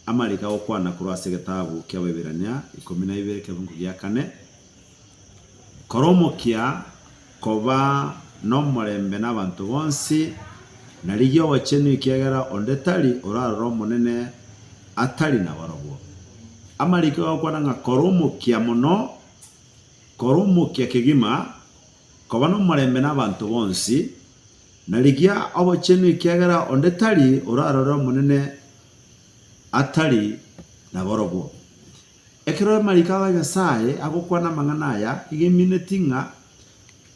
amarika okwana kurwase gitabu kia Waebrania 12 kibungu gya 4 koromokia koba no murembe n'abantu bonsi narigyo wachenu ikiagera ondetali oraro munene atali na barabo amarika okwana nga koromokia muno koromokia kigima koba no murembe n'abantu bonsi narigia wachenu ikiagera ondetali oraro munene atali na barabo ekero marika wa Nyasaye agokwana manganaya igiminetinga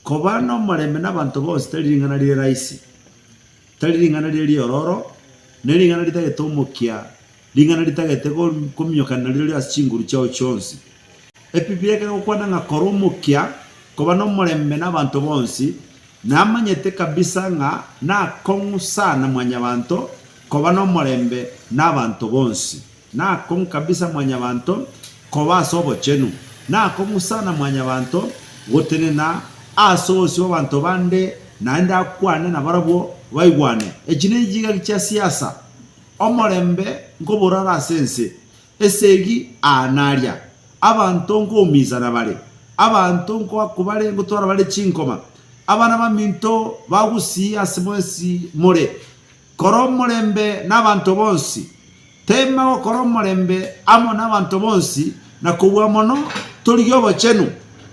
koba no murembe n'abantu bose taliringana ri raisi taliringana ri ororo neringana litagetomukia ringana litagete kumyokana ri asinguru chao chonsi epipireke gokwana nga koromukia koba no murembe n'abantu bonsi namanyete kabisa nga na kongu sana mwanyabantu koba no murembe n'abantu bonsi na kongu kabisa mwanyabantu koba sobo chenu na kongu sana mwanyabantu gotenena asosi w'abantu bande naenda kwane na barabo baigwane ejine jiga kya siasa omorembe ngoborara sense esegi anaria abantu ngomiza na bare abantu ngo kubare ngotwara bare chinkoma abana baminto bagusi asimwesi more koromorembe n'abantu bonsi tema koromorembe amo n'abantu bonsi na kubwa mono toligyobo chenu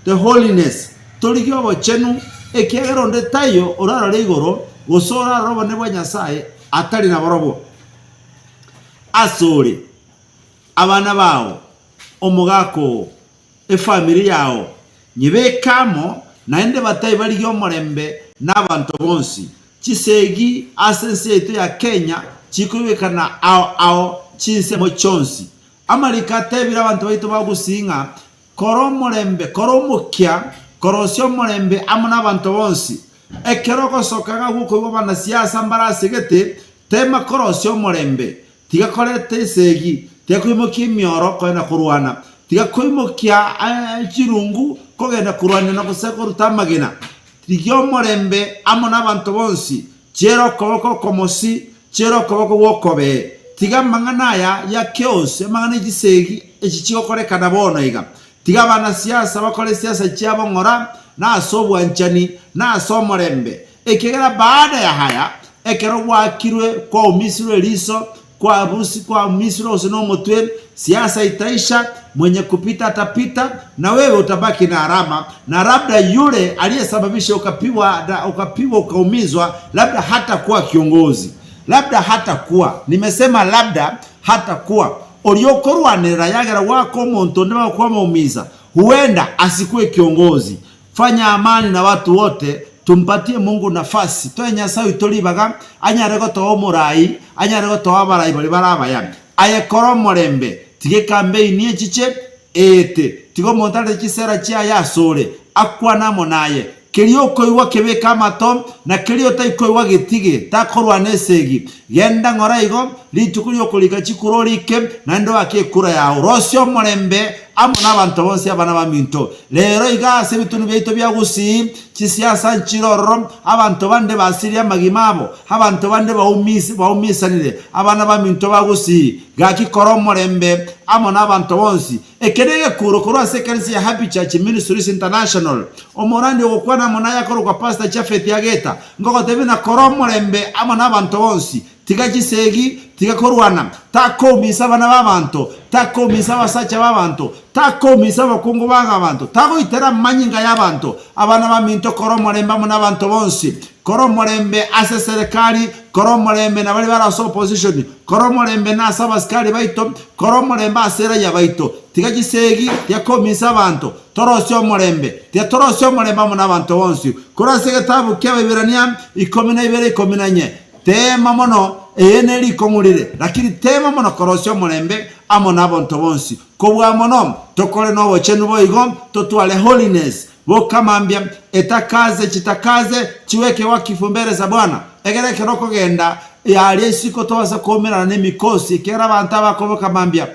the holiness toligyobo chenu ekegero ndetayo orara leigoro gosora robo nebo Nyasaye atali na borobo asore abana bawo omugako efamily yao nyibekamo naende batayi bali gyomorembe n'abantu bonsi kisegi asense eto ya Kenya chikubikana ao chinse mo chonsi amarika tebira abantu baito bagusinga koromorembe koromukia korosyo morembe amuna abantu bonsi ekeroko sokaga guko bana siasa mbara segete tema korosyo morembe tiga korete segi tiga kwimoki mioro kwena kurwana tiga kwimokia chirungu kogenda kurwana na kuseko rutamagena tigyo morembe amuna abantu bonsi chero koboko komosi chero koboko wokobe tiga mangana ya chaos mangana gisegi echichiko korekana bona iga tiga bana siasa bakole siasa cyabo ngora na asobwa nchani na asomorembe ekegera baada ya haya ekero wakirwe kwa umisiro liso kwa busi kwa umisiro usino motwe siasa itaisha mwenye kupita atapita na wewe utabaki na alama na labda yule aliyesababisha ukapigwa ukaumizwa labda hata kuwa kiongozi labda hata kuwa nimesema labda hata kuwa oliokorwanira yagera wako muntu ndiba kwa maumiza huenda asikue kiongozi fanya amani na watu wote tumpatie Mungu nafasi toe Nyasaye tolibaga anyarego to murai anyarego to abarai bali barabaya aye koromorembe tige campaign echiche ete tigo montale kisera chia yasore akwana monaye kelio koiwa kebeka mato na kelio taikoiwa gitige takorwa nesegi yenda ngora igo litukulio kolika chikurorike na ndo akekura ya urosyo morembe amo n'abantu bonse abana baminto lero igase bitunu byeito byagusi kisiasa nchiroro abantu bande basiria magimabo abantu bande baumisanire abana baminto bagusi gaki koromorembe amo n'abantu bonse ekerege kuro asekerisi ya Happy Church Ministries International omorandi okwana monaya koro kwa pastor Chafet Yageta ngoko tebe na koromorembe amo n'abantu bonse tigagisegi tigakorwana takomisa bana babantu takomisa basacha babantu takomisa bakungu bagabantu tagoitera manyinga y'abantu abana baminto koromorembe amo n'abantu bonsi koromorembe ase serikali koromorembe na bali bara opposition koromorembe na sabaskari baito koromorembe asera ya baito tigagisegi yakomisa abantu torosyo morembe torosyo morembe amo n'abantu bonsi kurase gitabu kya Waebrania 12:14 tema mono eneri komurire lakini tema mono korosyo morembe amo n'abantu bonsi kobwa mono tokole no chenu boigo totwale holiness bokamambya etakaze chitakaze chiweke wakifu mbere za Bwana egereke roko genda yali siko toza komera n'emikosi kera abantu abakoboka mambya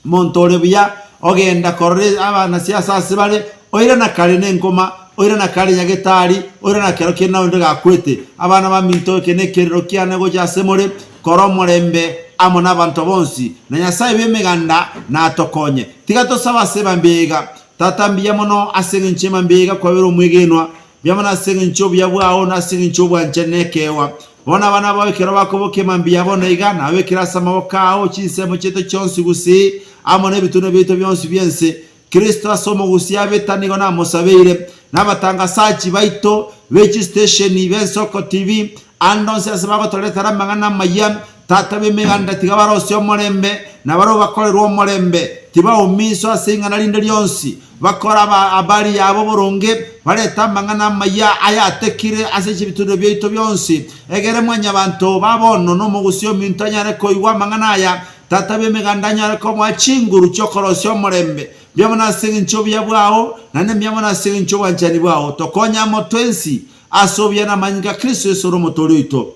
montore bya ogenda korre abana siasa sibale oira na kale n'engoma oira na kale nyagetari oira na kero kena onde gakwete abana baminto kene kerero kiane go jasemore koromorembe amo n'abantu bonsi na Nyasaye bemeganda na atokonye tiga tosaba seba mbega tata mbiyamono asenga nchema mbega kwa bero mwegenwa byamana asenga nchobu yabwao na asenga nchobu anchenekewa bona bana bawe kero bakoboke mambiya bona igana abe kirasa mabokao chinsemo cheto chonsi gusi amo nebituno bito byonsi byense Kristo asomo gusi abetanigo na mosabeire n'abatanga sachi baito bechi station Bensoko TV andonse asabako toletara mangana mayam tata bemeganda tigabaro syo morembe na baro bakorerwa morembe tiba umiso asinga nalinde lyonsi bakora abari yabo boronge bareta mangana maya ayatekire asechi bituno byito byonsi egere mwanya abantu babono no mugusyo mintanyare ko iwa mangana ya tata bemeganda nyare ko mwachinguru chokoro syo morembe byamana singa nchobi yabwao nane byamana singa nchoba nchani bwao tokonya motwensi asobya na manyika Kristo Yesu motori ito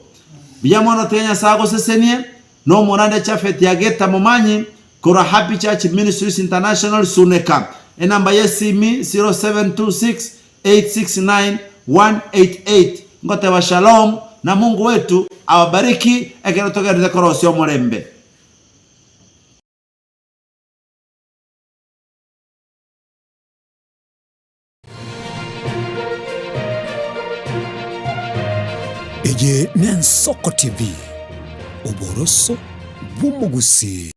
byamana tenya sago sesenie no morande chafeti yageta mumanyi Kora Happy Church Ministries International Suneka enamba yesimi 0726 869 188 ngote wa shalom na Mungu wetu awabariki ekerotogera korosio morembe. Eje Nensoko TV Uboroso bw'umugusi.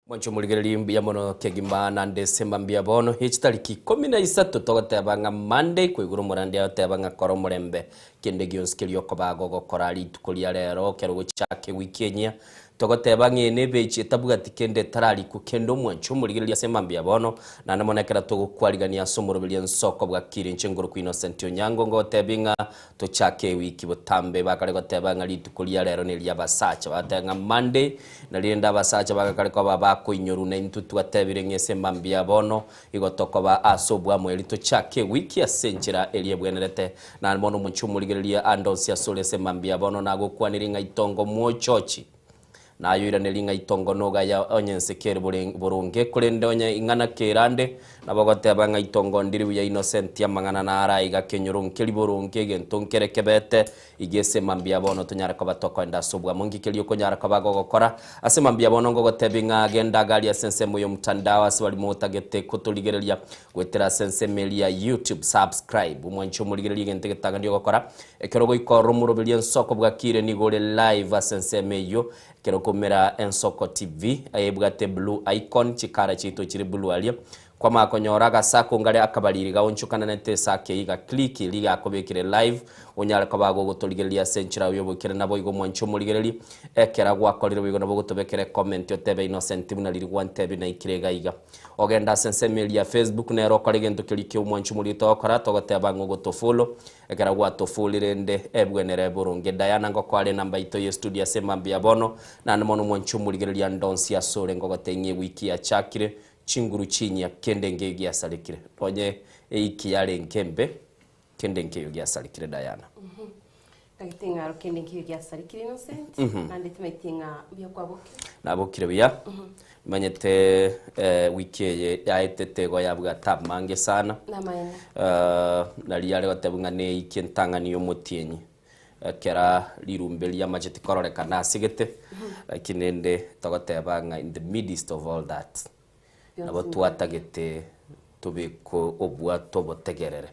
Mwancho muligereri mbia mono kegimana Desemba mbia bono hichitariki 13 togatebanga Monday kwiguru murandi yotebanga koro murembe kende gionskeli bago gokora litukulia rero kero guchake wikenya togotebanga ene bechi tabuga tikende tarari kukendo mwancho muligereri Desemba mbia bono na namonekera tugukwarigania somoro billion soko bwa kiri nchenguru ku Innocent Onyango ngotebinga tochake wiki butambe bakare gotebanga litukulia rero ne lya basacha batenga Monday na lienda basacha bakare ko baba kuinyoru na intutu atebire ngese mambia bono igotoko ba asobwa mweli to chake wiki ya senchira elie bwenerete na mono munchumuligeria andonsia sole se mambia bono na gukwanira itongo mwochochi na ayira nelinga itongo noga ya onyensekere burunge kurende onya ingana kerande na bagoteba nga itongo ndiri ya Innocent ya mangana na ara iga kenyuru nkeli burunge gentonkere kebete igese mambia bono tunyara ko batoko nda sobwa mungi kelio ko nyara ko bagokora ase mambia bono ngo gotebinga agenda gali ya sense moyo mtandao ase bali mutagete kutuligereria gwetera sense meli ya YouTube subscribe umwancho muligereria gentegetaga ndio gokora ekero go ikoro murobelia soko bwa kire ni gole live sense meyo kero komera Ensoko TV ayebwate blue icon chikara chito chiri blue alia kwa makonyora gasako ngale akabaliri gaonchukana nete sake iga click liga akobekire live onyara kabago gutoligeria senchira uyobokire nabo igo mwancho muligereri ekera gwakorire wigo nabo gutobekere comment yotebe Innocent munaliri gwantebe na ikirega iga ogenda sense mail ya Facebook na ero koregento kilike umwancho mulito okora togoteba ngo gotofollow ekera gwatofulire nde ebwenere burunge Diana ngo kwale namba ito ye studio semambia bono na namono mwancho muligeria ndonsi ya sore ngo gotenye wiki ya chakire chinguru chinya kendenge gya salikire tonye iki yale nkembe kendenge gya salikire Diana Tagitinga kendenge gya salikire Innocent ande tumetinga bya kwaboke nabokire bya manyete wiki ya etetego yabwa tamange sana namayene nali yale gotebunga ne ikentanga niyo mutienyi kera lirumbeli ya majeti kororeka nasigete kinende togotebanga in the midst of all that nabo twatagete tubiko obwato botegerere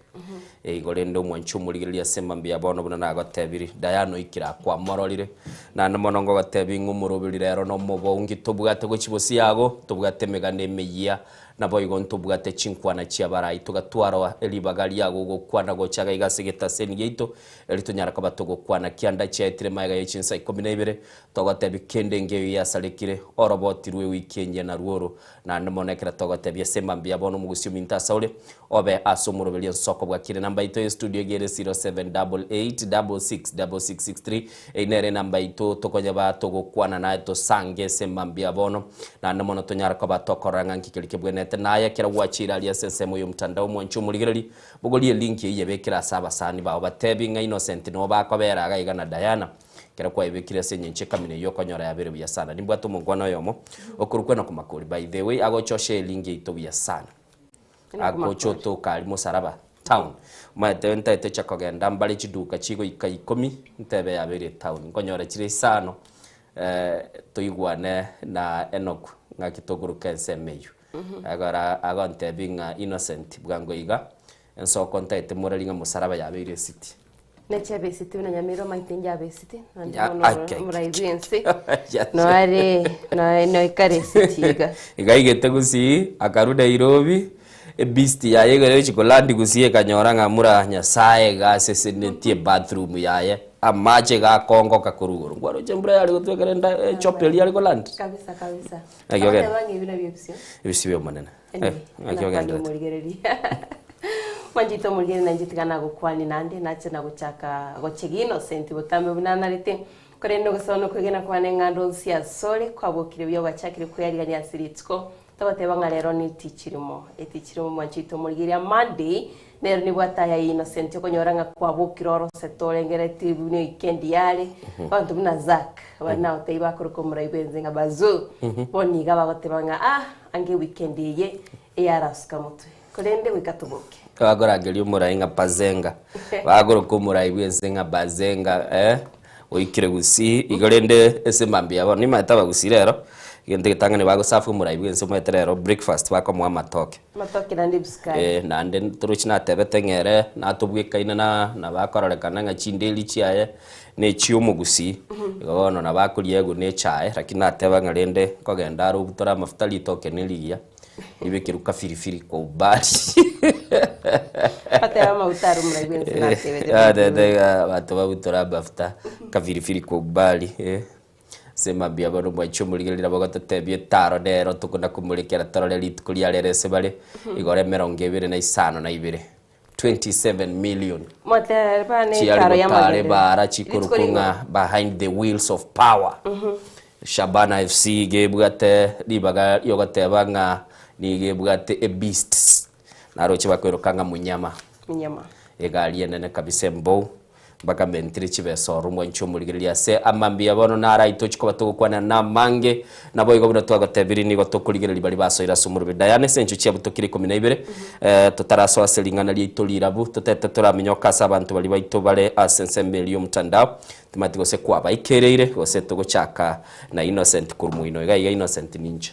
igorendo mwanchu murigiria sema mbia bono buna nagotebiri Dayano ikira kwa mororire na monongo gotebi ngumurubiri rero no mubongi tubwate gochibosi yago tubwate megane meyia nabo igon tubwate chinkwana chiabarai tugatwara elibagari yago gokwana gochaga igasigeta seni yeito elitunyara kabato gokwana kianda chietire maiga yechinsa 12 togotebi kende ngeyo yasarekire orobotirwe weekend na ruoro na ndamonekera togotebi sema mbia bono mugusio minta saule obe asomurubiri nsoko bwakire namba ito studio gere 0788666663 einere namba ito tokonya bato gokwana na to sange sema mbia bono na ndamono tonyara kabato koranga nkikirike bwenete naye kira gwachira ali sesemo yo mtandao mwanchu murigirari bugoliye link yebekira saba sani ba batebi nga Innocent no bakobera agaiga na Diana kera kwa ibekira senye ncheka mine yoko nyora ya bere sana nimba to mugwana yomo okurukwe na kumakuri by the way agochoshe link ito bya sana agochoto kali musaraba town matenta ite chakogenda mbali chiduka chigo ikaikomi ntebe ya bere town ngonyora chire sano toigwane na Enoch ngakitoguru kensemeyu agora agonte binga Innocent bwango iga enso kontaite moralinga musaraba ya bere city neche besiti na nyamiro maitenja besiti ndio muraibense no are no ikare sitiga igaigete gusi akaruda Nairobi beast yaye gere chikolandi gusi kanyora ngamura nyasaye gasesenetie bathroom yaye amache ga kongo kakuruguru ngwaro chembura yali gutwekerenda chopeli yali kolandi kabisa agyogen abangi bina byebisyo ibisibyo manene agyogen Manjito mulgere na njitigana gukwani nande nache na guchaka gochegi Innocent butambe bunana rite korendo gusono kwegena kwane ngando cia sole kwabukire byo bachakire kuyariganya asiritsko tabateba nga rero ni tichirimo manjito mulgere Monday nero ni bwata ya Innocent konyoranga kwabukire oro setole ngere tibu ni weekend yale bantu buna zak bana otaiba kuruko muraibenze nga bazu boni gaba batebanga ange weekend ye yarasika mutwe korende wikatubuke bagorageli umurai nga Bazenga bagoro ko umurai bweze nga Bazenga oikire gusi igorende ese mambia abo nimata gusi rero gende tangane bago safu umurai bweze mueterero breakfast bako mwa matoke nandi biskai nande turuchina tebete ngere natubwikaina na bakorolekana nga chindeli chiaye ne chiumu gusi igono na bakulie gu ne chae lakini ateba ngarende kogenda rubutora mafuta litoke neligia ibekiruka firifiri kwa ubali Patera mautaru muraibense na tebe watu babutora bafuta kafirifiri kwa ubali sema bia bano mwacho muligirira bagatotebye taro dero tukunda kumulikira tarole litukulia lerese bale igore 25 27 million motere bane taro ya mare bara chikurukunga behind the wheels of power Shabana FC gebugate libaga yogate banga ni gebugate beasts naroche bakwirukanga munyama egali enene kabise mbo baka mentri chibeso mwancho muligirilia se amambia bono nara itochiko batugukwana na mange nabo igo bino twagotebiri ni gotokuligirira bali baso ira sumuru Dayane sencho chia butokiri 12 tutaraso aselingana li itolirabu tutete turamenyoka sabantu bali baito bale asense million mtandao tumatiko se kwa baikereire gose tugochaka na Innocent kurumuino iga Innocent ninja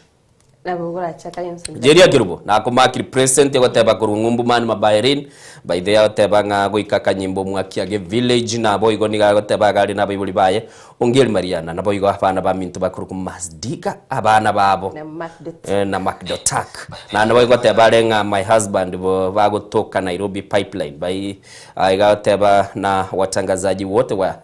nabugura chaka Innocent jeria kirubo na akumakiri president yagoteba kurungumbu mani mabairin by the yagoteba nga goikaka nyimbo mwakiage village na boigo ni gagoteba gali na bibuli baye ongeli Mariana na boigo afana ba mintu bakuruku masdika abana babo na Macdotak na boigo goteba lenga my husband bo bagotoka Nairobi pipeline by gagoteba na watangazaji wote wa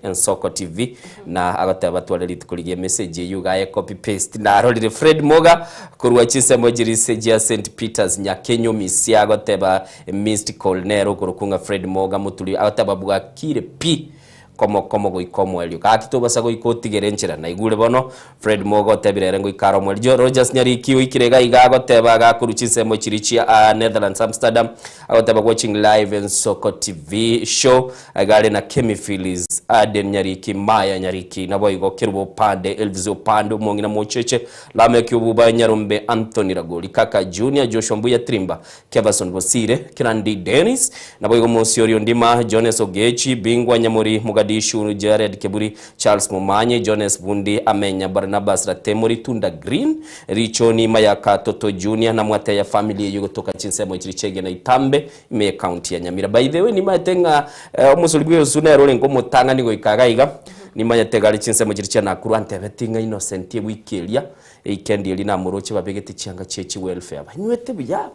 Nsoko TV na agataba twaleli tukuligie message yugaye copy paste na rolire Fred Moga kurwa chise mojirise jia St Peters Nyakenyo misi agataba mystical nero kurukunga Fred Moga mutuli agataba buga kire pi komo goikomo elio kakito basago ikotigerenchera na igure bono Fred Moga tebirere ngo ikaro mweljo Rogers Nyariki wikirega igago teba gakuruchise mo chirichia Netherlands Amsterdam agataba watching live Nsoko TV show agale na Kemi Phillies Aden Nyariki Maya Nyariki nabo igo kirbo pande Elviso pande mongina mocheche Lameki ububa Nyarumbe Anthony Ragoli Kaka Junior Joshua Mbuya Trimba Kevason Bosire Kirandi Dennis nabo igo Monsiorio Ndima Jones Ogechi Bingwa Nyamuri Muga Badishu, Jared Keburi, Charles Mumanye, Jones Bundi, Amenya Barnabas Ratemuri, Tunda Green, Richoni Mayaka Toto Junior na mwate ya family yugo toka chinsemo chirichege na Itambe ime county ya Nyamira. By the way ni matenga umusulibwe usuna ya role ngomo tanga nigo ikagaiga ni mayategari chinsemo chirichege na kurante betinga Innocent wikelia ikendi elina muroche babegete chianga chechi welfare banywete buya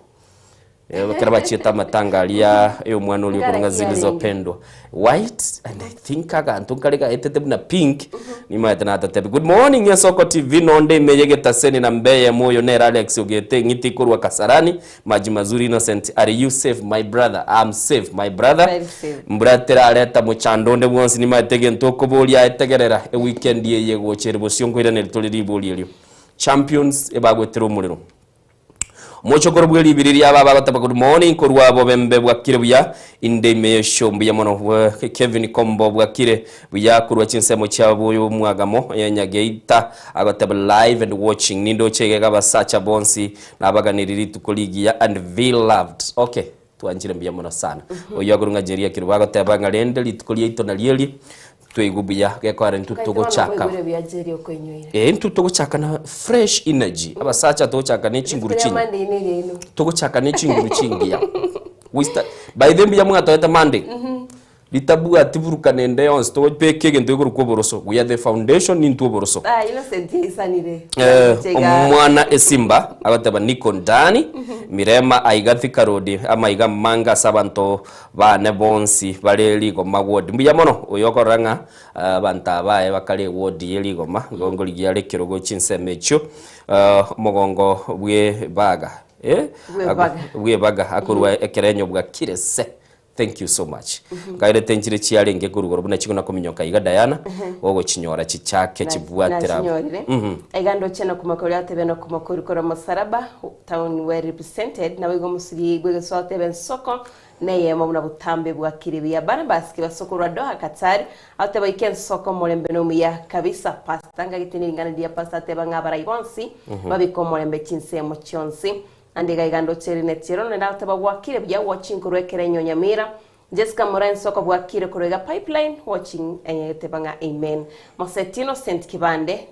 bakara chita matangalia mwana uli kurunga zilizopendwa white and I think agantu kaleka etete na pink ni mayatana atatebe. Good morning ya Soko TV nonde meyegeta seni na mbeye moyo nera Alex ugete ngiti kurwa Kasarani maji mazuri Innocent. Are you safe my brother? I'm safe my brother. Mbratera aleta muchandonde bwonsi ni mayatege ntoko boli ategerera weekend ye yego cherebo sionko ira nelitoliri boli elio champions ebagwetero muliro Mochokoro bweli biriri aba bataba. Good morning korwa bobembe bwakire buya inde meyeshombu ya mono Kevin Kombo bwakire buya kurwa chinsemo cyabo y'umwagamo yanyageita agataba live and watching nindo chege gabasacha bonsi nabaganiriri tukoligia and feel loved. Okay tuanjire mbiya mono sana oyagurunga jeria kirwa gataba ngalende litukolie itona lieli twegubuya gekware ntutogo chaka ntutogo chaka na fresh energy abasacha to chaka ne chinguru chingi togo chaka ne chinguru chingi ya by them ya mwa toyeta Monday litabu atiburuka nende yonse to pekege ndego kuboroso we are the foundation into boroso Innocent isanire mwana esimba abataba niko ndani mirema aigathi karodi ama iga manga sabanto bane bonsi bareli go magwodi mbuya mono uyokoranga banta bae bakale wodi yeli goma ngongoli gyale kirogo chinsemecho mogongo bwe baga bwe baga akurwa ekerenyo bwa kirese. Thank you so much. Kaire tenjire chiale nge kurugoro buna chikona kominyoka iga Diana wogo chinyora chichake chibuatira. Aigando chena kumakori atebeno kumakori kora Masaraba town well represented na wigo musiri gwege sote ben soko neye mabuna butambe bwa kiribia Barnabas kiba soko rado Katari ateba iken soko molembe no miya kabisa pastanga gitiningana dia pasta teba ngabara ibonsi babiko molembe chinsemo chonsi andega igando cheri netiro na ateba bwakire bya watching kurwekere Nyamira Jessica Moran soko bwakire kurega pipeline watching tebanga amen Masetino Saint Kibande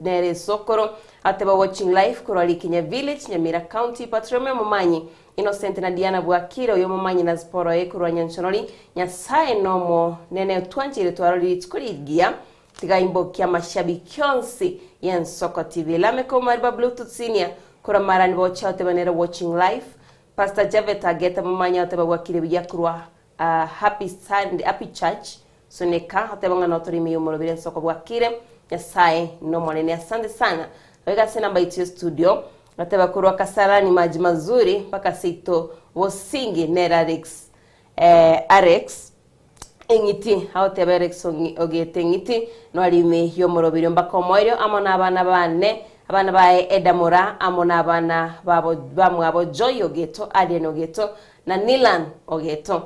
nere sokoro ateba watching live kurali Kenya village Nyamira county Patrome Mumanyi Innocent na Diana bwakire uyo Mumanyi na sporo ekurwa Nyanchonoli Nyasaye nomo nene twanjire twarali tukurigia tigaimbo kya mashabiki yonsi yen Soko TV lameko mariba Bluetooth senior kura marani bocha tebanera watching live Pastor Javet ageta Mumanya ateba wakire byakurwa happy Sunday happy church soneka ateba notori miyumoro bire Soko bwakire Nyasaye no monene asante sana wega sena baitio studio ateba kurwa Kasarani maji mazuri mpaka sito wosingi nera Alex engiti ateba Alex ogete ngiti no alime yomoro bire mbako moyo amona abana bane abana bae Edamora amona abana babo bamwe abo Joy Ogeto Alien Ogeto na Nilan Ogeto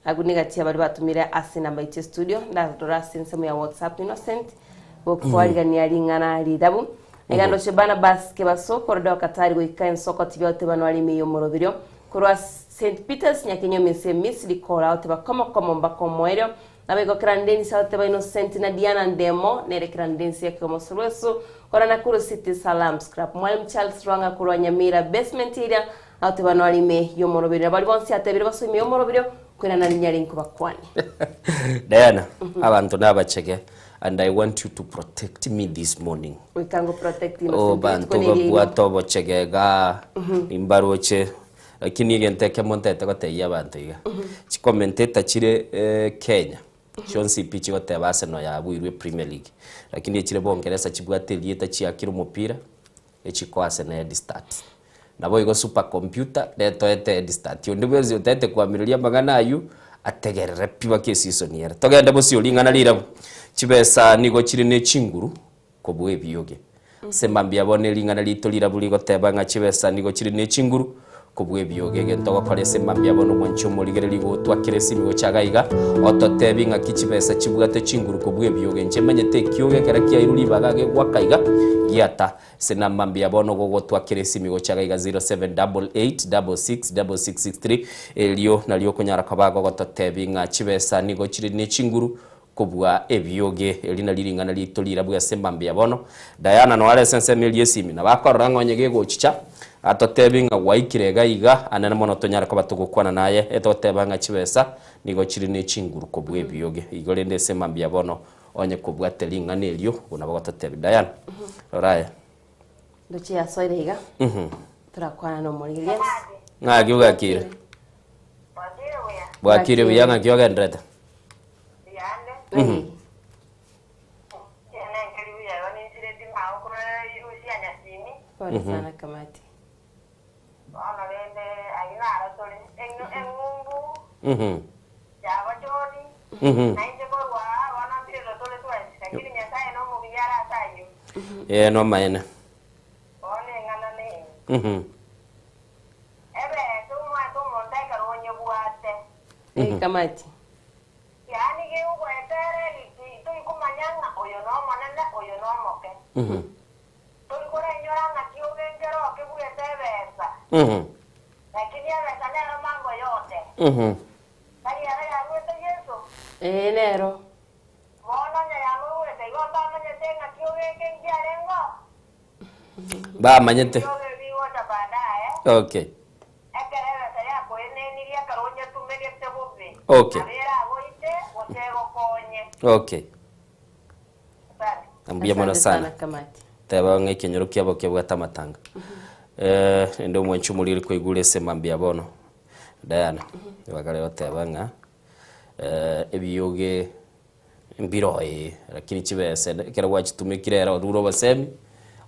agunigati abari batumira asina baite studio ndadora sinsemo ya WhatsApp Innocent bokwariga ni alingana lidabu egando shebana baske basoko ndo Katari goikaen Soko TV ote bano ali meyo morobiro kurwa St Peters nyakenyo mese misli kola ote bakoma mbako moero nabego krandeni sa ote ba Innocent na Diana Ndemo nere krandensi yake omosoloso ora Nakuru City Salam Scrap Mwalimu Charles Rwanga kurwa Nyamira basement area ote bano ali meyo morobiro bali bonsi atebire baso meyo morobiro kwena na nyali nkubakwani Diana abantu nabacheke and I want you to protect me this morning. We can go protect you. Oh, bantu bwato chegega imbaroche lakini ngenteke montete gote ya bantu iga. Chikomenteta chire Kenya. Chonsi pichi gote baseno ya bwirwe Premier League. Lakini chire bongereza chibwate lieta chiakira umupira echikwase na head start. Nabo igo super computer leto head start. Yondibezi utete kwamirilia magana ayu ategerere piba ke season yera. Togenda bosi olingana lira chibesa nigo chiri ne chinguru ko bwe biyoge. Sembambia bone lingana litolira buli goteba nga chibesa nigo chiri ne chinguru ko bwe biyoge gento gakore sembambia bono mwancho muligere ligo twakiresi migo chagaiga ototebi nga kichibesa chibwate chinguru ko bwe biyoge nchemenye te kyoge karakia iruli bagage gwakaiga giata senambambia bono gogo twakiresi migo chagaiga 0788666663 elio nalio kunyara kabago gototebi nga chibesa nigo chiri ne chinguru kubwa ebioge elina liringana litolira bwa sembambia bono Diana no ale sense miliesimi na bakorora ngonyege gochicha atotebinga waikirega iga anene mono tonyara ko batugukwana naye etotebanga chibesa nigo chiri ne chinguru kubwa ebioge igorende sembambia bono onye kubwa teringana elio una bagototebi Diana oraya ndochi ya soirega turakwana no muriries ngagi ugakire bwakire biyanga kyoga ndreta Pole sana kamati. No maene. Kamati. Lakini amesema mambo yote. Bali anayaruta Yesu. Nero. Mbona nyayaruta igomba manyetenga kiogenge ngiarengo. Ba manyete. Kiogenge biwota baadaye. Okay. Ekerera saya ko eneniria karonya tumege tebobe. Okay. Abera goite otego konye. Okay. Ambia mwana sana. Kamati. Teba ngekenyoro kyabo kyabwata matanga. Ndo mwanchu muliri ko igule sembambia bono Diana bakale otebanga ebiyoge mbiroye lakini chibese kera wachitumikire era ruro basemi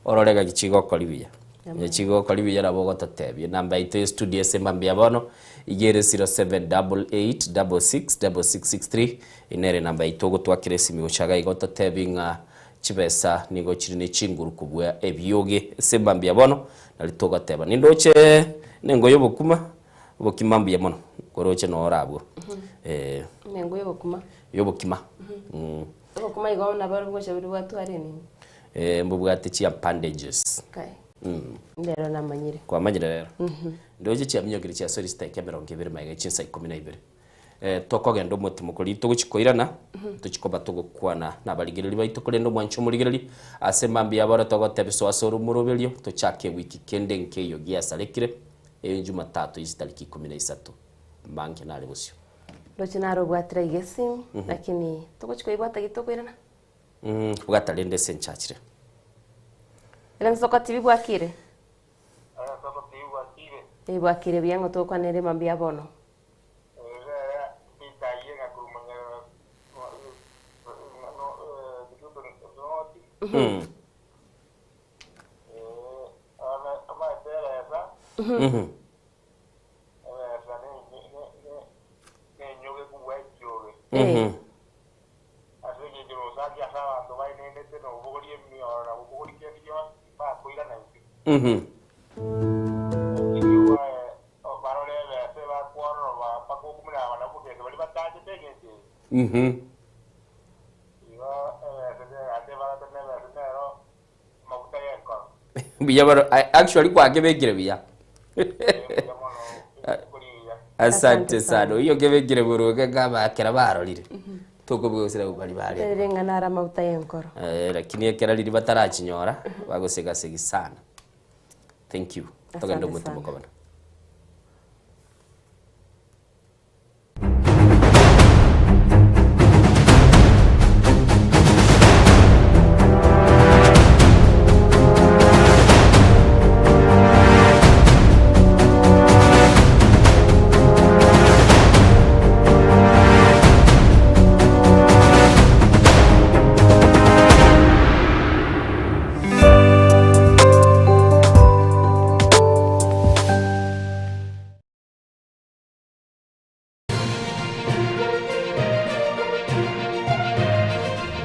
ororega gichigo kolibia gichigo kolibia nabo gototebie namba ite studio sembambia bono igere 0788666663 inere namba itogo twakire simi gochaga igototebinga chibesa nigo chiri ne chinguru kubwa ebiyoge sembambia bono nalitoga teba nindoche nengo yobokuma bokimambia mono koroche no orabwo nengo yobokima yobokuma igo na baro bwo shabiri watu areni mbubwate chia bandages kai ndero na manyire kwa manyire rero ndoche chia myogiri chia sorry stake 20 maiga chinsa 12 tokogenda omutimo kuri tuguchikoirana tuchikoba tugukwana nabarigiriri baitu kuri ndo mwancho murigiriri asembambia abaro togotebiso asoro muroberio tuchake wiki kende nkeyo giasarekire Jumatatu izi tariki 13 banki nari busyo ndochi naro bwatira igesim lakini tuguchikoibata gitokwirana ugatalende senchachire Ela soko TV bwakire Soko TV bwakire bwakire byango tokwanere mambia bono Biyabaro actually kwa gebegire biya Asante sana iyo gebegire buruga gabakera barorire toko bwosira ubali bali renga nara mauta yenkoro lakini ekera liri batarachinyora bagosega segi sana thank you togenda mutumo kobana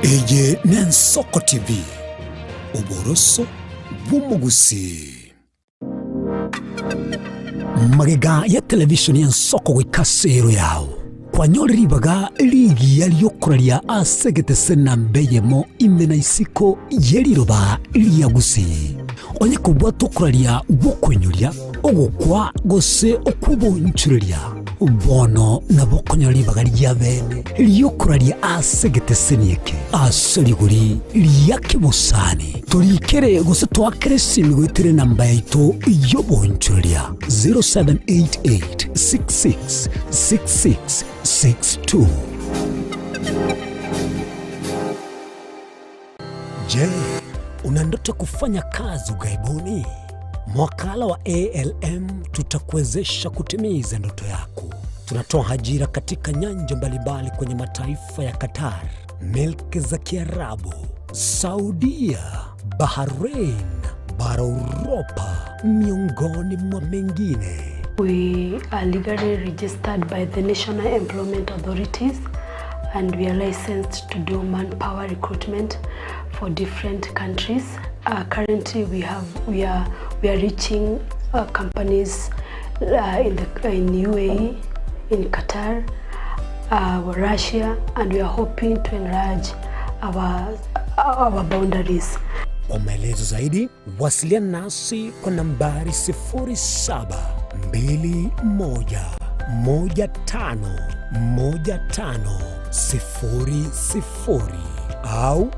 Eye Nensoko TV uboroso bw'umugusi magega ya televishoni Nsoko gwikasero yawo kwanyoribaga ligi yaliyokuralia asegete sena mbeyemo imena isiko yeliroba liyagusi onye kubwa tokuralia gukwenyulia ogukwa gose okubonchurelia bono na bokonyori bagaria bene liokuraria asegete senieke aseriguri liakibusani turikere gose twakere simigwitire namba yaito yobonchuria 0788666662. Je, una ndoto kufanya kazi ughaibuni? Mwakala wa ALM tutakuwezesha kutimiza ndoto yako. Tunatoa ajira katika nyanja mbalimbali kwenye mataifa ya Qatar, Milki za Kiarabu, Saudia, Bahrain, bara Europa, miongoni mwa mengine. We are legally registered by the National Employment Authorities and we are licensed to do manpower recruitment for different countries. Currently we are reaching companies in UAE, in Qatar, Russia, and we are hoping to enlarge our boundaries. Kwa maelezo zaidi, wasiliana nasi kwa nambari 0721151500 au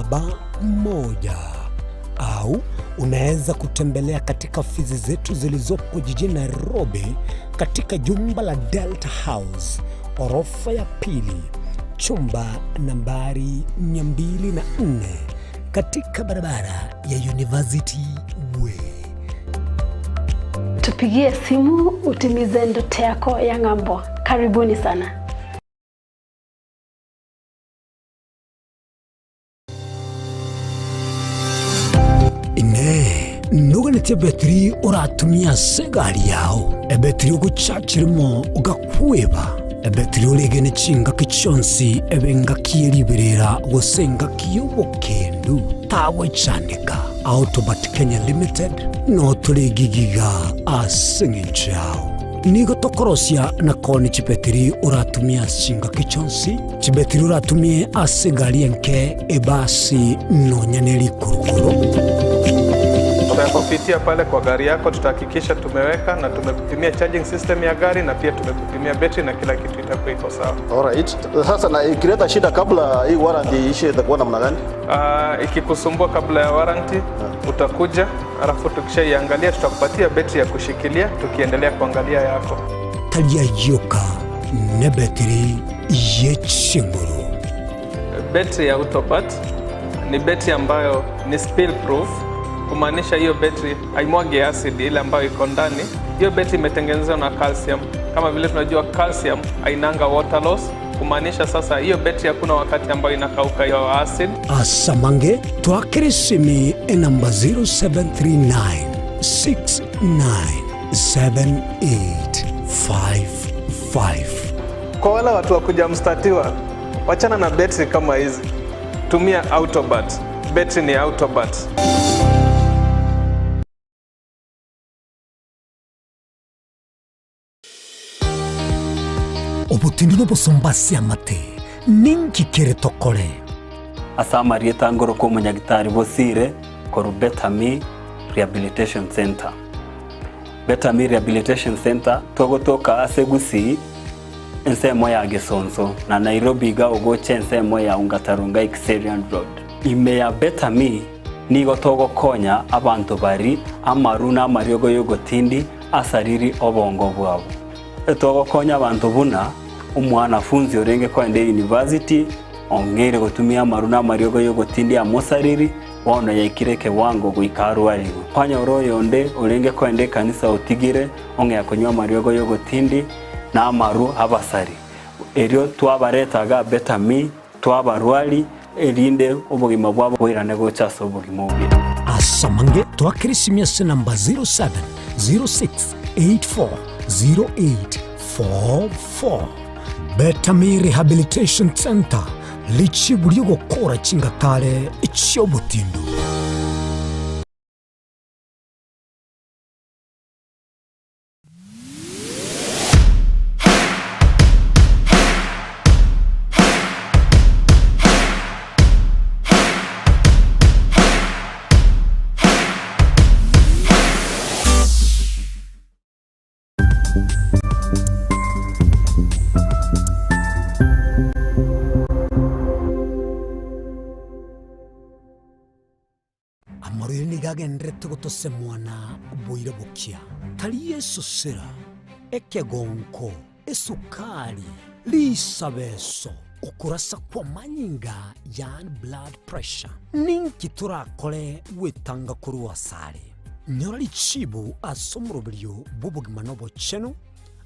0729690571 au unaweza kutembelea katika ofisi zetu zilizopo jijini Nairobi katika jumba la Delta House, orofa ya pili, chumba nambari 204 katika barabara ya University Way. Tupigie simu utimize ndoto yako ya ng'ambo. Karibuni sana. Ine nuganete betri uratumia segari yao ebetri uguchachirimo ugakweba ebetri ulegene chinga kichonsi ebenga kieriberera gusenga kiyobokendu tawe chandika Autobat Kenya Limited no tuligigiga asingichao nigo tokorosia na koni chibetri uratumia chinga kichonsi chibetri uratumie asegari enke ebasi no nyaneli kurukuru. Tunapopitia pale kwa gari yako tutahakikisha tumeweka na tumekupimia charging system ya gari na pia tumekupimia battery na kila kitu itakuwa iko sawa. Alright. Sasa na ikileta shida kabla hii warranty ishe itakuwa namna gani? Ikikusumbua kabla ya warranty utakuja, alafu tukishaiangalia tutakupatia battery ya kushikilia tukiendelea kuangalia yako. Talia yoka ne battery yechinguru. Battery ya Autobat ni battery ambayo ni spill proof, kumaanisha hiyo battery haimwagi acid ile ambayo iko ndani. Hiyo battery imetengenezwa na calcium. Kama vile tunajua calcium hainanga water loss, kumaanisha sasa hiyo battery hakuna wakati ambayo inakauka hiyo acid. Asamange twakirisimi namba 0739697855. Kwa wale watu wa kuja mstatiwa, wachana na battery kama hizi. Tumia Autobat. Battery ni Autobat. Obutindino bosombasi amate ninki kere tokore asamari etangoro ko munyagitari bosire koru Betami Rehabilitation Center. Betami Rehabilitation Center togotoka asegusi ensemo ya Gesonso na Nairobi ga ogoche ensemo ya Ungatarunga Xerian Road. Ime ya Betami nigo togokonya abantu bari amaruna mariogo yogotindi asariri obongo bwabo. Togokonya abantu buna umwanafunzi orenge kwende university ongere gutumia maruna mariogo yogotindi amosariri wano yaikireke wango guikaru aligo kwanya oroyo onde orenge kwende kanisa otigire onge yakonywa mariogo yogotindi na amaru abasari erio twabaretaga Betami twabarwali erinde obugima bwabo bwirane gochaso obugima bwe. Asamange twakirisimia namba 0706840844. Betami Rehabilitation Center lichiburio gukora chingatare ichiobutindu. yagendrete gutosemwana bwire bukia tari yesu sira ekegonko esukari lisabeso ukurasa kwa manyinga yani blood pressure ninki turakore wetanga kuruwa sare nyorali chibu asomurubiryo bubugima no bocheno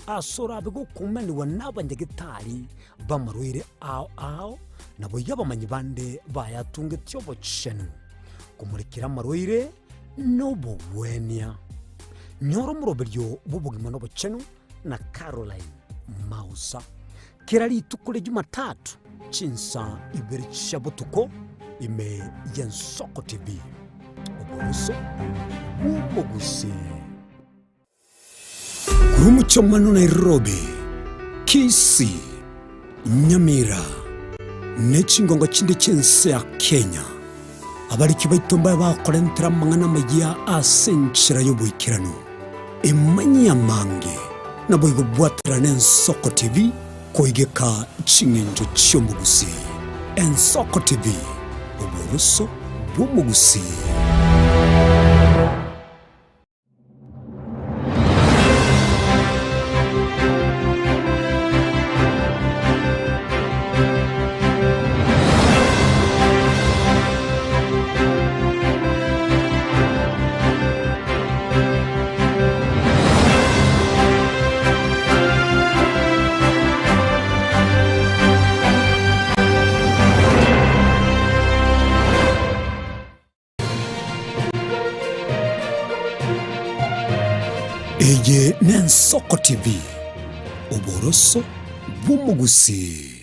asora bigo kumani wanabanyagitari bamarwire ao nabo yabamanyi bande bayatunge tyobo chenu kumurikira marwire no bubwenia nyoro murubiryo bubugima no bocheno na Caroline Mausa kirali tukule Jumatatu chinsa ibiri shabutuko ime Yensoko TV oburuso umugusi Kurumuchomano Nairobi Kisii Nyamira nechingongo chindi chense ya Kenya abariki baitomba bakorentera mangana magia asenchira yobuikirano emanyi amange nabo igobwatira n'Ensoko TV koigeka chingenjo chyomugusi Ensoko TV oburuso bw'umugusi. Eye n'Ensoko TV oburoso bw'umugusi.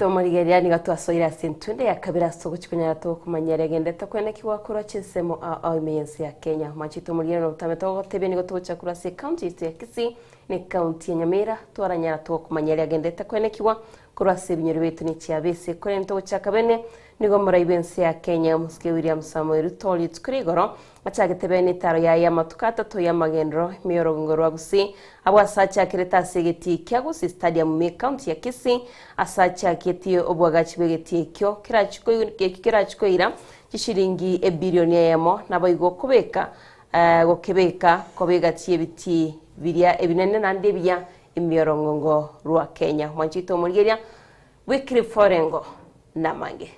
Marigeriani gatwasoira sentunde ya kabira soko chikunyara to kumanyere gendete kwene kiwakura chinsemo imensi ya Kenya machito muriano utameto tebe nigo to chakura se county ya Kisii ne county ya Nyamira twaranyara to kumanyere gendete kwene kiwa kurase binyere betu ni chiabese kwene to chakabene nigo muraibensi ya Kenya muske William Samuel Ruto litkurigoro achagete ni taro ya matukata to ya magendro miyorongorwa gusi abwasacha kireta segeti kyagusi stadium me county ya Kisii asacha keti obwagachi begeti kyo kirachikoira kishiringi ebilioni yamo naboigo kubeka gokebeka kobegati ebiti biria ebinene nande bya imiyorongo rwa Kenya mwanchito murigeria Wycliffe Forengo namange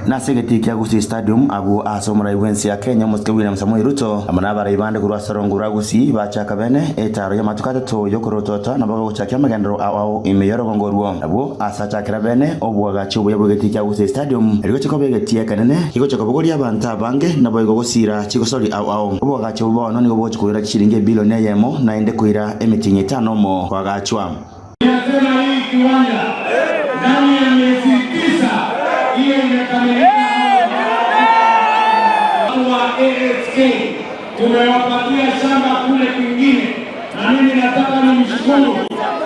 Nasegeti Kyagusi Stadium abu asomura iwensi ya Kenya muske William Samuel Ruto amanabara ibande kurwa sarongura gusi bachaka bene etaro ya matukata to yokorotota nabaga guchakya magendero awo imeyorogongo ruo abu asachakira bene obwaga chubu yabugeti Kyagusi Stadium eriko chikobegeti kanene kiko chikobogori abanta bange naboigo gusira chikosori awo obwaga chubu bono nigo bochikuira kishiringe bilioni yemo na ende kuira emitingi 5 mo kwagachwa Nasema hii kiwanja ndani ya miezi 9 hiyo imekamilika. Wa AFK tumewapatia shamba kule kwingine, na mimi nataka nimshukuru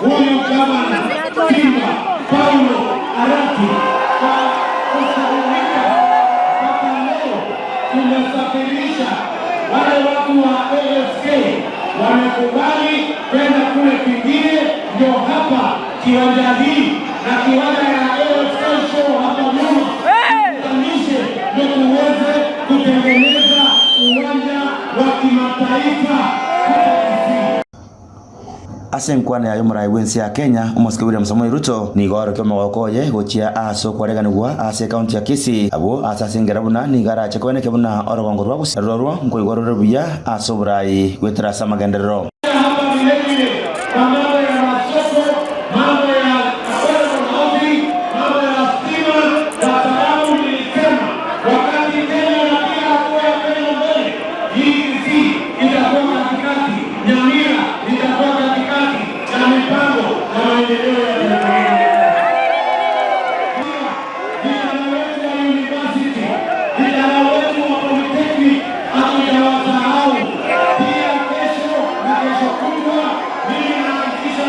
huyu gavana Simba Paulo Arati kwa kusaidia mpaka leo tumesafirisha wale watu wa AFK wamekubali kwenda kule kwingine, ndio hapa kiwanja hii na kiwanja ya AFK show hapa nyuma ndio tuweze kutengeneza uwanja wa kimataifa. Asenkwana ya yomura iwensi ya Kenya umuske William Samuel Ruto ni goro kyomo gokoye gochia aso kwarega nugwa ase county ya Kisii abo asasingera buna ni gara chekwene kebuna orogongo rwa gusarorwa ngoigoro rubuya aso burai gwetera samagenderero hapa vile mambo ya masoko, mambo ya maji, mambo ya stima, kwa sababu nilisema wakati Kenya na pia hatua ya mbele hii itakuwa katikati, Nyamira itakuwa katikati na mipango na maendeleo ya Kenya. Vijana wetu wa university, vijana wetu wa polytechnic hatujawasahau. Pia kesho na kesho kutwa mimi nahakikisha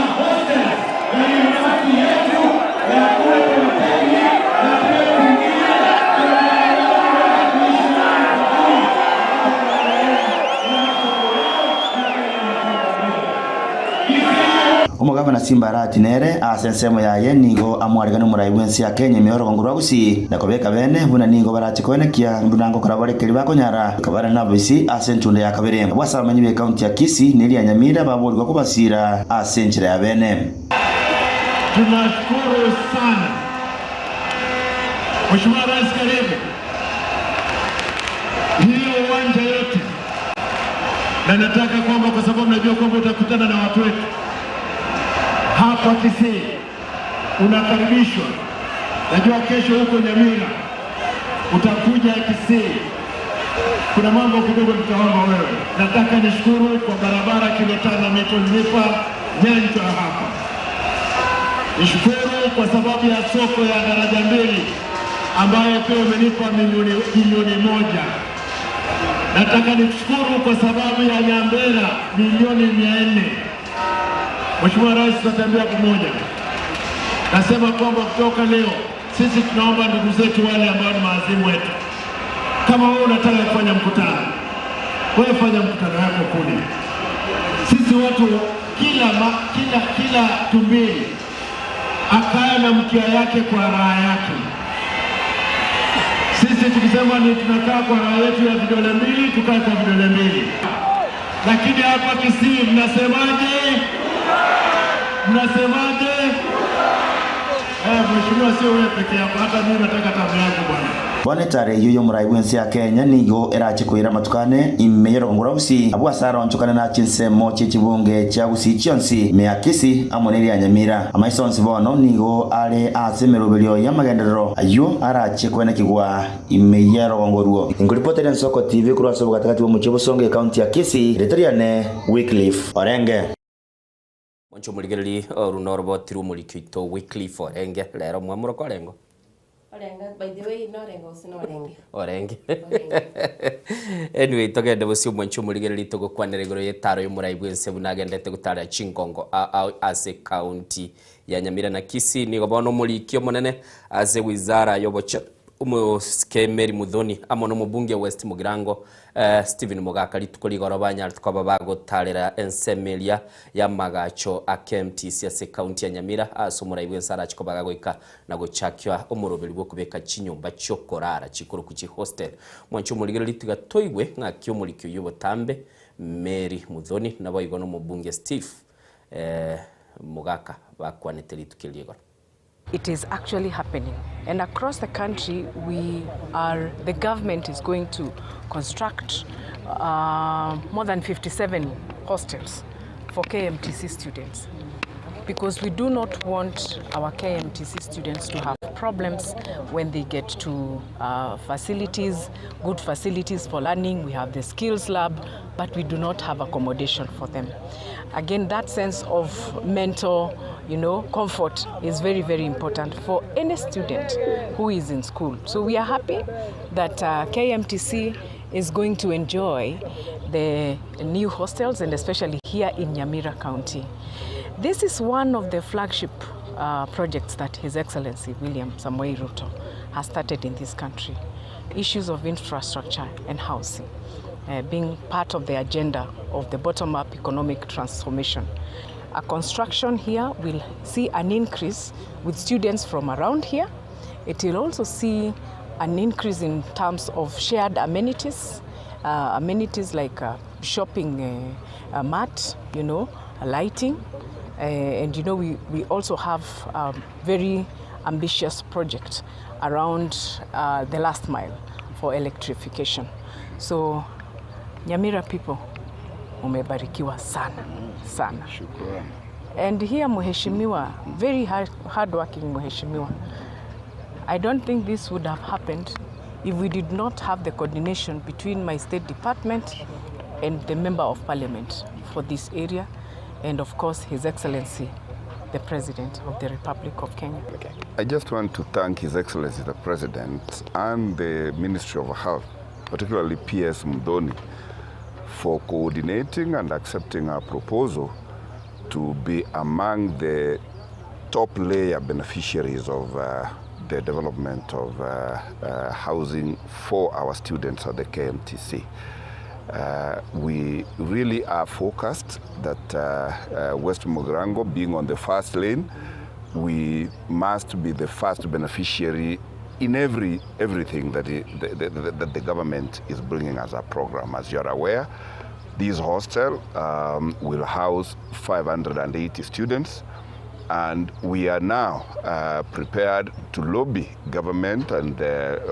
omogako na Simba aratinere asensemo yaye nigo amwarigana muraibwensi ya Kenya mioro ngurwa gusi na kobeka bene buna nigo barachikonekia mbunango karabarekeri bakonyara kabara nabisi asentunde ya kabere bwasamanyi be county ya Kisii nili ya Nyamira baburirwa kubasira asenchira ya bene. Tunashukuru sana Mheshimiwa Rais, karibu hiyo uwanja yote, na nataka kwamba kwa sababu najua kwamba utakutana na watu wetu hapa Kisii, unakaribishwa. Najua kesho huko Nyamira utakuja Kisii, kuna mambo kidogo nitaomba wewe. Nataka nishukuru kwa barabara kilo 5 mlipa Nyanza hapa. Nishukuru kwa sababu ya soko ya daraja 2 ambayo pia umenipa milioni 1. Nataka nikushukuru kwa sababu ya Nyambera milioni 400. Mheshimiwa Rais, tutatembea pamoja. Nasema kwamba kutoka leo sisi tunaomba ndugu zetu wale ambao ni maazimu wetu, kama wewe unataka kufanya mkutano, wewe fanya mkutano wako kule. Sisi watu kila tumbili akaya na mkia yake kwa raha yake. Sisi tukisema ni tunakaa kwa raha yetu ya vidole 2, tukae kwa vidole 2. Lakini hapa Kisii mnasemaje? Mnasemaje? Mheshimiwa, sio wewe peke yako, hata mimi nataka tabu yako bwana. Bonetare yuyo muraibwensi ya Kenya nigo erachikwira matukane imeyero ngurausi abwa sara onchukana na chinsemo chibunge cha Gusii chionsi meya Kisii amoneri ya Nyamira amaisonsi bono nigo ale asemerubelio ya magenderero ayo arachikwena kigwa imeyero ngoruo. Inguripotera Nsoko TV kurwaso katikati wa Muchibo Songe county ya Kisii Retariane Wycliffe Orenge. Mwancho muligereri runorobo tiru mulikito Wycliffe Orenge lero mwamuro korengo. By the way, no rengo sino Orenge. Anyway, togende busi mwancho muligereri togo kwaneregoro yetaro yumuraibwense bunagendete gutara Chingongo ase county ya Nyamira na Kisii nigo bono mulikio monene ase wizara yobocha umuskemeri Muthoni amono mubunge West Mugirango Stephen Mogaka litukoligo banya tukaba bagotarera ensemelia ya magacho akMTC ase county ya Nyamira asomuraibwe sara chikobaga goika na gochakya umuroberi bwo kubeka chinyumba cyo korara chikuru kuchi hostel mwancho muligero lituga toigwe ngakyo mulikyo yubotambe Mary Muthoni naboigo no mubunge Steve Mogaka bakwanete litukeligo. It is actually happening, and across the country the government is going to construct more than 57 hostels for KMTC students, because we do not want our KMTC students to have problems when they get to facilities, good facilities for learning. We have the skills lab, but we do not have accommodation for them. Again, that sense of mental, comfort is very, very important for any student who is in school. So we are happy that KMTC is going to enjoy the new hostels, and especially here in Nyamira County. This is one of the flagship projects that His Excellency William Samoei Ruto has started in this country. Issues of infrastructure and housing being part of the agenda of the bottom-up economic transformation. A construction here will see an increase with students from around here. It will also see an increase in terms of shared amenities, amenities like shopping mat, lighting, and we also have a very ambitious project around the last mile for electrification. So Nyamira people, umebarikiwa sana sana. And here Mheshimiwa, very hard-working Mheshimiwa. I don't think this would have happened if we did not have the coordination between my State Department and the Member of Parliament for this area, and of course His Excellency the President of the Republic of Kenya. I just want to thank His Excellency the President and the Ministry of Health, particularly PS Muthoni, for coordinating and accepting our proposal to be among the top layer beneficiaries of the development of housing for our students at the KMTC. We really are focused that West Mugirango, being on the first lane, we must be the first beneficiary in everything that the government is bringing as a program. As you're aware, this hostel will house 580 students, and we are now prepared to lobby government and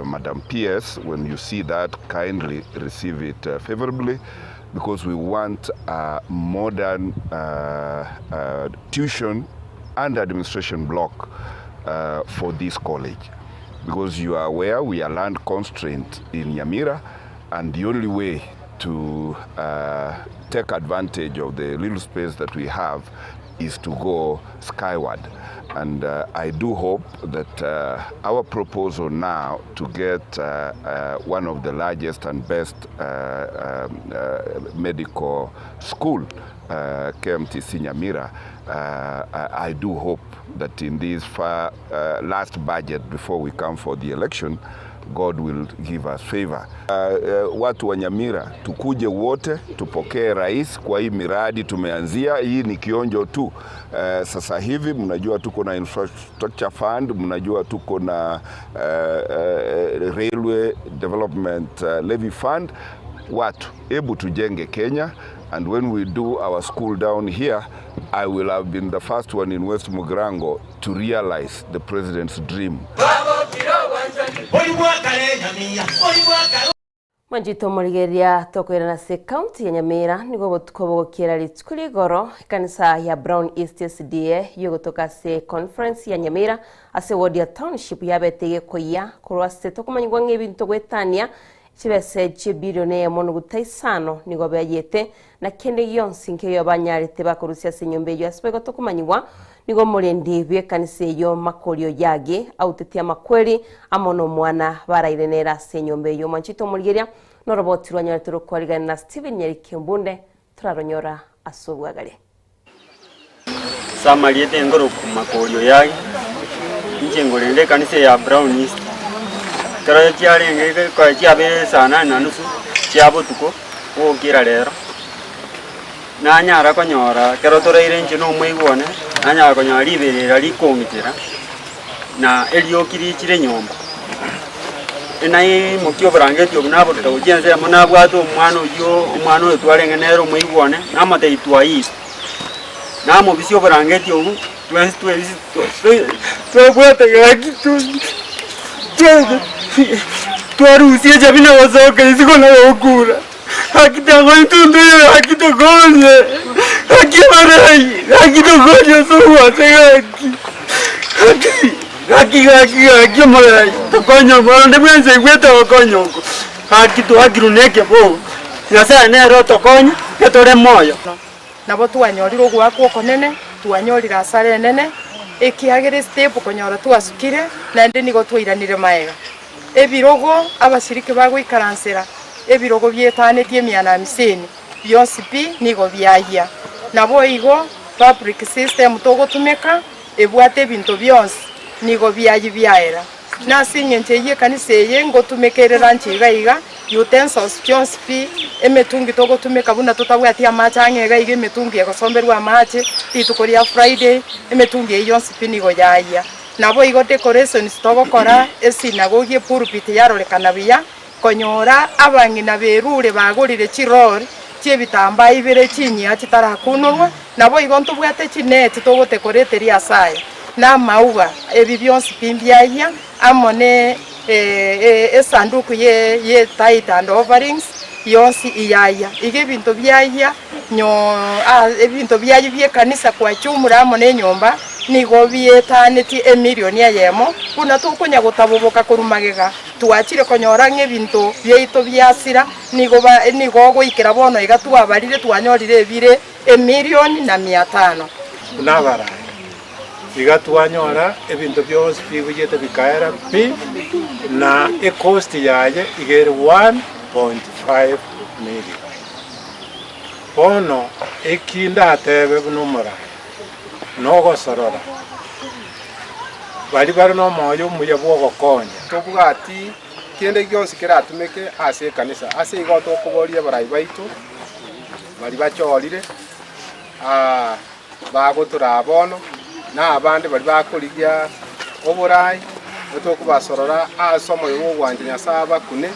Madam PS, when you see that, kindly receive it favorably, because we want a modern tuition and administration block for this college. Because you are aware we are land constrained in Nyamira, and the only way to take advantage of the little space that we have is to go skyward. And I do hope that our proposal now to get one of the largest and best medical school, KMTC Nyamira, I do hope that in this last budget before we come for the election, God will give us favor. Watu wa Nyamira tukuje wote tupokee rais kwa hii miradi tumeanzia. Hii ni kionjo tu. Sasa hivi mnajua tuko na infrastructure fund, mnajua tuko na railway development levy fund. Watu hebu tujenge Kenya, and when we do our school down here, I will have been the first one in West Mugirango to realize the president's dream. Manjito Murigeria tokwira na se county ya Nyamira nigo botukobokera litukuri goro kanisa ya Brown East SDA yogotoka se conference ya Nyamira ase ward ya township yabetege koya kurwase tokumanywa nk'ebintu gwetania kibese cy'ibirone ya mono gutaisano nigo bayete na kende yonsi nkeyo banyarete bakorusya se nyombe yo asbego tokumanywa nigo murendi bye kanise yo makorio yage autetia makweli amono mwana barairenera se nyombe yo Manchito Murigeria no roboti rwanyarete kwaligana na Steven Nyarikembunde turaronyora asubwagale Samaliete ngoro ku makorio yage ngengolende kanise ya Brown East kero cyarenge ko cyabe sana na nusu cyabo tuko o kira rero nanyara konyora kero toreire nje no mwigone nanyara konyora liberera likongira na eliokiri kire nyomba enai mukyo brangeti obunabo tujenze munabwato umwana oyo twarengenero mwigone namateitwa yi namo bisyo brangeti obu twebwete yakitu twarusie jabina wazoka iziko na okura akita goitundu akitogonye akimarai akitogonye sowa tegaki akimarai tokonyo bonde mwenze gweta okonyo akito agiruneke bo yasa nero tokonyo ketore moyo nabo twanyoriro gwako konene twanyorira asare nene ekiagere step konyora twasukire na ndi nigo twiranire maega ebirogo abashirike bagwikaransera ebirogo byetanete emyana miseni byonsipi nigo byahia nabo igo public system togotumeka ebwate bintu byonsi nigo byayi byaera nasinye nteye kaniseye ngo tumekerera nchigaiga utensils byonsipi emetungi togotumeka buna tutabwati amachangega ige emetungi yakosomberwa amache itukoria Friday emetungi yonsipi nigo yahia nabo igo decorations togokora esinagogie pulpit yarorekana biya konyora abangina berure bagurire chirori cyebitamba ibere chinya kitarakunurwa nabo igo ntubwate chineti togotekoreteria saya na mauga ebi byonsi pimbyaya amone esanduku ye tithe and offerings yonsi iyaya ige bintu byaya nyo ebintu byayi bye kanisa kwa chumura amone nyomba nigo byetaneti emilioni yemo kuna tukunya gutabubuka kurumagega tuachire konyora nk'ebintu byeito byasira nigo goikira bono igatwa barire twanyorire ebire emilioni na 500 nabara igatwanyora ebintu byose bigete bikaera pi na cost yaye igere 1.5 million bono ekinda tebe bunumura nogo sorora bari no moyo muye bwogo konya tobwati kende gionsi kiratumike ase kanisa ase igoto kuboria barai baitu bari bachorire bagotura abono na abandi bari bakurigia oburai otokubasorora asomo y'obwanje Nyasaye kune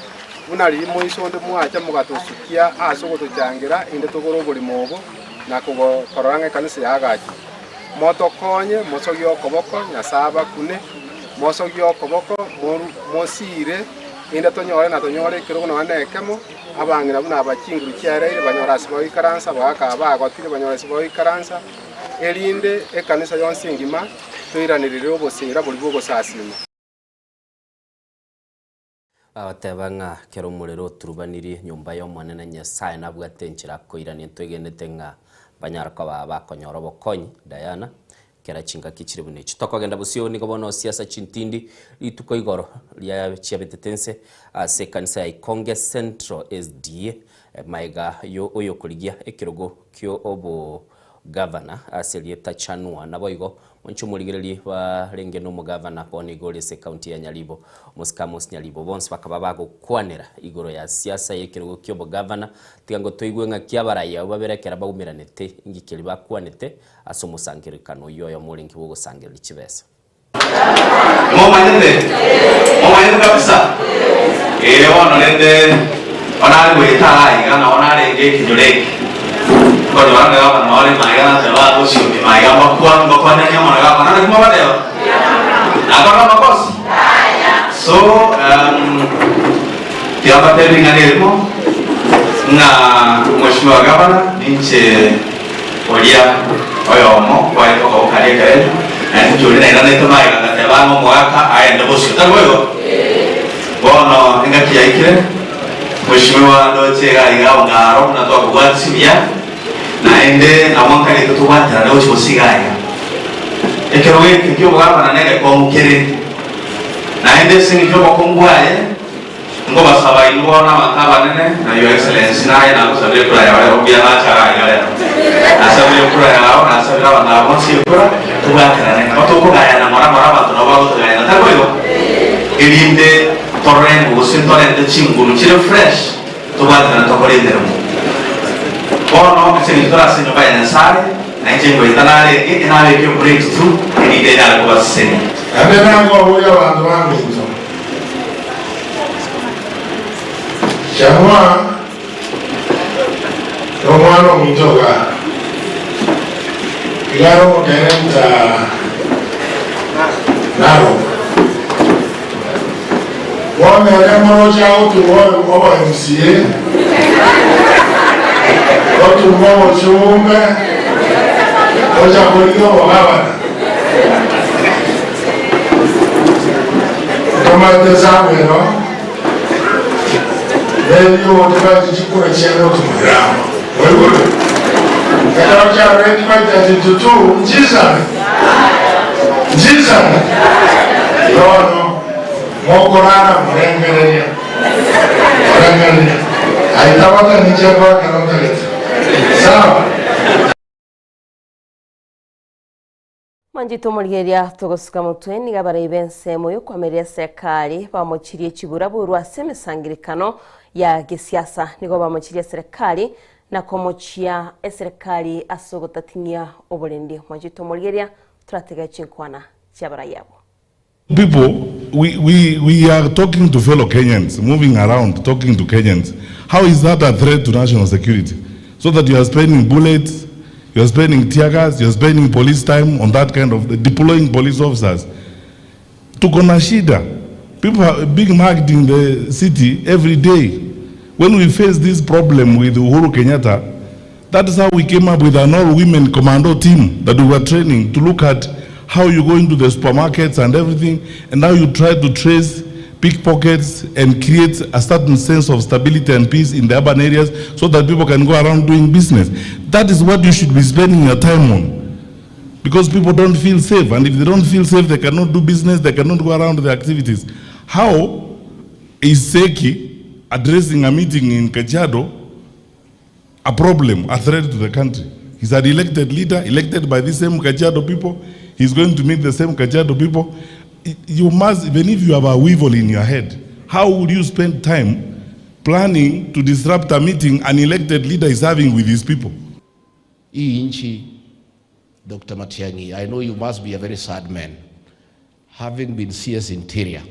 bunari moisonde mwacha mugatusukia asogo tujangira inde tugoro buri mobo na kugokoranga kanisa yagaji moto konye mosogyo koboko Nyasaye kune mosogyo koboko mosire inde tonyore na tonyore kirogo na nekemo abangira buna abakinguru cyarere banyora sibo ikaransa baka bagotire banyora sibo ikaransa elinde ekanisa yonse ngima tuiranirire obosira buri bwo sasima abatebanga kero murero turubaniri nyumba yo mwanene Nyasaye nabwatenchira koirania twegenete nga banyarako bakonyora bokonyi Diana kera chinga kichire bune chitokogenda busioni gobono siasa chintindi lituko igoro lya chiabetetense ase kanisa ya Ikonge Central SDA maiga yo oyo kuligia ekirogo kyo obo governor aselieta chanua naboigo monchumuligereri barenge no mugavana poni igoro se county ya Nyalibo Muskamos Nyalibo bonse bakaba bagukwanira igoro ya siasa yekirogo kyo bo governor tigango toigwe nga kyabaraya baberekera baumiranete ingikeli bakwanete asomusangirikano yoyo mulingi wo gusangirira kibesa Mama kabisa ono lende onali weta igana onali ngekijoleki Kau orang dah kan orang makan sebab tu siapa makan makan yang mana makan mana semua ada. Nak orang makos. So tiap hari dengan ilmu, na mesti agama nince olia oyomo kau itu kau kali kali. Nanti jual ni itu makan kata sebab mau makan ayam dah bos kita boleh. Bono enggak kiai kira. Mesti ada cekak ingau ngarom na tu aku buat siapa. Na ende na wanka ni tutuwata na uchi usigaya ekero weke kyo baba na nege kwa mukere na ende singi kyo bakongwaye ngo basaba inwa na makaba nene na your excellence na ina kusabire kula ya wale obia na chara ya leo asabire kula ya wao na asabire wana bonsi kula tuwata na otoko gaya na mara batu na wao tugaya na takoyo ilinde torren usintore de chinguru chile fresh tuwata na tokorinde Bono sekitora senyoba ya Nyasaye na njengo itanale inawe kyo breakthrough ni dena kwa seni. Amena ngo huyo bantu wangu hizo. Chamwa tomwano mtoka. Yaro kerenta naro. Wame alemoro chao tuwo oba MCA. Watu mmoja chumbe moja kulio wabana kama tazamo no leo watu chikura cheno tumrama wewe kada cha ready by tutu njisa no mokorana mrengelea aitawaka nichapa kana sawa Manjito Mulgeria tugosuka mutwe ni gabara bense moyo kwameria serikali bamuchirie kibura burwa semisangirikano ya gisiasa nigo bamuchirie serikali na komochia serikali asogotatinia obulendi Manjito Mulgeria turatega chinkwana cyabara yabo. People, we are talking to fellow Kenyans, moving around, talking to Kenyans. How is that a threat to national security? So that you are spending bullets, you are spending tear gas, you are spending police time on that kind of deploying police officers. To Konashida, people are being marked in the city every day. When we face this problem with Uhuru Kenyatta, that is how we came up with an all-women commando team that we were training to look at how you go into the supermarkets and everything, and how you try to trace pickpockets and create a certain sense of stability and peace in the urban areas so that people can go around doing business. That is what you should be spending your time on, because people don't feel safe, and if they don't feel safe, they cannot do business, they cannot go around their activities. How is Seki addressing a meeting in Kajiado a problem, a threat to the country? He's an elected leader, elected by the same Kajiado people. He's going to meet the same Kajiado people. You must, even if you have a weevil in your head, how would you spend time planning to disrupt a meeting an elected leader is having with his people? Hii nchi, Dr. Matiang'i, I know you must be a very sad man, having been CS Interior,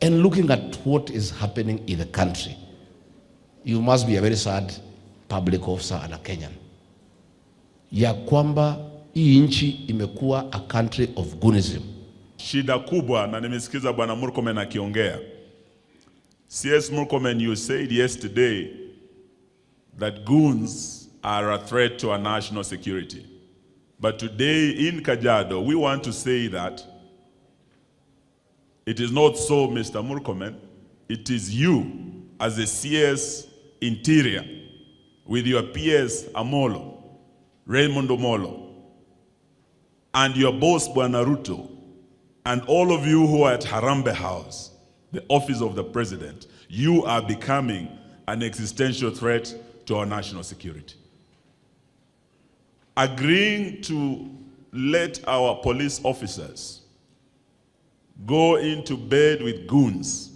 and looking at what is happening in the country. You must be a very sad public officer and a Kenyan. Ya kwamba hii nchi imekuwa a country of goonism. Shida kubwa, na nimesikiza Bwana Murkomen akiongea. CS Murkomen, you said yesterday that goons are a threat to our national security. But today in Kajiado, we want to say that it is not so, Mr. Murkomen. It is you as a CS Interior with your PS Amolo, Raymond Omolo, and your boss Bwana Ruto, and all of you who are at Harambee House, the office of the president, you are becoming an existential threat to our national security. Agreeing to let our police officers go into bed with goons,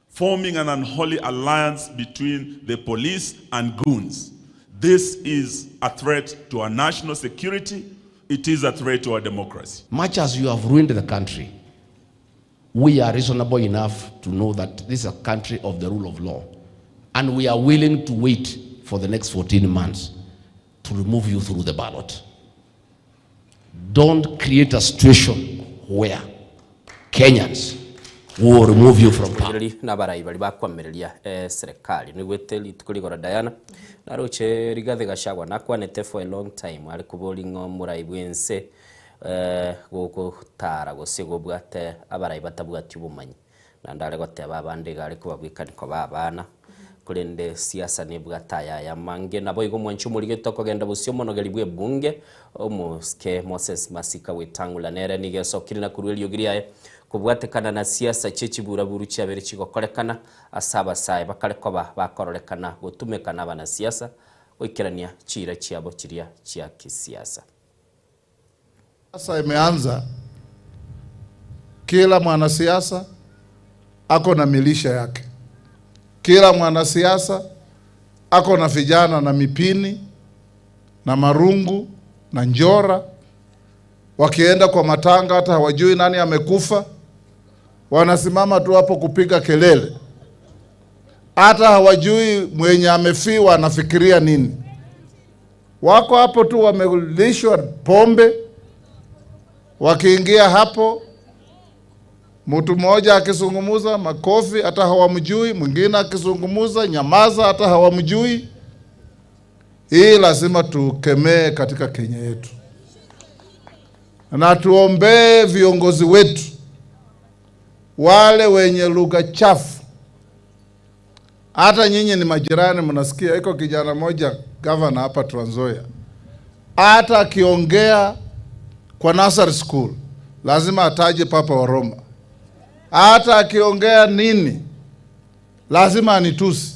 forming an unholy alliance between the police and goons. This is a threat to our national security. It is a threat to our democracy. Much as you have ruined the country, we are reasonable enough to know that this is a country of the rule of law. And we are willing to wait for the next 14 months to remove you through the ballot. Don't create a situation where Kenyans will remove you from power. Na barai bali bakwamiria serikali ni gweteli tukuligora Diana na roche Rigathi Gachagua nakwanete for a long time ari kubolingo murai bwense gukutara gusigo bwate abarai batabwati ubumanyi na ndare goteba abandi gari kubabwikaniko babana kurende siasa ni bwataya ya mange nabo igo mwanchu muri gitoko genda busyo monogeri bwe bunge omuske Moses Masika wetangula nere nigesokiri na kurweli ogiriaye kubwatekana na siasa chechibura buru cyabere kigokorekana asaba saye bakareko bakororekana gutumekana abana siasa wikirania chira cyabo kiria cya kisiasa. Sasa imeanza, kila mwanasiasa ako na milisha yake, kila mwanasiasa ako na vijana na mipini na marungu na njora, wakienda kwa matanga hata hawajui nani amekufa, wanasimama tu hapo kupiga kelele, hata hawajui mwenye amefiwa anafikiria nini. Wako hapo tu wamelishwa pombe, wakiingia hapo mtu mmoja akizungumuza makofi hata hawamjui, mwingine akizungumuza nyamaza hata hawamjui. Hii lazima tukemee katika Kenya yetu. Na tuombee viongozi wetu wale wenye lugha chafu. Hata nyinyi ni majirani mnasikia, iko kijana moja governor hapa Trans Nzoia, hata akiongea kwa nursery school lazima ataje Papa wa Roma. Hata akiongea nini lazima anitusi.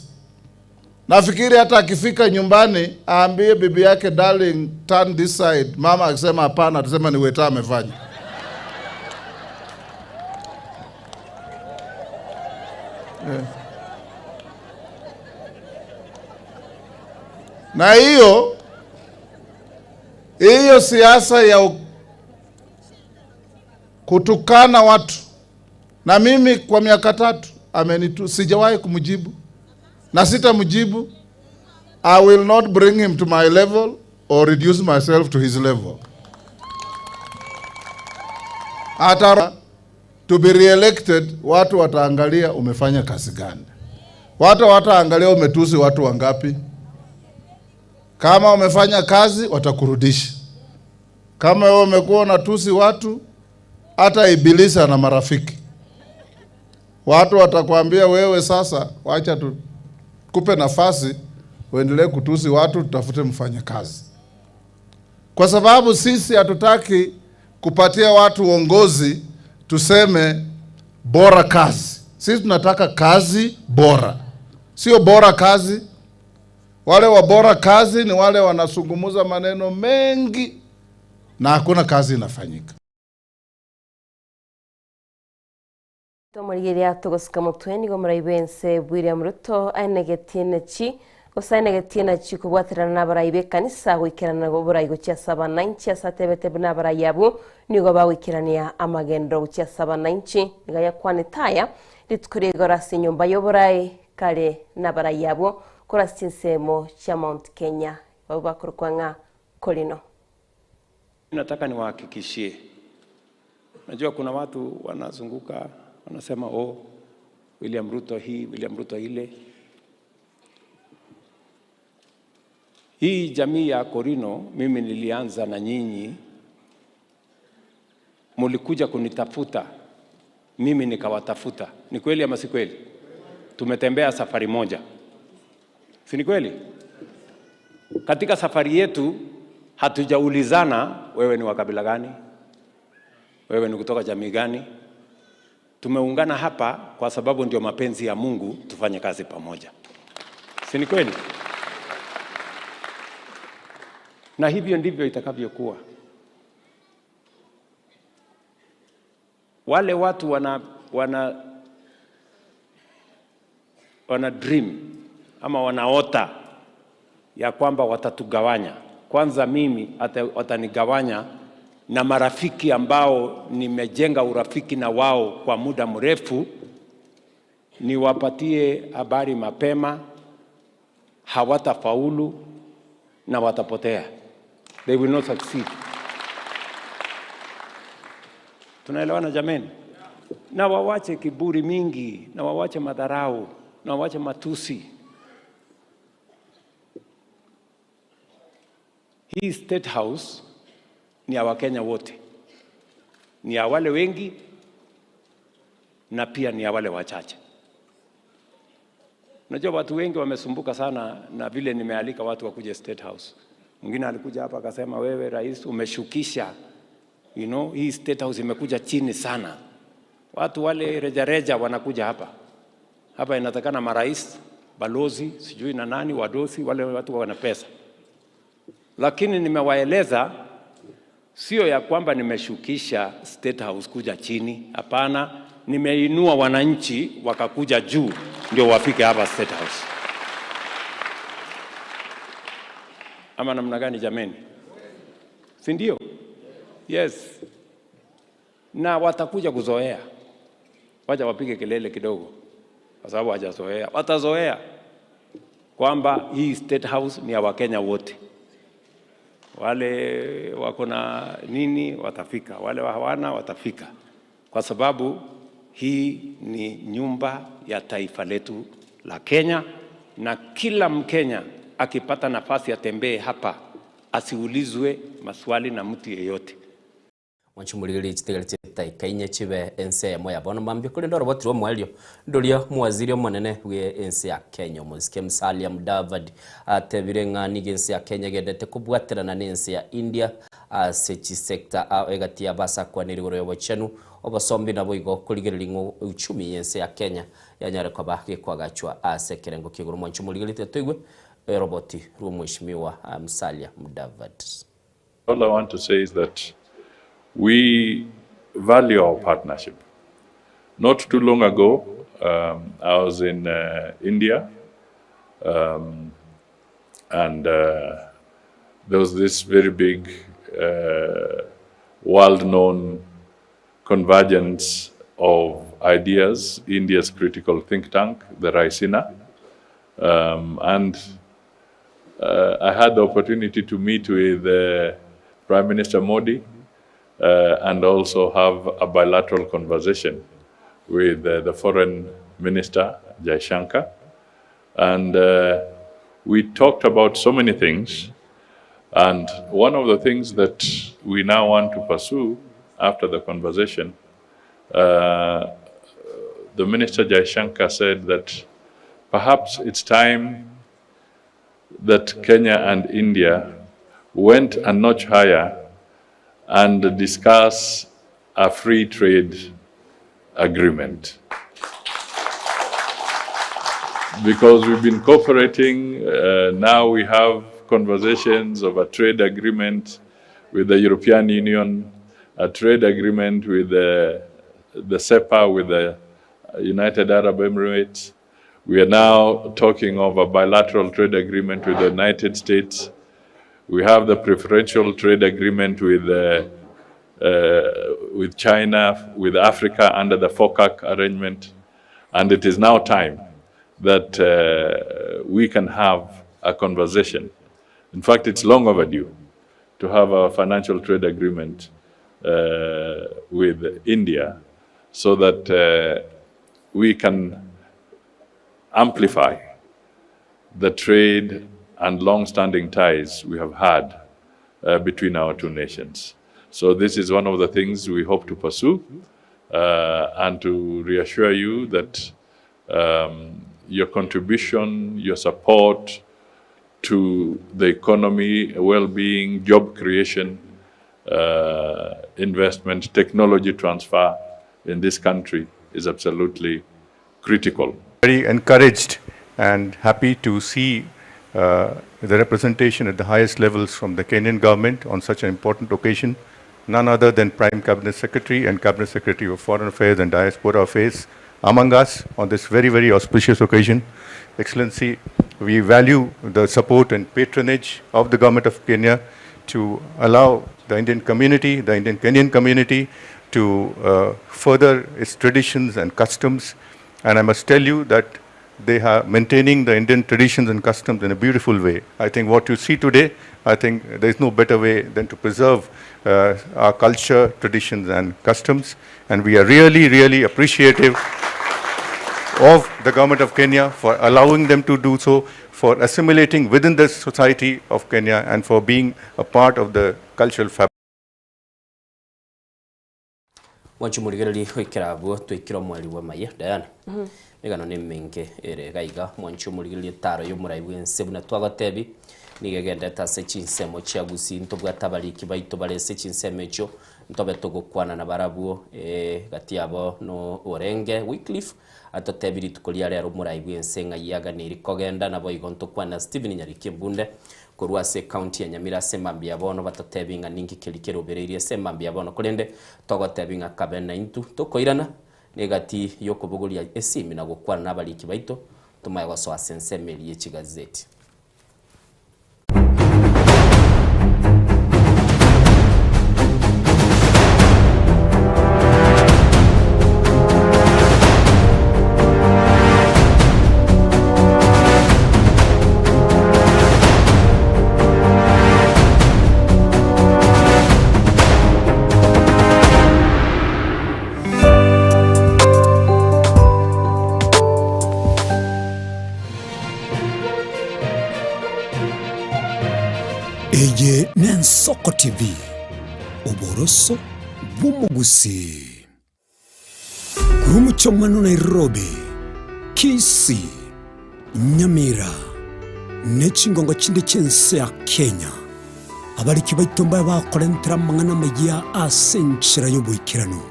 Nafikiri hata akifika nyumbani aambie bibi yake, darling turn this side, mama akisema hapana atasema ni weta amefanya. Na hiyo siasa ya kutukana watu, na mimi kwa miaka 3 sijawahi kumjibu na sitamjibu. I will not bring him to my level or reduce myself to his level. Hata to be re-elected, watu wataangalia umefanya kazi gani. Watu wataangalia umetusi watu wangapi. Kama umefanya kazi watakurudisha. Kama wewe umekuwa unatusi watu, hata ibilisi na marafiki, watu watakwambia wewe sasa wacha tukupe nafasi uendelee kutusi watu, tutafute mfanye kazi. Kwa sababu sisi hatutaki kupatia watu uongozi tuseme bora kazi. Sisi tunataka kazi bora, sio bora kazi. Wale wa bora kazi ni wale wanasungumuza maneno mengi na hakuna kazi inafanyika. Tomorigeria tugosika mutwe nigo muraibense William Ruto anegetine chi osanegetine chi kubwatirana n'abaraibe kanisa gwikirana go burayi gucia 790 asatebete n'abaraibe abo nigo bawikirania amagendo gucia 790 ngaya kwanetaya litkurigora sinyumba y'oburayi kale n'abaraibe abo kora sinsemo cha Mount Kenya babakurukwanga kolino. Nataka niwahakikishie, najua kuna watu wanazunguka wanasema William Ruto hii, William Ruto ile. Hii jamii ya Korino, mimi nilianza na nyinyi, mulikuja kunitafuta, mimi nikawatafuta. Ni kweli ama si kweli? Tumetembea safari moja, si ni kweli? Katika safari yetu hatujaulizana wewe ni wa kabila gani, wewe ni kutoka jamii gani. Tumeungana hapa kwa sababu ndio mapenzi ya Mungu tufanye kazi pamoja. Si ni kweli? Na hivyo ndivyo itakavyokuwa. Wale watu wana dream ama wanaota ya kwamba watatugawanya. Kwanza mimi watanigawanya na marafiki ambao nimejenga urafiki na wao kwa muda mrefu, niwapatie habari mapema, hawatafaulu na watapotea. They will not succeed. Tunaelewana jameni? Na wawache kiburi mingi, na wawache madharau, na wawache matusi. Hii State House ni ya Wakenya wote, ni ya wale wengi na pia ni ya wale wachache. Najua watu wengi wamesumbuka sana na vile nimealika watu wakuje State House. Mwingine alikuja hapa akasema, wewe rais umeshukisha, hii State House imekuja chini sana. Watu wale reja wanakuja hapa. Hapa inatakana marais, balozi, sijui na nani, wadosi, wale watu wana pesa. Lakini nimewaeleza sio ya kwamba nimeshukisha State House kuja chini. Hapana, nimeinua wananchi wakakuja juu ndio wafike hapa State House. Ama namna gani jameni? Si ndio? Yes. Na watakuja kuzoea. Wacha wapige kelele kidogo, kwa sababu hawajazoea. Watazoea kwamba hii State House ni ya Wakenya wote. Wale wako na nini watafika, wale hawana watafika, kwa sababu hii ni nyumba ya taifa letu la Kenya, na kila Mkenya akipata nafasi atembee hapa asiulizwe maswali na mtu yeyote. Wanchumuliriri chitegerete kainye chibe ense moya bono mambye kuri ndoro botiro mwalio ndoria muwaziri omonene we ense ya Kenya Muzike Musalia Mudavadi atebire ng'ani ense ya Kenya gedete kubwaterana n'ense ya India sechi sector egati ya basa kwaniri goro yobochenu obasombi nabo igo kurigereringo uchumi ense ya Kenya yanyare kwa bahike kwa gachwa asekerengo kiguru mwanchumuliriri tetwigwe roboti rumwishimiwa Musalia Mudavadi. All I want to say is that we value our partnership. Not too long ago, I was in India, and there was this very big world-known convergence of ideas, India's critical think tank, the Raisina. And I had the opportunity to meet with Prime Minister Modi, and also have a bilateral conversation with the Foreign Minister, Jaishankar. And we talked about so many things. And one of the things that we now want to pursue after the conversation, the Minister Jaishankar said that perhaps it's time that Kenya and India went a notch higher and discuss a free trade agreement. Because we've been cooperating, now we have conversations of a trade agreement with the European Union, a trade agreement with the CEPA, with the United Arab Emirates. We are now talking of a bilateral trade agreement with the United States. We have the preferential trade agreement with China, with Africa under the FOCAC arrangement. And it is now time that we can have a conversation. In fact, it's long overdue to have a financial trade agreement with India so that we can amplify the trade and long-standing ties we have had between our two nations. So this is one of the things we hope to pursue and to reassure you that your contribution, your support to the economy, well-being, job creation, investment, technology transfer in this country is absolutely critical. Very encouraged and happy to see the representation at the highest levels from the Kenyan government on such an important occasion. None other than Prime Cabinet Secretary and Cabinet Secretary of Foreign Affairs and Diaspora Affairs among us on this very, very auspicious occasion. Excellency, we value the support and patronage of the Government of Kenya to allow the Indian community, the Indian Kenyan community to further its traditions and customs. And I must tell you that they are maintaining the Indian traditions and customs in a beautiful way. I think what you see today, I think there is no better way than to preserve our culture, traditions and customs. And we are really, really appreciative of the Government of Kenya for allowing them to do so, for assimilating within the society of Kenya and for being a part of the cultural fabric. Mwanchu murigereri hoikira abo twikira mwari wa maye Diana migano ni mingi ere gaiga mwanchu murigereri taro yo muraibu ensebu na twagatebi nigegenda tase chinsemo chia gusi ntobwata bariki baito barese chinsemo echo ntobe tugukwana na barabuo gati abo no Orenge Wycliffe atotebiri tukolia rero muraibu ensenga yaga niri kogenda nabo igonto kwana Stephen Nyariki Mbunde kurwa se county ya Nyamira semambia bono batatebinga ningi kelikero bererie semambia bono kurende togotebinga kabena intu tokoirana negati yokubugulia esimi na gukwana nabaliki baito tumaye waso asensemeli y'ikigazeti. Eje Nensoko TV Oboroso Bumugusi Kurumucho Manu Nairobi Kisii Nyamira Nechingongo chindi chense ya Kenya Abariki baitomba bakorentera mangana magia asenchira yobuikirano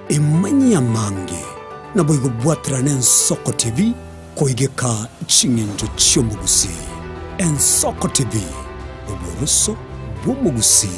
Emanyi ya mange Naboigo bwatira Nensoko TV Koigeka chingenjo chiomugusi Ensoko TV Oboroso Bumugusi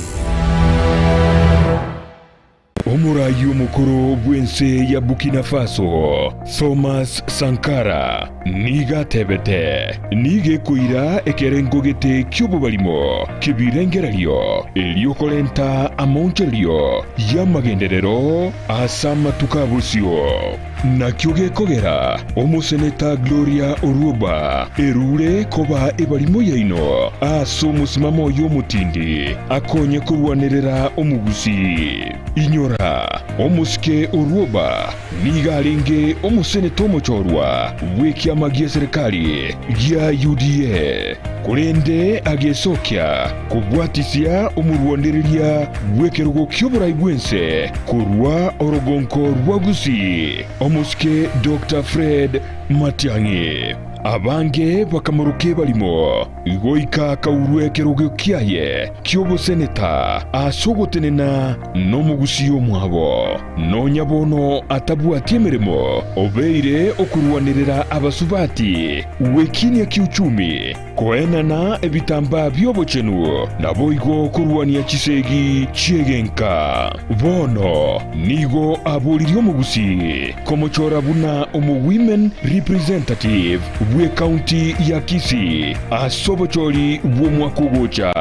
Omurayi omukuru bwense ya Burkina Faso Thomas Sankara niga tebete nige kuira ekerengogete ky'obubalimo kibirengeralyo eliokolenta amoncheryo yamagenderero asamatukabusiyo nakyoge kogera omuseneta Gloria Oruoba erure koba ebalimo yaino asomusimamo y'omutindi akonye kurwanirira omugusi inyora omusike Oruoba nigalinge omuseneta omuchorwa wekyama gya serikali gya UDA kurende agesokya kubwatisya omurwanirira wekerugo ky'oburayi bwense kurwa orogonko rwagusi omusike Dr. Fred Matiang'i abange bakamuruke balimo igoika kaurwe kerogyo kiaye kyobo seneta asogotenena no mugusio mwabo no nyabono atabwatie mirimo obeire okuruanirira abasubati wekini ya kiuchumi koenana ebitamba byobochenu nabo igo kuruania chisegi chiegenka bono nigo aburirio mugusi komochora buna omo women representative bwe county ya Kisii asobochori bwo mwakogocha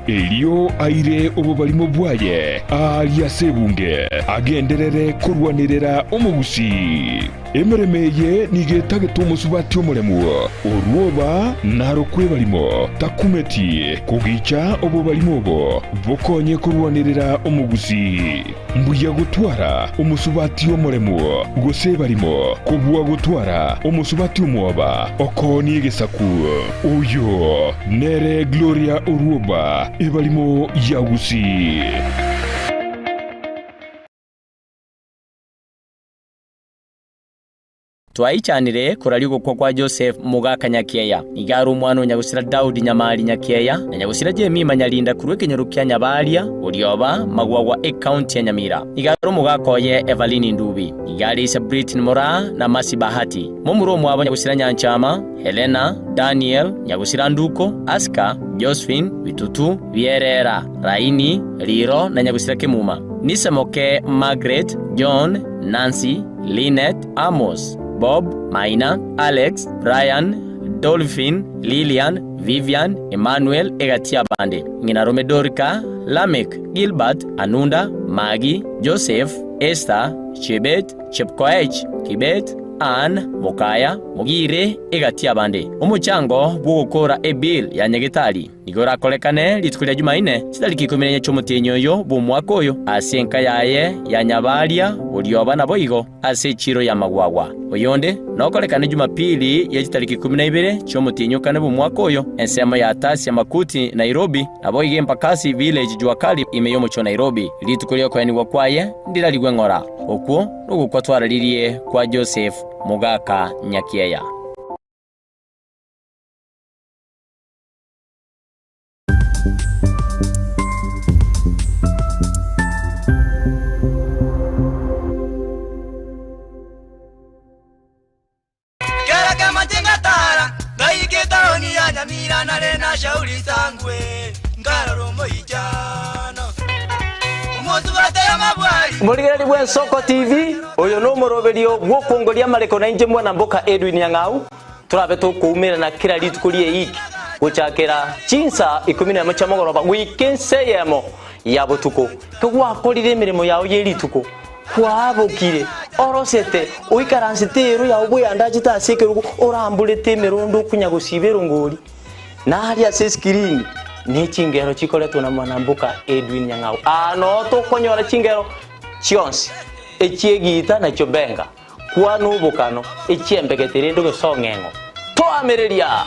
elio aire obo balimo bwaye alia sebunge agenderere kurwanirira omugusi emeremeye nigetage tomusubati omulemu oruoba narokwe balimo takumeti kugicha obo balimo bo bokonye kurwanirira omugusi mbuya gutwara omusubati omulemu gose balimo kubwa gutwara omusubati omwoba okoni gesaku uyo nere Gloria oruoba ebalimo yagusi. Twaichanire kurari gukwa kwa Joseph Mugaka Nyakieya igaru umwana Nyagusira Daudi Nyamali Nyakieya na Nyagusira Jemi Manyalinda kurwe Kenyarukia Nyabalia urioba magwagwa county ya Nyamira igaru Mugaka oye Evelyn Ndubi igari isa Britain Mora na Masi Bahati mumuro mwabo Nyagusira Nyanchama Helena Daniel Nyagusira Nduko Aska Josephine Bitutu Vierera Raini Riro na Nyagusira Kimuma Nisemoke Margaret John Nancy Lynette Amos Bob, Maina, Alex, Brian, Dolphin, Lilian, Vivian, Emmanuel, Egatia Bande, Nginarume Dorika, Lamek, Gilbert, Anunda, Maggie, Joseph, Esther, Chebet, Chepkoech, Kibet, Anne, Mokaya, Mugire, Egatia Bande. Umuchango bugukora ebill ya Nyagetali. Nigora kolekane litukulia Jumaine, sitaliki 14 cy'umutinyo yo bumwaka oyo asenka yaye ya Nyabalia urioba na boigo ase chiro ya magwagwa. Oyonde no kolekane Jumapili ya sitaliki 12 cy'umutinyo kane bumwaka oyo ensema ya Tasi ya Makuti Nairobi na boige mpakasi village Juakali imeyo mucho Nairobi. Litukulia kwa ni wakwaye ndira ligwengora. Okuo nugukwa twararirie kwa Joseph Mugaka Nyakieya. Nyamira na rena shauri sangwe ngararo moijano umozu bataya mabwari Muligeri bwe Soko TV oyo no moroberio gwokongoria mareko na inje mwana mboka Edwin Nyang'au turabe tukumira na kira litukulie iki guchakira chinsa 11 cyamogoroba wikenseyemo yabutuko kugwakorire mirimo yawo yerituko kwabukire orosete uikaransitero ya ubuyanda chitasike rugo orambulete merondo kunyagusibero ngori na hali ya screen ni chingero chikoleto na mwanambuka Edwin Nyang'au ano to konyora chingero chionsi echiegita na chobenga kwa nubukano echiembegetere ndo gesongengo to amereria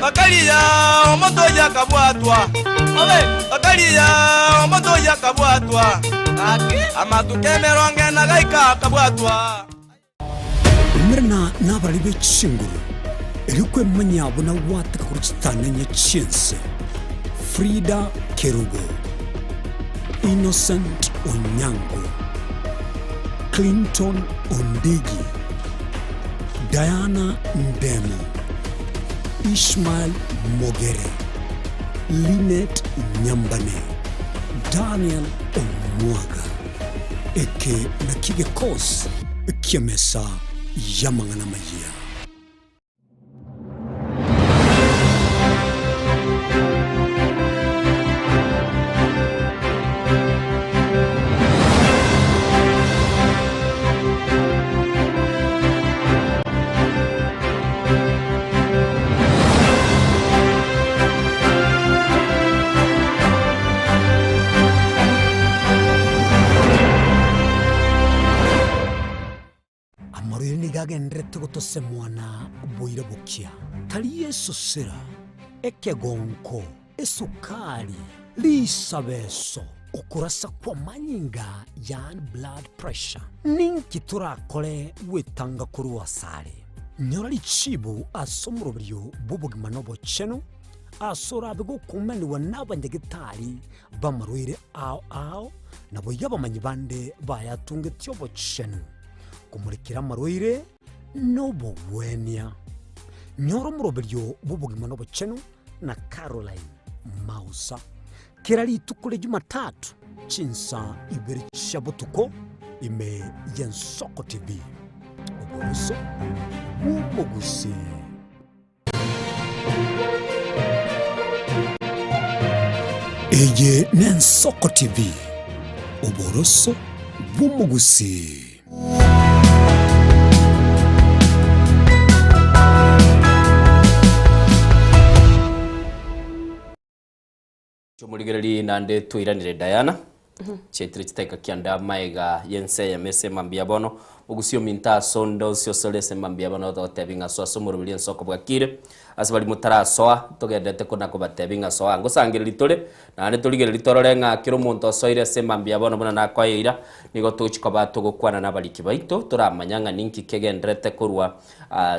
Bakalia omotoya kabwatwa obe bakalia omotoya kabwatwa amatukemero ngena gaika kabwatwa Mrna nabalibe chinguru Erikwe manyabo na wataka kuchitana nya chense Frida Kerubo Innocent Onyango Clinton Ondegi Diana Ndemo Ishmael Mogere Lynette Nyambane Daniel Omwaga Eke na kige kos Kiamesa Yamangana Maya Gagendrete gotose mwana boire bukia tali Yesu sera ekegonko esukari lisabeso okurasa kwa manyinga yan blood pressure ninki turakole wetanga kuri wasare Nyorali chibu asomurobrio bubugima n'obocheno asora bigo kumeni wanabanyagitari bamarwire ao nabo yabamanyi bande bayatungetyo obocheno kumurikira marwire n'obobwenia nyoro murobrio bubugima n'obocheno na Caroline Mausa kirali tukule Jumatatu chinsa ibiri shabutuko ime Yensoko TV Oboroso Bumugusi. Eye Yensoko TV Oboroso Bumugusi. Chumuligereri nande tuiranire Diana chetri chiteka kianda maiga yense ya mese mambia bono ugusio minta sondo sio solese mambia bono to tebinga so asumuru bilien soko bwakire asbali mutara soa togendete kuna ko batebinga soa ngosangire litore nane tuligere litorore nga kiro muntu soire se mambia bono bona nakoira nigo tuchiko batugukwana nabaliki baito turamanyanga ninki kegendrete kurwa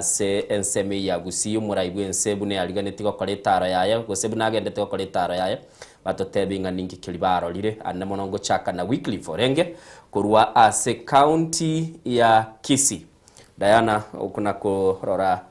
se enseme ya gusio muraibu ensebune aliganeti ko koletara yaya gosebu nagendete ko koletara yaya batotebinga ninki kilibaro lire anne monongo chaka na weekly forenge kurwa ase county ya Kisii. Diana ukuna kurora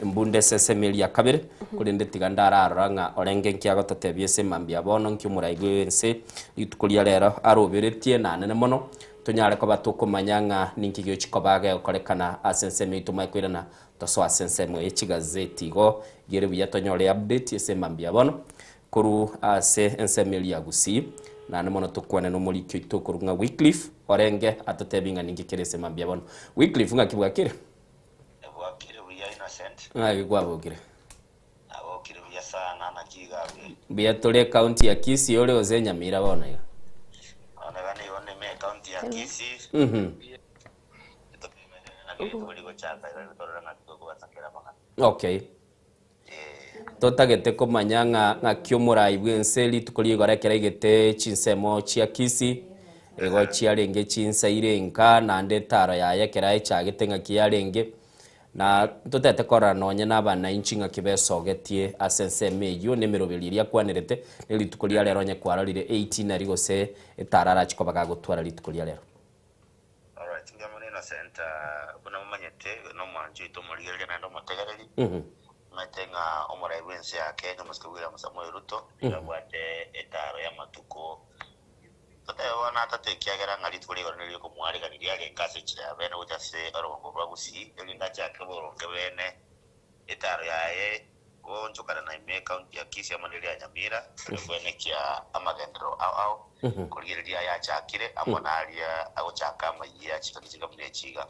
mbunde sesemeli ya kabere kulinde tigandara aranga orenge nkiago totebie se mambia bono nkiumuraigo nse itukulia lero aroberetie na nene mono tunyare ko batukumanyanga ninki gyo chikobaga ukorekana asenseme itumakwirana toso asenseme echigazeti go gere biya tonyore update ese mambia bono kuru ase ensemeli ya Gusii na nemono tukwane no mulikyo itokuru nga Wycliffe orenge atotebinga ningi kerese mambia bono Wycliffe nga kibwakire buya innocent gwabugire abokire buya sana na kigabe biya tole county ya Kisii ole ozenyamira bono ya ona gani one me county ya Kisii okay totagete komanyanga nga kyomurai bwenseli tukoli gorekera igete chinsemo chia Kisii ego chiarenge chinsaire nka na ndetaro yaye keraye chagete nga kiarenge na totete kora nonye nabana inchinga kibesogetie asenseme yo nemerobeliria kwanerete nelitukolia lero nye kwararire 18 na rigose etarara chikobaga gutwara litukolia lero. Alright ngamone na center kuna mumanyete no mwanju itomurigerere na ndo mategereri matenga omurai wense yake no muskubira musamoyo Ruto yabwate etaro ya matuko tote wana tate kiagera ngali tukuri gorneli ko mwari kaniri yake kase chira bene utase orongo bwa Gusii elinda chake boronge bene etaro yae gonchokana na ime county ya Kisii amaneli ya Nyamira bene kia amagendro au kurigeria ya chakire amonalia agochaka mayiya chikakichiga mnechiga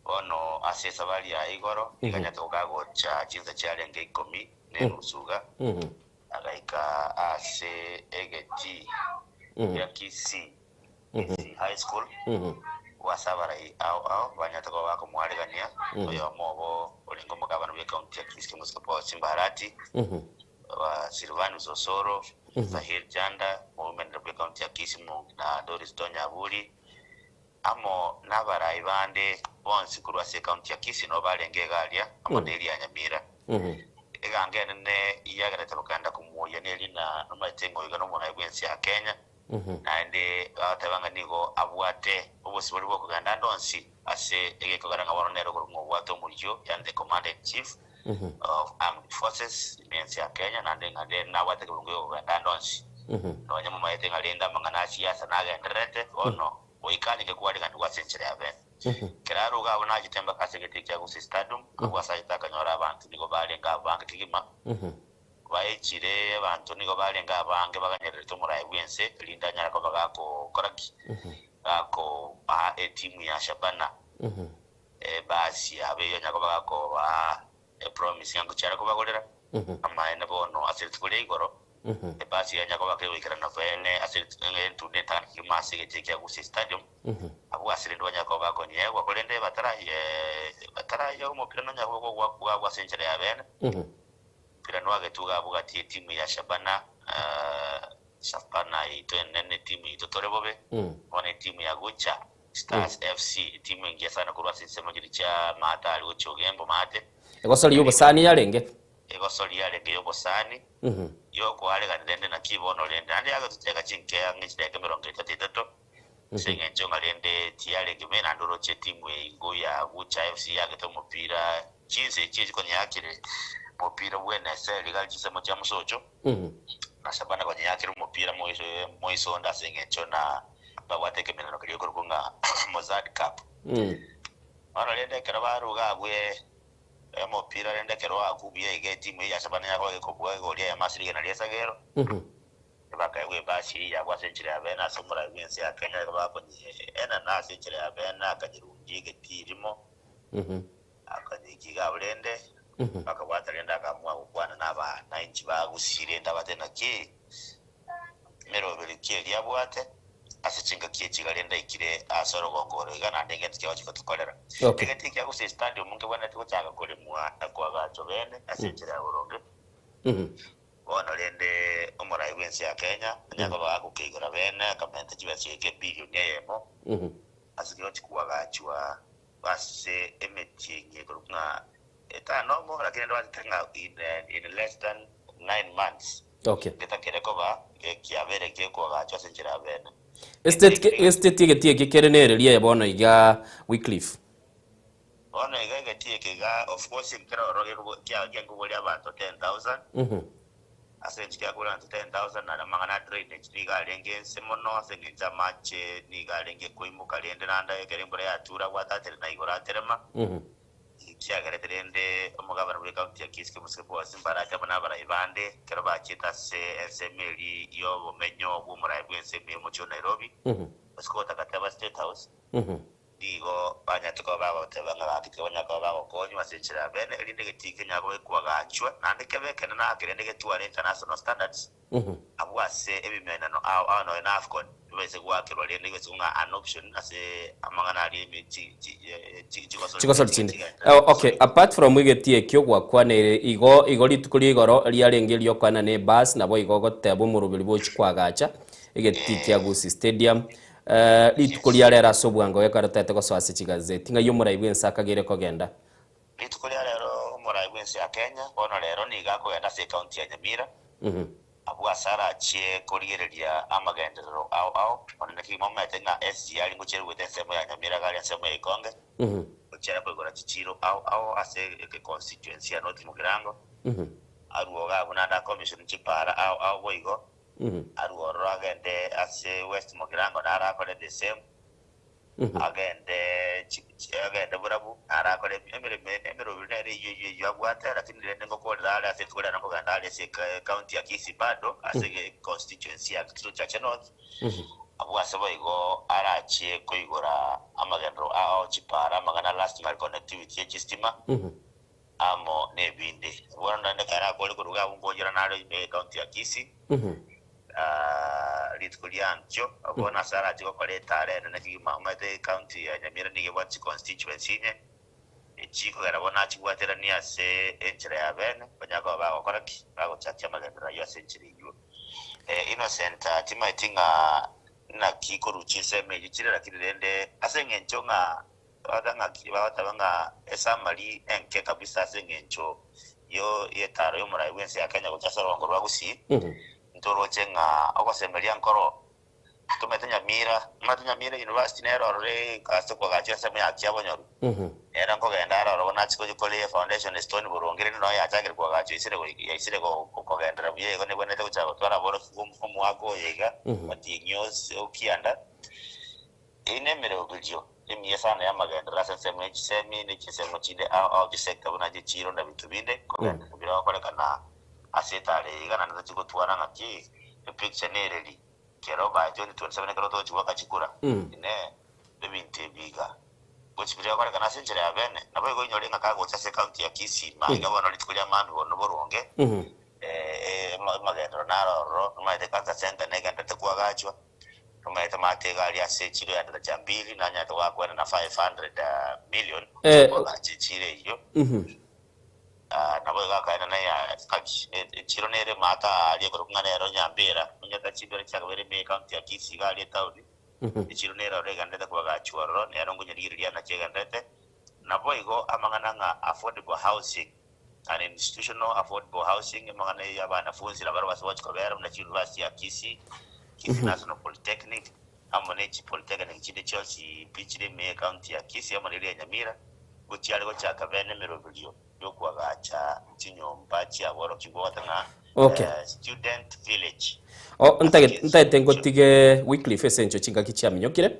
ono asesa bali ya igoro ikanyata ukagocha chinza cyarenge 10 nerusuga agaika ase egeti ya Kisii high school wasabarai au banyata ko bako mwaregania oyo mobo olingo mugabano bya county ya Kisii musikapo Simbarati wa Silvanus Osoro Zahir Janda movement of county ya Kisii na Doris Tonyabuli amo nabarai bande bonsi kurwa se county ya Kisii no balenge galia amadeli ya Nyamira egangene ne iyagara tabakanda kumuya nelina no matengo igano mona ibwensi ya Kenya na ende atabanga nigo abwate obosi bali boko ganda ndonsi ase egeko garanga waronero ko ngobwato mulyo yande commander in chief of armed forces ibwensi ya Kenya na ndenge na wate ko ganda ndonsi no nyama maitenga lenda mangana siasa na genderete ono oikani ke kuari kandi wasenchera yabe kiraro ga bona jitemba kasegete kya Gusii stadium agwasaita kanyora abantu nigo balenga bange tigima baechire abantu nigo balenga bange baganyerere tomurai bwense linda nyara ko bagako koraki ako ba team ya Shabana basi abe yo nyako bagako ba promise yangu chara ko bagolera ama ene bono asirti kule igoro basi ya nyako bakwe wikira na vene asirti ngentu netani kimasi kya Gusii stadium abu asirindi wanyako bako nye wakolende batara yo mupira no nyako kwa senchera ya bene pirano agetuga abugati timu ya Shabana Shabana ito nene timu ito torebobe one timu ya Gucha Stars FC timu ingia sana kurwa sisema jiri cha mata aliochogembo mate egosori yobosani yarenge egosori yarenge yobosani yo kwale kanende na kibono lende andi aga tuteka chinkea ngishideke 33 singe njonga lende tiare gemena ndoro che timu ingo ya Bucha FC yagete umupira chinse chichi kwenye yakire umupira wena seli gali chisemo cha musocho nasabana kwenye yakire umupira moiso nda singe nchona bawateke menano kiri yokurunga Mozart Cup ara lende kerabaru gabwe umupira lende kerwa kubiye ge timu ya sabana yako ekobwa goli ya masirige na liesagero bakaywe basi ya kwasenchira abena somura wense akanya bakonye ena na senchira abena akajirungi getirimo akadiki gablende akabata lenda akamwa kukwana naba 90 bagusire ndabatena ki mero belike lyabwate asichinga kiyechiga lenda ikire asoro gongoro igana ndenge tkiwa chikotukolera tegeti kya kuse stadium munge bwana tukochaka kole mwa akwa gacho bene asenchira uronge ono lende omorai wense ya Kenya nyako bako kigora bene akamenta chiba cheke bilioni yemo asikyo chikuwagachwa base emetinge kurunga eta nomo lakini ndo atanga in less than 9 months betakere koba kiavere kekuwagachwa senjira bene estate getie kerenere bono iga Wycliffe ono iga getie kega of course nkira rogerugo kya gengo bya abantu 10,000 asenchika kula 10,000 na mangana drainage niga lenge semono asengeja mache niga lenge koimuka lende nanda yekerembura ya tura watatele na igora terema kya gerende omugabana muri county ya Kiske musebo asimbara cyabana bara ibande kero bakita se SML yo bumenyo bw'umurayi bw'SML mu cyo Nairobi baskota kataba State House digo banyatuko babo tebanga bakike banyako babo konyi basenchira bene elinde getike nyabo ekwagachwa nande kebekene na gerende getware international standards abwase ebimenano aw no enough kon bese gwakirwa lende gwesunga an option ase amangana ali mechi okay apart from wigetie kyo gwakwane igo litukuli igoro liarengerio kwana ne bus nabo igo gotebo murubiri bo chikwagacha igetikia gusi stadium litukuli arera sobwango wekaratete ko swase chigazeti nga yomurai bwensa akagere kogenda litukuli arero murai bwensa ya Kenya bono rero niga ko yenda se county ya Nyamira abwa sara che korigereria amagendero au onene ki mama tenga SGR ngocheru wete semo ya Nyamira gali semo ya Ikonge ochera ko gora chichiro au ase ke constituency ya North Mugirango aruoga bunanda commission chipara au boigo aruoro agende ase West Mugirango na arakole the same agende burabu arakole emero binere yo agwata lakini lende ngokola ala ase tukole nako ganda ale se county ya Kisii bado ase constituency ya Kitulo Chache North abwase boigo arache koigora amagendro ao chipara magana last mile connectivity ya chistima amo nebinde wanda ndekara kole kuruga ungojera nalo county ya Kisii litkuliancho abona sara tiko kole tare na kima mate county ya Nyamira nige wati constituency ne chiko garabona chigwatera ni ase enchira ya bene banyako bago koraki bago chacha magendera yo century yo innocent timaitinga na kiko ruchise meji chira lakini lende asengencho nga wadanga kibawatabanga esamali enke kabisa asengencho yo yetaro yo murai wense ya Kenya kuchasa rongoro wagusi ntoro chenga akosembelia nkoro tumetenya Nyamira University nero re kasto kwa gacha sema ya kiabo nyoru era ngo gendara ro na chiko kole foundation stone burongere no ya chagere kwa gacha isire ko gendara biye ko ne bone te kucha twara boro fumu wako yega mati news ukianda ine mere oguljo emi sana ya magendara sema semi ne chisemo chinde au sector na chiro na vitu binde ko gendara ko kana asetare igana na chiko twara ngaki picture nereli kero ba 2027 kero to chiwaka chikura ne bebinte biga kuchipira kwa kana senjera ya bene na boy gonyo lenga kago cha county ya Kisii ma igabona litukulia mandu no boronge magendo naro no maite kanta center ne ganda te kwa gachwa no maite mate gali ya sechiro ya ndacha 2 na nyato wako na 500 million kwa gachichire hiyo na boga kana na ya kachi chiro nere mata ali ko ngana ro Nyambera nyaka chibere cha bere me county ya Kisii gali taudi ichiru nera rega ndete kwa gachuaro ne arongo nyiriria na chega ndete na boigo amangana nga affordable housing and institutional affordable housing amangana ya banafunzi na barwa sawa chikobera na University ya Kisii National Polytechnic amonechi Polytechnic chinde chosi pichire me county ya Kisii amonere ya Nyamira guchiale go chaka bene merobilio yokwa gacha chinyomba chia boro kigota nga student village. Ntaite ngotige weekly face encho chinga kichaminyokire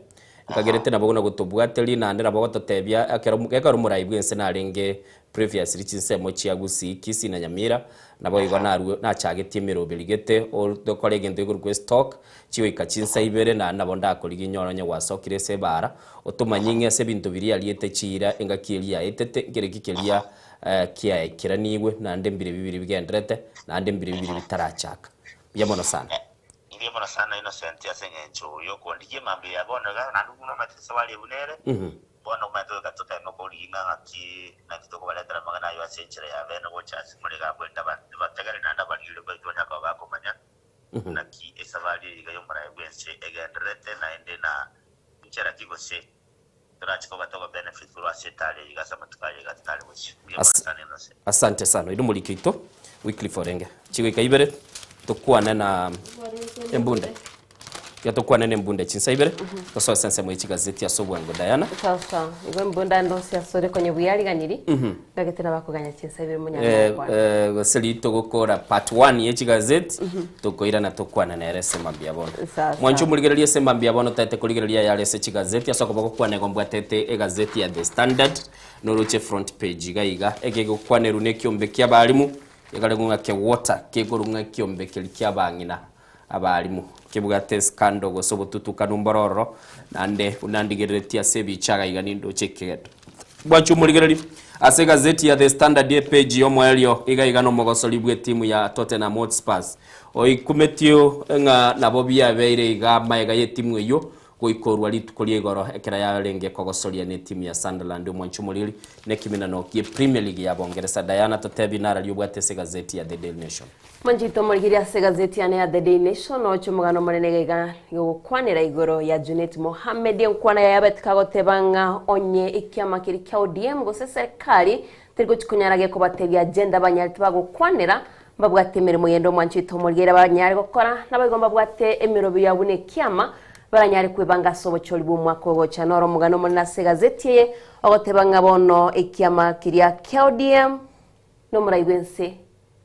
kagerete nabo na gutubwateli na ndera babo totebia akero muraibwe ense na renge previous richinsemo chia Gusii Kisii na Nyamira nabo igwa na chagetie merobiligete all the colleague into group stock chiwe ikachinsa ibere na nabo ndakorigi nyoronye wasokire se bara otumanyinge se bintu biri aliete chira engakiria etete gerekikiria kia kiraniwe na ndembire bibiri bigendrete na ndembire bibiri bitarachaka yamono sana Ndiye sana Innocent yasengencho yoko ndiye mambe yabona na nduguno matisa wali bunere bona umatho gatota no kolinga ngati na kitoko baletera magana yo asenchera ya bena go chasi mulega kwenda batagare nanda balile kwa tona kwa bako manya na ki esavali igayo mara ybense egendrete na ende na nchera kigose turachiko batoka benefit kwa setale igasama tukaje gatale mushi asante sana ido mulikito weekly forenge chiwika ibere tukwana na embunde ya tukwana na embunde chinsaibere toso sense mu gazeti ya Sobwango Diana sasa igo mbunda ndo sia sore kwenye buyali ganiri gagetera bakuganya chinsaibere munyana kwa selito gukora part 1 ye gazeti tukoira na tukwana na RS Mambiabono mwancho muligerelia Semambiabono tate kuligerelia ya RS gazeti asoko bakukwana ngombwa tete gazeti ya The Standard noroche front page gaiga egegukwana rune kiombe kya balimu yagalenga ke water kegorunga kiombe kya bangina abalimu kibugate skando gosobo tutuka numbororo nande unandigeretia sebi chaga iganindo chekedo bwachu muligereri ase gazeti ya The Standard page yomo elio iga no mogosolibwe timu ya Tottenham Hotspur oikumetio nga nabobia beire iga maega ye timu eyo goikorwa litukolie igoro ekera ya renge kogosolia ne timu ya Sunderland mwanchu mulili ne kiminano ye Premier League ya Bongereza Diana totebi nara lyobwate se gazeti ya The Daily Nation Manjito muligiria se gazeti ya The Daily Nation ocho mugano munene gaiga gukwanira igoro ya Junet Mohamed enkwana ya betikago tebanga onye ikiama kiri kya ODM gose serikali terigo chikunyarage ko bateria agenda banyari tibagukwanira babwate emirimo yendo mwanchito muligira banyari gukora nabagomba bwate emirobo yabune kiama baranyari kwibanga sobo choli bumwako gocha noro mugano munena se gazeti ye ogotebanga bono ikiama kiri kya ODM no muraibwense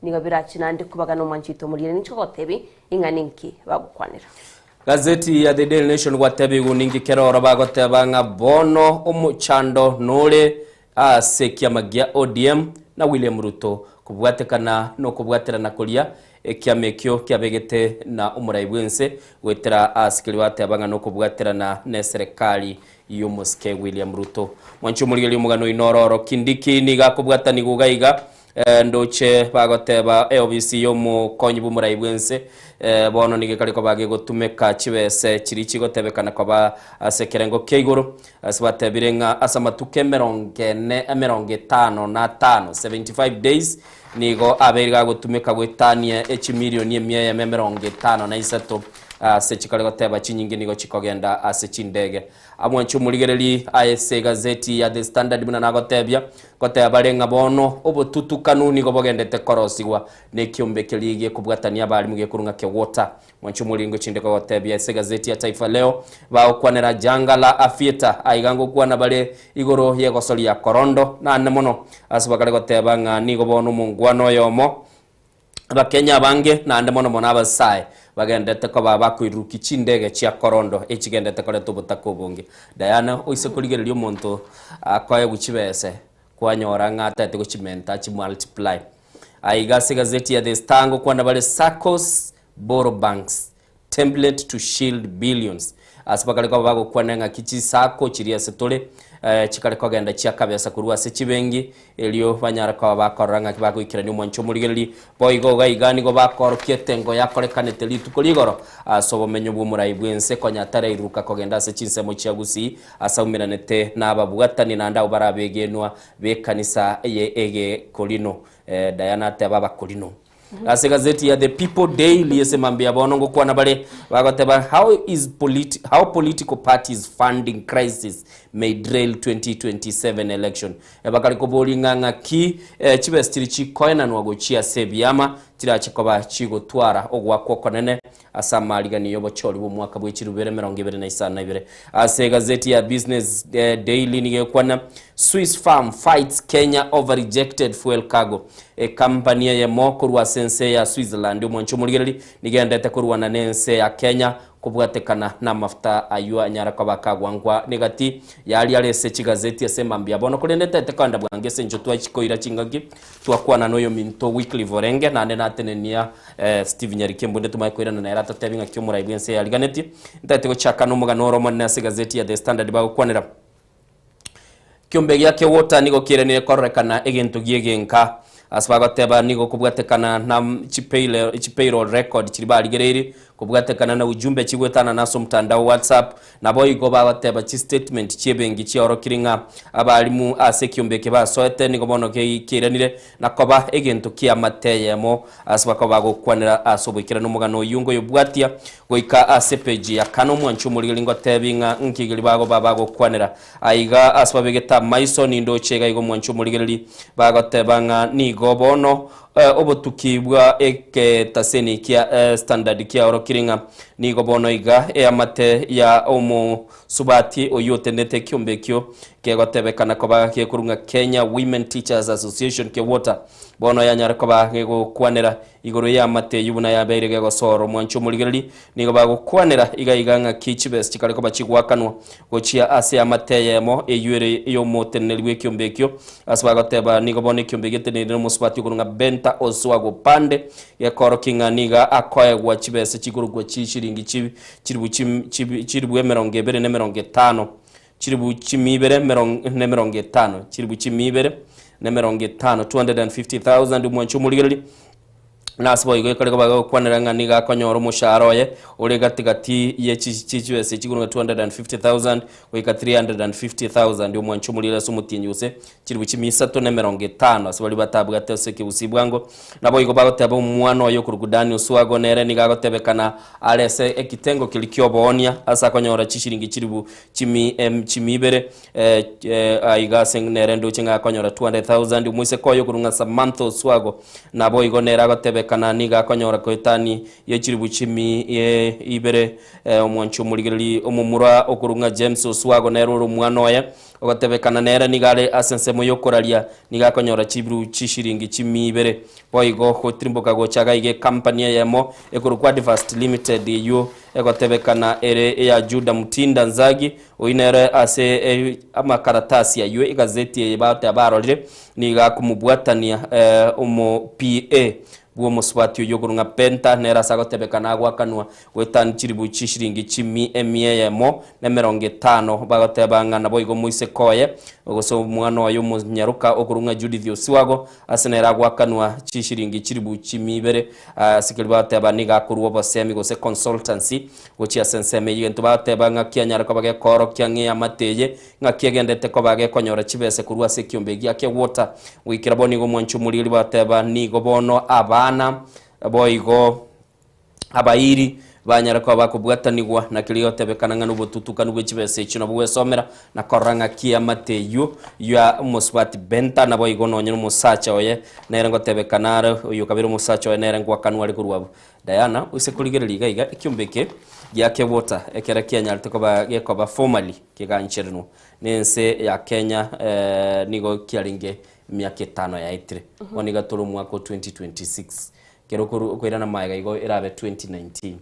niga birachina ndi kubagano mwanchito muligira nicho gotebi inganinki bagukwanira gazeti ya The Daily Nation gwatebi guningi keroro bagotebanga bono omuchando nole sekiama gya ODM na William Ruto kubwatekana no kubwaterana kulia ekiamekyo kyabegete na umuraibwense wetera asikili watebanga no kubwaterana ne serikali yomuske William Ruto mwanchu muligira mugano inororo kindiki niga kubwatani gugaiga ndoche bagoteba EOBC yomu konyi bumuraibwense bono nigekaliko bage gotumeka chibese chirichi gotebekana kwa asekerengo keiguru asbatebirenga asamatuke 75 days nigo aberiga gotumeka gwetania milioni 153 sechikale goteba chinyingi nigo chikogenda asechindege amwanchu muligereri AS gazeti ya The Standard buna nagotebia goteba renga bono obotutu kanuni go bogendete korosigwa ne kiombe keligie kubwatania bali muge kurunga ke water mwanchu mulingo chindeko gotebia AS gazeti ya Taifa Leo baokwanera janga la afieta aigango kwana bale igoro yegosoli ya korondo na nemono asibakale goteba nga nigo bono mungwano yomo abakenya bange na ndemono mona abasai bagendete ko baba kwiruki chindege chia korondo echigendete kole tubutako bungi Diana oise kuligererio monto akoye guchibese kwanyora ngata te guchimenta chi multiply aiga se gazeti ya The Stango kwana bale SACCOs borrow banks template to shield billions asipakale ko bago kwanenga kichi sako chiria setole chikale ko genda chia kabesa kurwa se chibengi elio banyara ko bakoranga kibako ikirani mwancho muligereri boigo gaigani go bakor kietengo yakorekanete litukoligoro asobo menyo bumuraibwense konyatare iruka ko genda se chinsemo chia Gusii asaumiranete na babwatani na ndao barabegenwa be kanisa ege kolino Diana te baba kolino ase gazeti ya The People Daily ese mambia bono ngokwana bale bagoteba how political parties funding crisis may derail 2027 election ebakali kobolinganga ki chibestiri chikoena nwagochia sebyama kirachikoba chigotwara ogwakwo konene asamaliga yobo choli bo mwaka bw'ekirubere 2022 ase gazeti ya Business Daily nigekwana Swiss firm fights Kenya over rejected fuel cargo company ya mokorwa sense ya Switzerland umwancho muligereri nigendete kurwana nense ya Kenya kubwatekana na mafuta ayua nyara kwa bakagwangwa negati yali alese chigazeti asema mbia bono kulendete tekanda bwange senjo twachikoira chingagi twakwana noyo minto weekly vorenge na nena tenenia Steve Nyarikembo ndetu maikoira na era tatebinga kyomura ibwense ya liganeti ndate gochaka no mugano romo na gazeti ya The Standard bagokwanira kyombe yake wota nigo kirenire korekana egento giegenka asbagoteba nigo kubwatekana na chipayroll record chiribali gereri kubwatekana na ujumbe chigwetana naso mtandao WhatsApp nabo igo bagoteba chi statement chibengi chiorokiringa abalimu ase kyombeke basoete nigo bono kirenire nakoba egento kia mateyemo asbako gokwanira asobwikira no mugano yungo yobwatia goika ase page ya kano mwanchu mulilingo tebinga nkigiri bago gokwanira aiga asbabegeta Maison indo chega igo mwanchu muligiri bagotebanga nigo bono obotukibwa eke taseni kia standard kia orokiringa nigo bono iga amate ya omo subati oyote nete kyombekyo kegotebekana koba kekurunga Kenya Women Teachers Association ke water bono yanyara koba kego kwanera igoro ya mate yubuna ya beire kego soro mwancho muligeri nigo bago kwanera iganga kichibes chikale koba chigwakanwa gochia ase amate yemo eyure yo motenelwe kyombekyo asbagoteba nigo bono kyombegete ne musubati kurunga benta oswago pande ya korokinga niga akoye gwa chibese chiguru gwa chishiringi chiribu emerongebere ne merongetano chiribu chimibere ne merongetano chiribu chimibere ne merongetano 250,000 mwancho muligeri nasbo igo ikoreka bago kwaniranga niga konyoro musharoye uri gatigati ye chichwese chigurunga 250,000 wika 350,000 umwancho mulira sumutinyuse chiri buchimisa to ne 50 asbali batabwa tese kibusibwango nabo igo bago tabo umwana yo kurugudani uswago nere niga gotebekana alese ekitengo kilikyobonia asa konyora chishiringi chiribu chimibere aiga seng nere ndo chinga konyora 200,000 umwise koyo kurunga Samantha uswago nabo igo nere gotebe kana niga konyora koitani yechiribu chimi ibere omwancho muligeri omumura okurunga James Oswago nero rumwana oya ogatebekana nera nigale asense moyokoralia niga konyora chibiru chishiringi chimi ibere boigo khotrimboka gochaga ige company yemo ekurukwa Divast Limited yo egotebekana ere ya Juda Mutinda Nzagi oinere ase amakaratasi ya igazeti yabata barolire niga kumubwatania omo PA buo muswati yo kurunga penta nera sagotebekana gwakanwa wetani chiribu chishiringi chimi emiyemo na 50 bagotebanga nabo igo muise koye ogoso mwana wayo munyaruka okurunga Judith Oswago asenera gwakanwa chishiringi chiribu chimi bere sikiri bateba niga kuruwa basemi gose consultancy gochi asenseme yento batebanga kyanyara ko bage koro kyange amateye ngakigendete ko bage konyora chibese kuruwa sekyombegi ake water wikira boni go mwanchu muliri bateba nigo bono abana boigo abairi banyara ko bakubwatanigwa na kiliyo tebekana n'ubututuka n'ubw'ikibese kino bwesomera na koranga kia mateyo ya muswati benta na boigo nonye n'umusacha oye nere ngo tebekana uyu kabiri umusacha oye nere ngo kanwa ari kurwabo Diana use kuligerera iga ikyumbeke yake water ekera Kenya ko ba formally kigancherno nense ya Kenya nigo kiaringe myaka 5 ya itire woniga turu mwaka 2026 kero kwera na maiga igo irabe 2019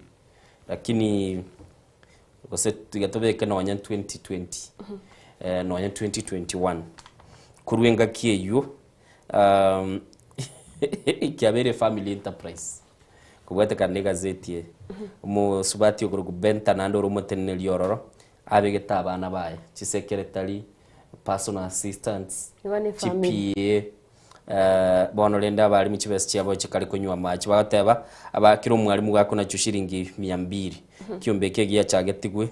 lakini gose tigatobeke no nya 2020 no nya 2021 kuruenga kieyo ikyabere family enterprise kubwate kanega gazeti mu subati yo benta nando rumotenel yororo abegeta abana baye chisekretary personal assistants GPA bono lenda bali mu kibese cyabo kikali kunywa machi bateba abakira umwarimu gako na cyushiringi 200 kyombeke giya cyagetigwe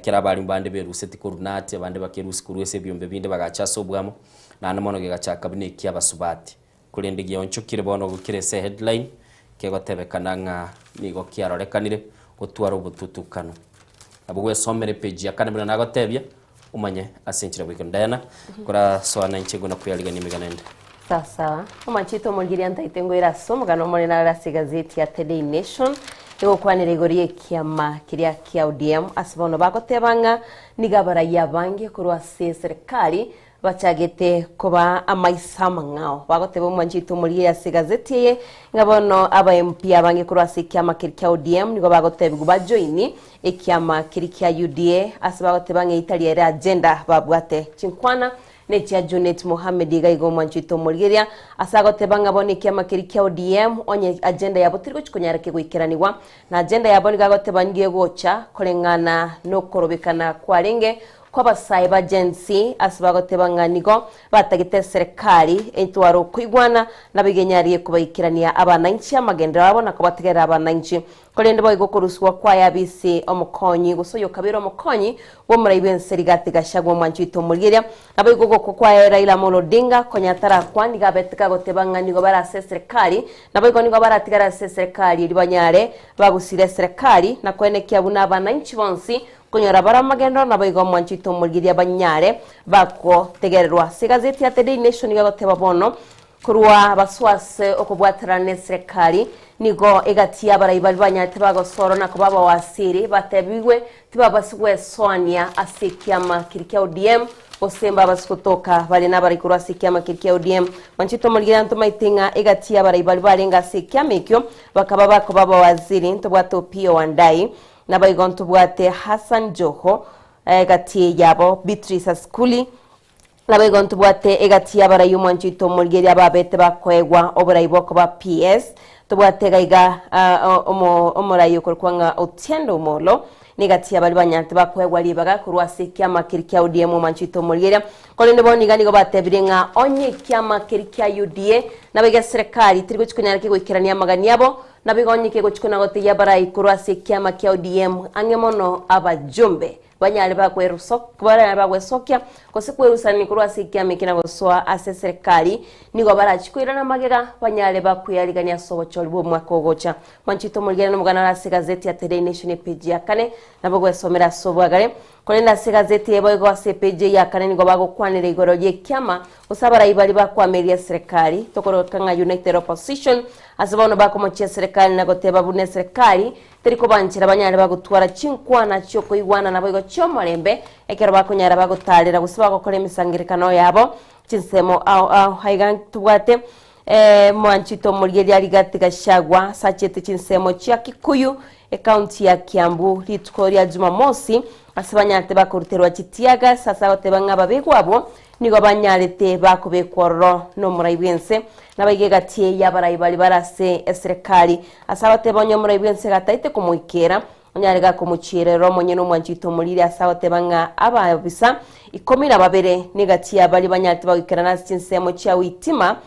kira bali mbande beruse tikurunati abande bakerusi kurwese byombe binde bagachasobwamo na namono gachaka bineki abasubati kurindigia onchukire bono gukirese headline kegotebekana nga nigo kiarorekanire gutwara ubututukano abo gwesomere page ya kane na gotebia umanye asenchira gwikondana kora soana inchego na kuyaliga miganende sasa umachito mulgiria ntaitengwira somugano muri na rasi gazeti ya Today Nation ego kwanire igoriye kiama kiria kia ODM asibono bagotebanga nigabara yabange kurwa serikali bachagete kuba amaisama ngao bagoteba umachito mulgiria sigazeti ye ngabono aba MP abange kurwa kiama kiria ODM nigo bagoteba gubajoini ekiama kiria UDA asibagotebanga italiere agenda babwate chinkwana netia Junet Mohamed igaigo mwanchito mulgiria asagotebanga boni kiama kiria ODM onye agenda yabo tiri guchikunyareke gwikiraniwa na agenda yabo nigagotebangiye gocha kurengana no korobekana kwarenge kwa basaiba agency asibagotebanga nigo batagite serikali entwaro kwigwana nabigenyariye kubaikirania abana inchi amagendera babona ko bategera abana inchi kolende boy gokoruswa kwa yabisi omukonyi gusoyo kabiro omukonyi wo muraibense rigati gashagwa mwanchito mulgiria nabo igogo kwa Raila Odinga konyatara kwani gabetika gotebanga nigo bara serikali nabo igo nigo baratigara serikali libanyare bagusire serikali na kwenekia buna abana inchi bonsi kunyora bara magendo nabo igo mwanchito mulgiria banyare bako tegererwa sigazeti ya Today Nation igoteba bono kurwa baswase okubwatarane serikali nigo egatia baraibali banyate bagosoro na kubaba wasiri batebiwe tibabasugwe Sonia asikiama kiria ODM osemba basikutoka bali nabari kurwa sikiama kiria ODM manchito mulgira ntumaitinga egatia baraibali balenga asikiama ikyo bakaba bako baba waziri ntobwato Pio Wandai nabayigonto bwate Hassan Joho egati yabo Beatrice Skuli nabayigonto bwate egati yabarayu mwanchito mulgira babete bakwegwa oburayiboko ba PS tubwate gaiga omurayo korkwanga Otiendo Molo negati abali banyante bakwegwa libaga kurwasi kiama kiria ODM manchito mulgira kolende boni gani go batebirenga onye kiama kiria UDA nabega serikali tiri guchikunyareke gwikirania magani yabo nabigonye ke guchikuna gote yabara kurwasi kiama kia ODM angemono abajumbe banyale bakwerusok bara bagwesokia kosikwerusani kurwasi kiama kina goswa ase serikali nigo barachikwira na magega banyale bakwiyaligania sobocholi bo mwakogocha manchito mulgira nomugana rasi gazeti ya Today Nation page ya kane nabogwesomera sobwagare kolenda sigazeti yebo igo ase page ya kane nigo bagokwanira igoro ye kiama usabara ibali bakwameria serikali tokorokanga United Opposition asabono bakomochia serikali na goteba bune serikali teriko banchira banyale bagutwara chinkwana cyo koigwana nabo igo chomorembe ekero bakonyara bagotalira gusaba gukora emisangirikano yabo chinsemo haigan tubwate mwanchito mulgeria ligati gashagwa sachete chinsemo chia Kikuyu county ya Kiambu litkoria Jumamosi asabanyate bakuruterwa chitiaga sasa gotebanga babegwabo nigo banyarete bakubekoro no muraibense nabagegatiye yabaraibali barase serikali asabate bonyo muraibense gataite kumuikera onyarega kumuchirero monye no mwanchito muliri asabate banga ababisa 12 negatiya bali banyarete bagikera na chinsemo cha witima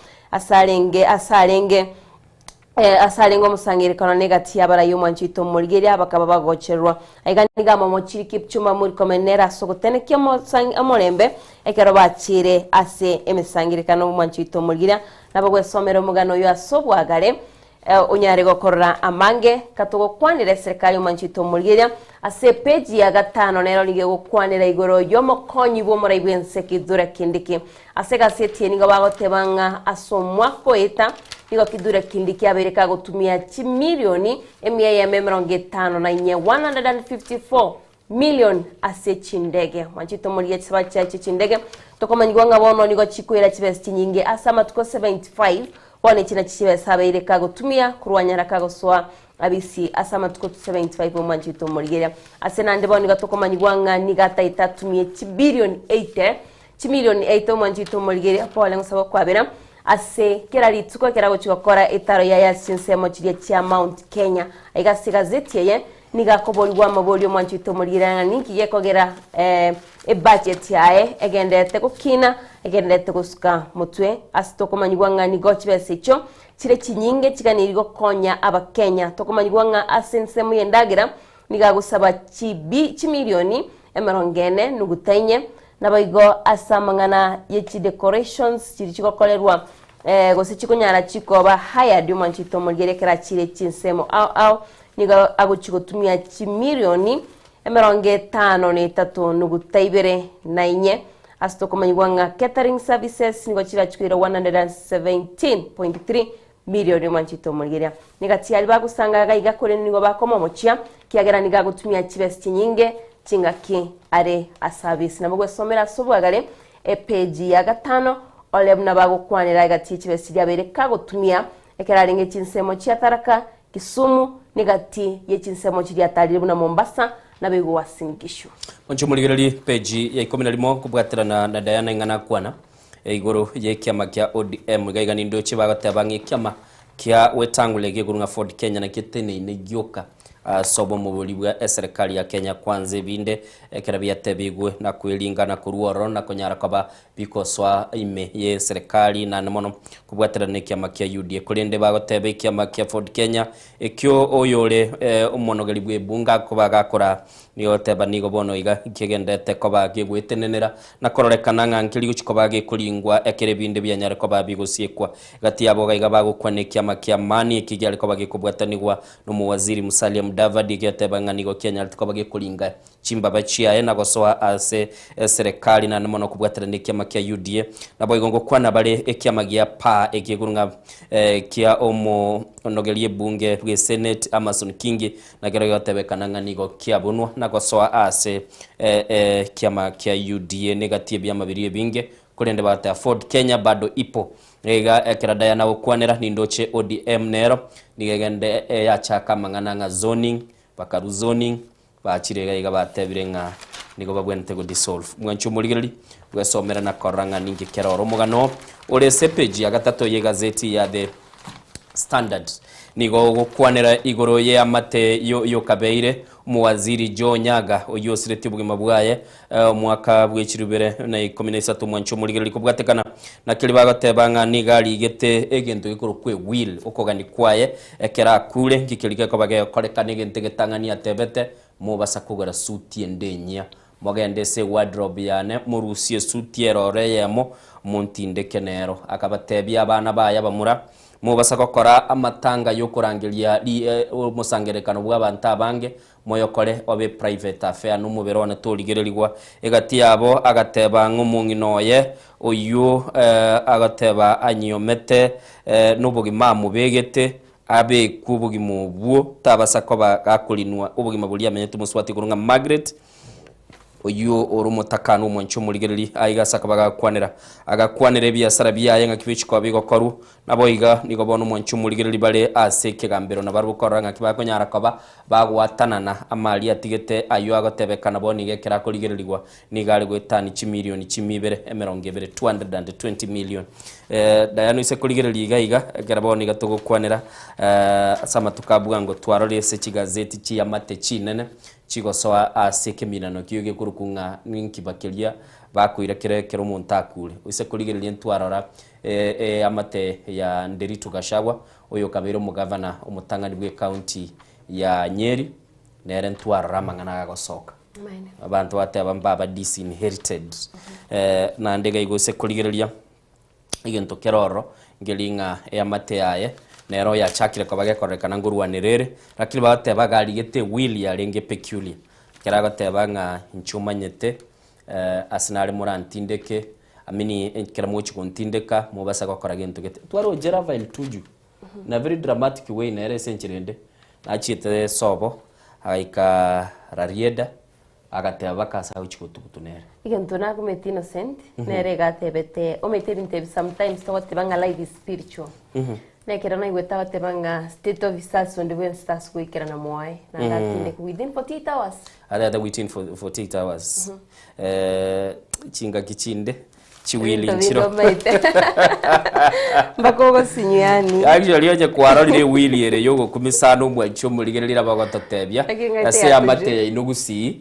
asarengo musangirikano negatiya barayo mwanchito muliri bakaba bagocherwa aiganiga momochiri Kipchumba muri komenera sogoteneke amorembe ekero bachire ase emisangirikano mwanchito muliri nabagwesomero mugano yo asobwagare onyare gokorra amange katogo kwanire serikali mwanchito muliri ase page ya 5 nero lige gukwanira igoro yo mokonyi bo muraibense kidura kindiki ase gaseti nigo bagotebanga asomwa koeta nigo kidura kindiki abereka gutumia milioni $154 154 million ase chindege mwanchito muliri chibacha chindege tokomanyigwanga bono nigo chikwera chibesti nyinge asama tuko 75 bone china chichibe sabeire kagutumia kurwanyara kagoswa abisi asama tuko 75 mwanchito muliri asenande bone gatokomanyigwanga nigata itatumie bilioni 8 milioni 8 mwanchito muliri pole ngusaba kwabera ase kerali tuko kerago chikokora itaro ya yasinsemo chirie cha Mount Kenya igasiga zetiye nigakobolwa mabolyo mwanchito muliri ninki yekogera budget yae egendete kukina egendete kusuka mutwe asitokomanyigwanga nigochibesicho chire chinyinge chiganirigo konya abakenya tokomanyigwanga asinsemo yendagira nigagusaba milioni $40 nabaigo asamangana yechi decorations chiri chikokolerwa gose chikunyara chikoba haya dio manchito mulgerekera chire chinsemo au niga aguchigutumia chimilioni 53 nugutaibere na inye asitokomanyigwanga catering services nigo chira chkwira 117.3 milioni manchito mulgeria nigatiali bagusanga gaiga kore nigo bakoma mochia kiagera niga gutumia chibesi chinyinge chingaki are a service nabwo somera sobwagale page ya 5 ole mna bagukwanira gati chibesi byabereka gutumia ekeraringe chinsemo chia Tharaka Kisumu nigati ye chinsemo chia Tarire buna Mombasa na bego wasingisho oncho muligereri page ya 11 kubwatirana na Diana Ngana kwana igoro ye kiama kia ODM gaiga ni ndoche bagatebangi kiama kia wetangulege gurunga Ford Kenya na kitene ne gyoka sobo mubuli bwa serikali ya Kenya kwanze binde kerabia tebigwe na kwelingana kuruoro na konyara kwaba bikoswa ime ye serikali na namono kubwatira ne kiama kia UDA kulende bagotebe kiama kia Ford Kenya ekyo oyole umonogeli bwe bunga kubaga kora niyo teba nigo bono iga kigendete koba gigwetenenera na kororekana ngankiri guchikoba gikulingwa ekere binde byanyare koba bigosiekwa gati abo gaiga bagukwane kiama kia mani ekigale koba gikubwatanigwa no muwaziri Musalia Mudavadi gyatebanga nigo Kenya koba gikulinga chimba bachia na gosoa ase serikali na namono kubwatira ne kiama kia UDA na boigongo kwana bale ekiama gia pa ekigurunga kia omo onogelie bunge bwe Senate Amason Kingi na gero yotebekana nganigo kia bunwa na gosoa ase kiama kia UDA negative bya mabiri binge kulende bata Ford Kenya bado ipo ega ekirada na ukwanera nindoche ODM nero nigegende ya chaka mangana nga zoning bakaru zoning bachirega iga batebirenga nigo babwente go dissolve mwancho muligeri bwesomera na koranga ningi keroro mugano ore page ya gatatu ye gazeti ya The Standard nigo gukwanera igoro ye amate yo kabeire muwaziri Jo Nyaga oyo sireti bugima bwaye mwaka bw'ekirubere na 13 mwancho muligeri kubwatekana na kili bagatebanga nigali gete egento ikoro kwe will okogani kwaye ekera kule ngikilike ko bage koleka nigente getangania tebete mubasa kugara suti endenya mogende se wardrobe yane murusie suti erore yemo muntinde kenero akabatebya abana baya bamura mubasa kokora amatanga yo kurangilia musangerekano bw'abantu abange moyokore obe private affair numuberone toligererigwa egati yabo agateba ngumunginoye oyo agateba anyomete nubugima mubegete abe kubugimo bwo tabasa koba gakulinwa ubugima buli amenyete muswati kurunga Margaret oyo orumotakano mwancho muligereri aiga sakabaga agakwanira byasara byaye ngakibichi kwa bigo koru naboiga nigo bono mwancho muligereri bale aseke gambero na barubukora ngakibako nyara koba bagwatanana amali atigete ayo agatebekana boni gekera ko ligererigwa nigale gwetani 1 milioni 220 million dayano ise kuligereri iga garaboni gatogo kwanira sama tukabwango twarore se kigazeti cyamate cinene chigosoa aseke minano kiyoge kurukunga ninkibakelia bakwira kirekero montakule ise kuligereri ntwarora amate ya Nderitu Gashagwa oyo kabero mugavana umutangani bwe county ya Nyeri nere ntwarora mangana gagosoka abantu bateba mbaba disinherited na ndega igose kuligereria igento keroro ngelinga amate yaye nero ya chakire ko bagekorekana ngurwanirere lakini bateba galigete will ya lenge peculiar kerago tebanga nchumanyete asinale murantindeke amini keramuchi kontindeka mubasa gukora gento gete twaro Gerville tuju na very dramatic way na ere senchirende achite sobo aika rarieda agateba kasa uchikutukutunere igento na kumeti innocent nere gatebete ometebinte sometimes to tebanga life is spiritual nekera na igweta tebanga state of stars on the when stars kwikera na moai na gatinde within 48 hours ada within 48 hours chinga kichinde chiwili nchiro bakogo sinyani actually yaje kwarorire wili ere yogo kumisano mwacho muligerera bagototebya ase amate inugusi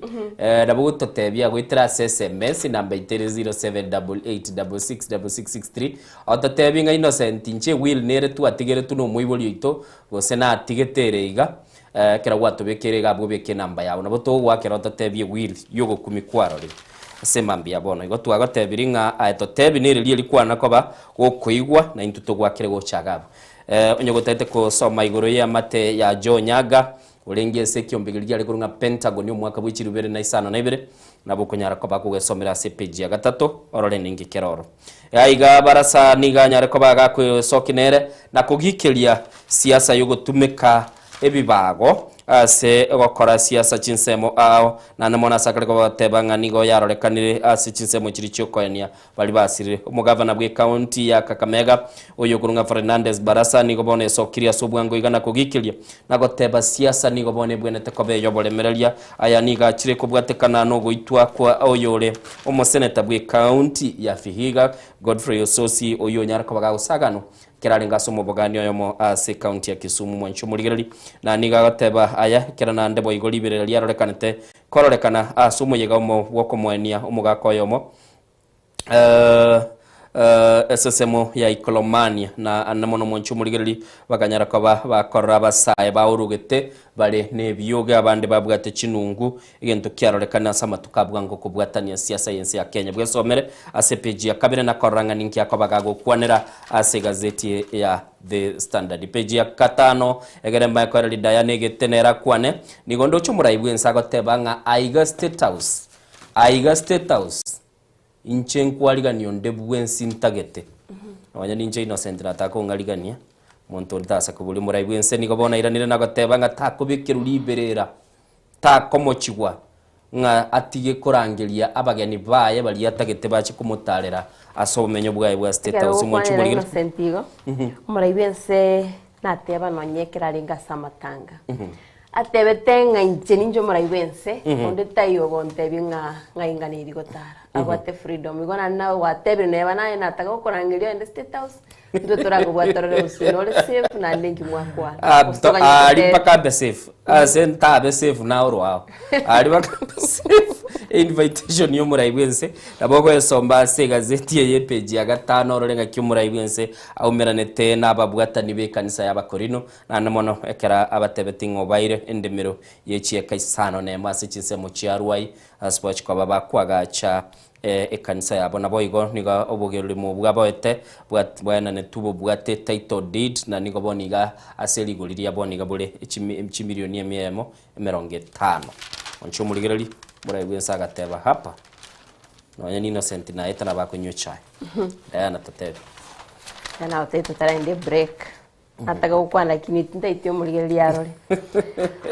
nabo totebya gwitira SMS number 0788666663 ototebya nga innocent nche will nere tu atigere tu no muiboli ito gose na atigetere iga kera watu bekere gabwo beke namba yawo nabo to wakera ototebya will yogo kumikwarorire sema mbia bono igo twagotebiringa aeto tebinire likwana koba gokuigwa na intuto gwakire gochagaba onyogotete kusoma iguru ya mate ya Joe Nyaga urengie sekio mbigiriria ari kurunga Pentagon yo mwaka bw'ikiri 2022 nabo kunyara koba kugesomera CPG ya gatatu orore ningi keroro yaiga barasa niganyare koba gakwisokinere na kugikiria siasa yogotumika ebibago ase gokora siasa chinsemo ao na namona sakare ko batebanga nigo yarorekanire ase chinsemo kiri cyokoenia bali basire umugavana bwe county ya Kakamega oyo kurunga Fernandez Barasa nigo bone sokiria sobwango igana kugikiria na goteba siasa nigo bone bwenete kobe yobolemereria aya niga chire kubwatekana no goitwa kwa oyore omoseneta bwe county ya Vihiga Godfrey Ososi oyo nyara ko bagusagano kerarenga somo bogani oyomo ase county ya Kisumu mwancho murigereri na niga goteba aya kerana ndebo igolibere liarorekanete kororekana asumo yega omo woko mwenia omugako oyomo SSMO ya Ikolomania na anamono mwancho murigereri baganyara koba bakorra basaye baurugete bale nebyoga abande babwate chinungu igento kyarorekana sama tukabwango kubwatania siasa yense ya Kenya bwesomere ACPG ya kabire na koranga ninki yakobaga gukwanira ase gazeti ya The Standard page ya katano egeremba ko rali Diane getenera kwane nigondo chumuraibu ensago tebanga aiga state house inchenku aligani ndebwensi ntagete wanya ninje innocent natako ngaligania muntu ndasa kubuli muraibu ense nigobona iranire nagotebanga takubikiru liberera takomochigwa nga atige kurangiria abageni baye bali atagete bachi kumutarera asomenyo bwaye bwa state house mwanchu burigira sentigo muraibu ense nateba nonyekera linga samatanga atebetenga incheninjo muraibu ense onde tayo bontebi nga inganiri gotara agwate freedom igona nawe watebe neba naye nataka kurangiria ende state house ndo torago bwatorere usinole safe na linki mwakwa ali paka be safe asenta be safe na orwa ali paka safe invitation yo muraibu ense naboko esomba se gazeti ye page ya gatano rorenga kyo muraibu ense aumeranete na babwatani be kanisa y'abakorino na namono ekera abatebetingo baire endemero yechiye kaisano ne mase chinsemo chiarwai aspoch kwa baba kwagacha ekanisa yabo nabo igo niga obugeruri mu bwaboete bwana ne tubo bwate title deed na nigo boniga aseli goliria boniga bule 1 milioni emyemo 50 oncho muligereri muraibu ensaga teba hapa no yani innocent na etana bakunyo chai Diana tatebe na oteto tarende break ataga gukwana kiniti ndaityo muligereri yarore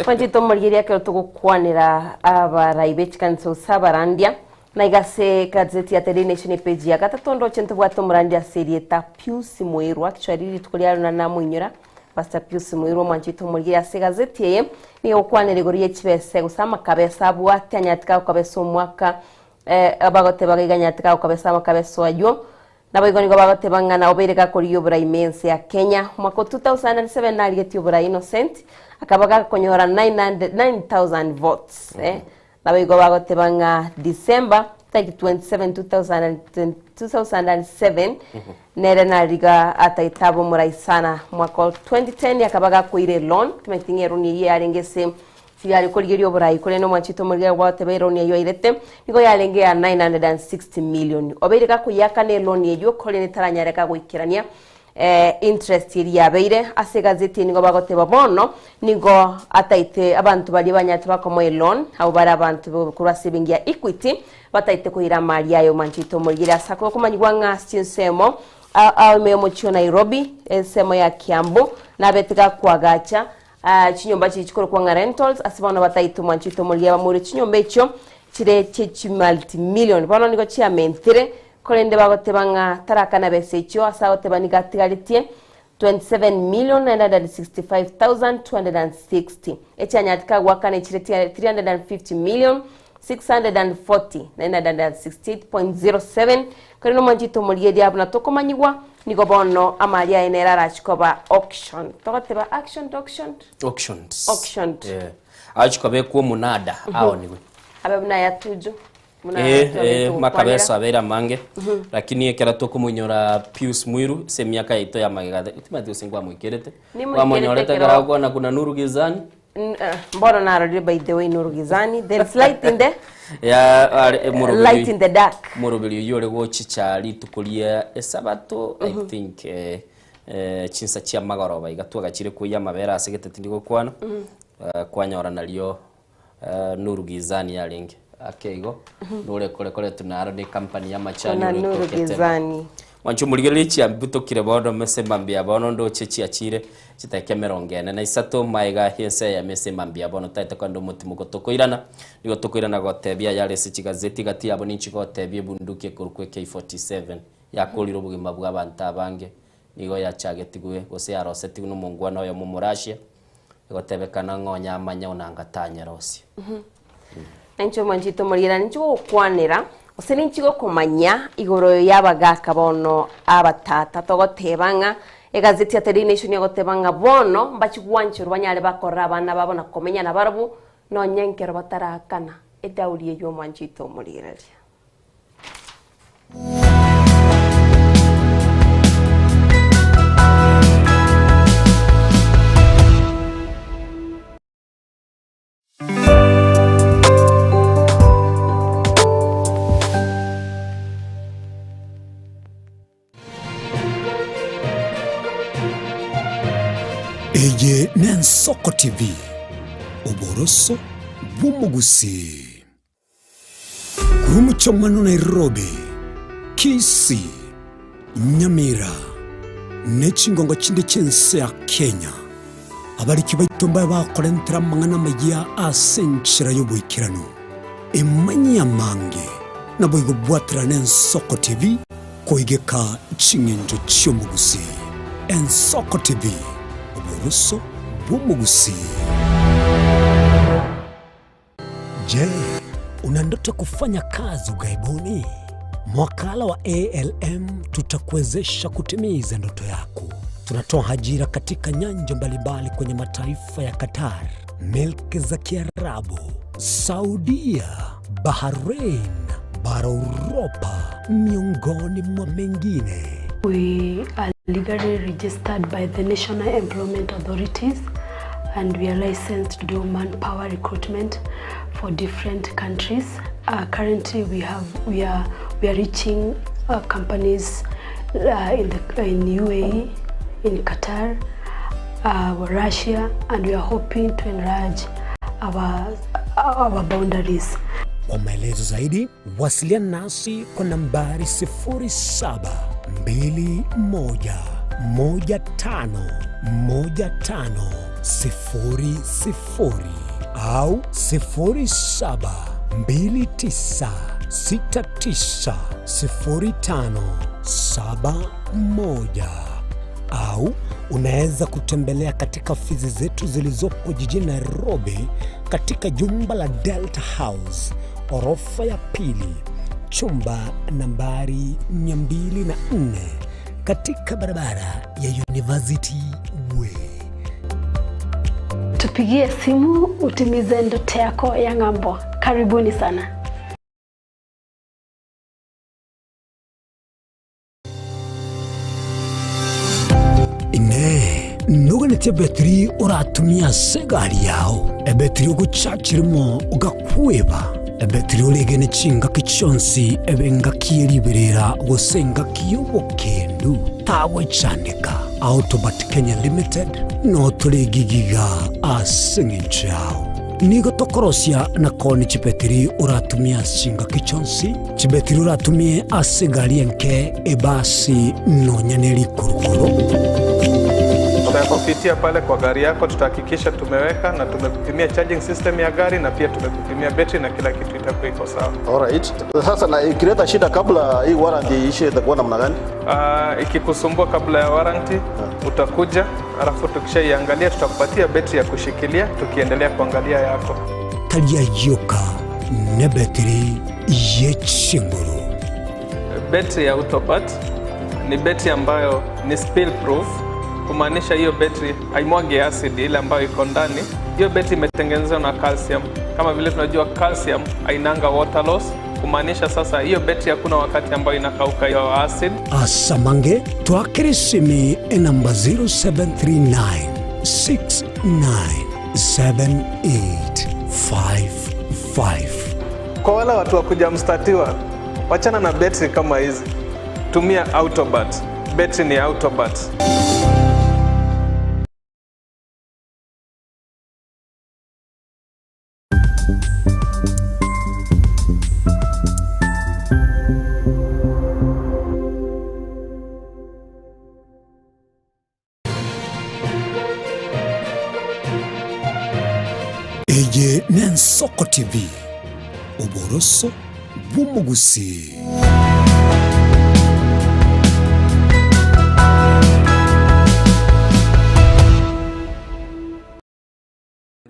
kwanjito muligereri ke tugukwanira abaraibe chikanso sabarandia na igase gazeti ya The Nation page ya gatatondo chento bwato murandia serieta Pius Muiru actually litukulia na muinyura Pastor Pius Muiru mwanjito muligereri ase gazeti ye ni okwanere goriye chibese gusama kabesa bwate anyatika kabesa mwaka abagote bagiganyatika kabesa makabesa ayo nabo igoni bagote bangana obereka koriyo bura immense ya Kenya mwaka 2007 naligeti bura innocent akabaga konyora 9000 votes nabo bagote banga December 27 2007 nere nariga ataitabo muraisana mwaka 2010 yakabaga kuire loan tumetingero ni yarengese siyari koligerio burai kole no mwanchito murige wate bayironi yo irete nigo yarenge ya 960 million obereka kuyaka ne loan yeyo kole netaranyareka gwikirania interest ya beire ase gazeti nigo bagote babono nigo ataite abantu bali banyate bakomo loan abo bara abantu kura saving ya Equity bataite kuira mali yayo mwanchito murige asako kumanyigwa nga chinsemo memo chio Nairobi semo ya Kiambu na betika kwagacha chinyomba chichikoro kwa rentals asibana bataitu mwanchito muliya bamuri chinyomba echo chire chechi multi million bano niko chia mentire kolende bagotebanga tarakana besecho asagotebaniga tigalitie 27,965,260 echanyatika gwakane chire 350,640,968.07 koleno mwanchito muliya diabuna tokomanyigwa nigo bono amalia enera rachikoba auction tokoteba auctions achikobe ku munada ao niwe ababuna yatuju makabesa abera mange lakini ekera tokumunyora Pius Muiru se miaka ito ya magada utimati usingwa mwikerete wa monyora tagara kwa na kuna nuru gizani Mbona narudi by the way Nurugizani, there's light in there. Light in the dark. Murubili yore wochichari tukulia esabato I think chinsa chia magoroba igatuaga chire kuya mabera asegete tindigo kwana kwanyora nalio Nurugizani yalinge akeigo nure kole tunaro ni company ya machani na Nurugizani wanchu muligelichi ambuto kire bodo mese mambia bono ndo chechi achire chitake merongene na isato maiga hiense ya mese mambia bono taite kwando mutimo gotokoirana nigo tokoirana gotebia yale sichi gazeti gati abo ninchi gotebia bunduki kurukwe K47 yakoliro bugima bwa abantu abange nigo yachagetigwe gose yaroseti no mungwana yo mumurashia gotebekana ngonya amanya unangatanya rosi Encho manchito mulira nicho kwanira oseni nchigo kumanya igoro yabagaka bono abatata togotebanga egazeti ya Daily Nation yagotebanga bono mbachigwancho rwanyale bakora abana babona komenya na barabu no nyenkero batarakana edauriye yo manchito mulira Eye Nensoko TV Oboroso Bumugusi Kurumucho Manu Nairobi Kisii Nyamira Nechingongo chinde chense ya Kenya Abariki baitomba bakorentera mangana magia asenchira yobuikirano Emanya mange Naboigo bwatra Nensoko TV Koigeka chingenjo chiomugusi Ensoko TV Oboroso Bumugusi. Je, una ndoto kufanya kazi ughaibuni? Mwakala wa ALM tutakuwezesha kutimiza ndoto yako. Tunatoa ajira katika nyanja mbalimbali kwenye mataifa ya Qatar, Milki za Kiarabu, Saudia, Bahrain, bara Europa, miongoni mwa mengine. We are legally registered by the National Employment Authorities and we are licensed to do manpower recruitment for different countries. Currently we are reaching companies in UAE, in Qatar, Russia, and we are hoping to enlarge our boundaries. Kwa maelezo zaidi, wasiliana nasi kwa nambari 0721511500 au 0729690571 au unaweza kutembelea katika ofisi zetu zilizopo jijini Nairobi katika jumba la Delta House, orofa ya pili, chumba nambari 204 katika barabara ya University Way. Tupigie simu utimize ndoto yako ya ng'ambo. Karibuni sana. Nuganete betri uratumia segari yao ebetri uguchachirimo ugakweba ebetri ulegene chinga kichonsi ebenga kieriberera gosenga kiyobokendu tawe chanika Autobat Kenya Limited no tulegigiga asingichao nigo tokorosia na koni chibetri uratumia chinga kichonsi chibetri uratumie asegari enke ebasi no nyaneri kurukuro. Tutakupitia pale kwa gari yako, tutahakikisha tumeweka na tumekupimia charging system ya gari na pia tumekupimia battery na kila kitu itakuwa iko sawa. Alright. Sasa na ikileta shida kabla hii warranty ishe itakuwa namna gani? Ikikusumbua kabla ya warranty utakuja, alafu tukishaiangalia tutakupatia battery ya kushikilia tukiendelea kuangalia yako. Talia yoka ne battery yechinguru. Battery ya Autobat ni battery ambayo ni spill proof. Kumaanisha hiyo battery haimwagi acid ile ambayo iko ndani. Hiyo battery imetengenezwa na calcium. Kama vile tunajua calcium hainanga water loss. Kumaanisha sasa hiyo battery hakuna wakati ambayo inakauka hiyo acid. Asamange twakirisimi namba 073969 7855. Kwa wale watu wa kuja mstatiwa, wachana na betri kama hizi. Tumia Autobat. Betri ni Autobat. Eje Nensoko TV. Uboroso bw'umugusi.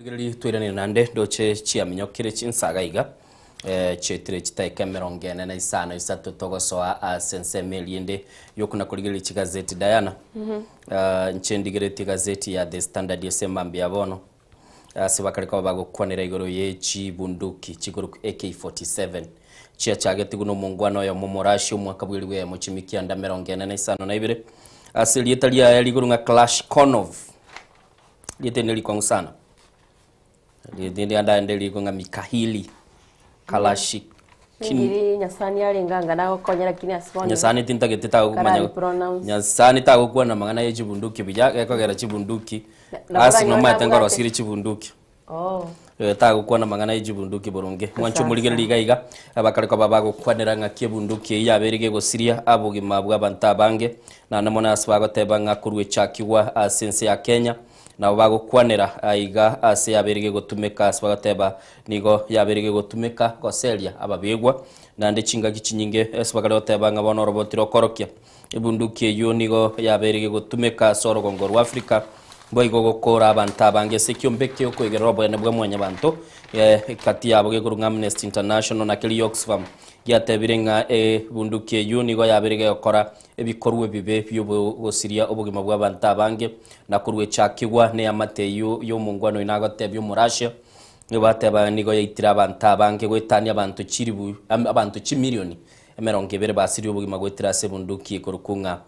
Gili twirane nande doche chiaminyokire chinsaga iga chetire chitaika 45 togosoa sense meliende yokuna kuligili chigazeti Diana nchendigireti gazeti ya The Standard yesema mbiabono sibakarika bagukwanira igoro yechi bunduki chiguru AK47 chia chageti guno mungwano ya momorashi umwaka bwiriwe mu chimikia nda 42 asilieta lia yaliguru nga Kalashnikov lieteneli kwa usana lietende anda ndeli kwa Mikhaili Kalashnikov Ngiri nyasani alinganga nago konyera kini asibone. Nyasani tintagete tago kumanya. Nyasani tago kuwa na mangana ye chibunduki bijaka kogera chibunduki. Asi no matenga rosiri chibunduki. Oh. Tago kuwa na mangana ye chibunduki burunge. Mwancho mulige liga iga abakariko babago kwanera nga kibunduki yaberige gosiria abugi mabwa bantabange na namona aswago tebanga kurwe chakiwa sense ya Kenya. Na bago kwanera aiga ase yaberige gutumeka asbagateba nigo yaberige gutumeka goselia ababegwa nande chinga gichinyinge esbagalo tebanga bono robotiro korokia ibunduki yo nigo yaberige gutumeka soro gongoro Afrika boigo gukora abantu abange sekyumbeke uko igerobo ene bwa mwanya bantu kati yabo gegurunga Amnesty International na kili Oxfam yatebirenga bunduki yo nigo yaberige gukora ebikorwe bibe byo gosiria obugima bwa abantu abange na kurwe chakigwa ne amateyo yo mungwano inagotebyo mu Russia nibateba nigo yitira abantu abange gwetania abantu chiribu abantu 1 million 200 basiri obugima gwetira se bunduki kurukunga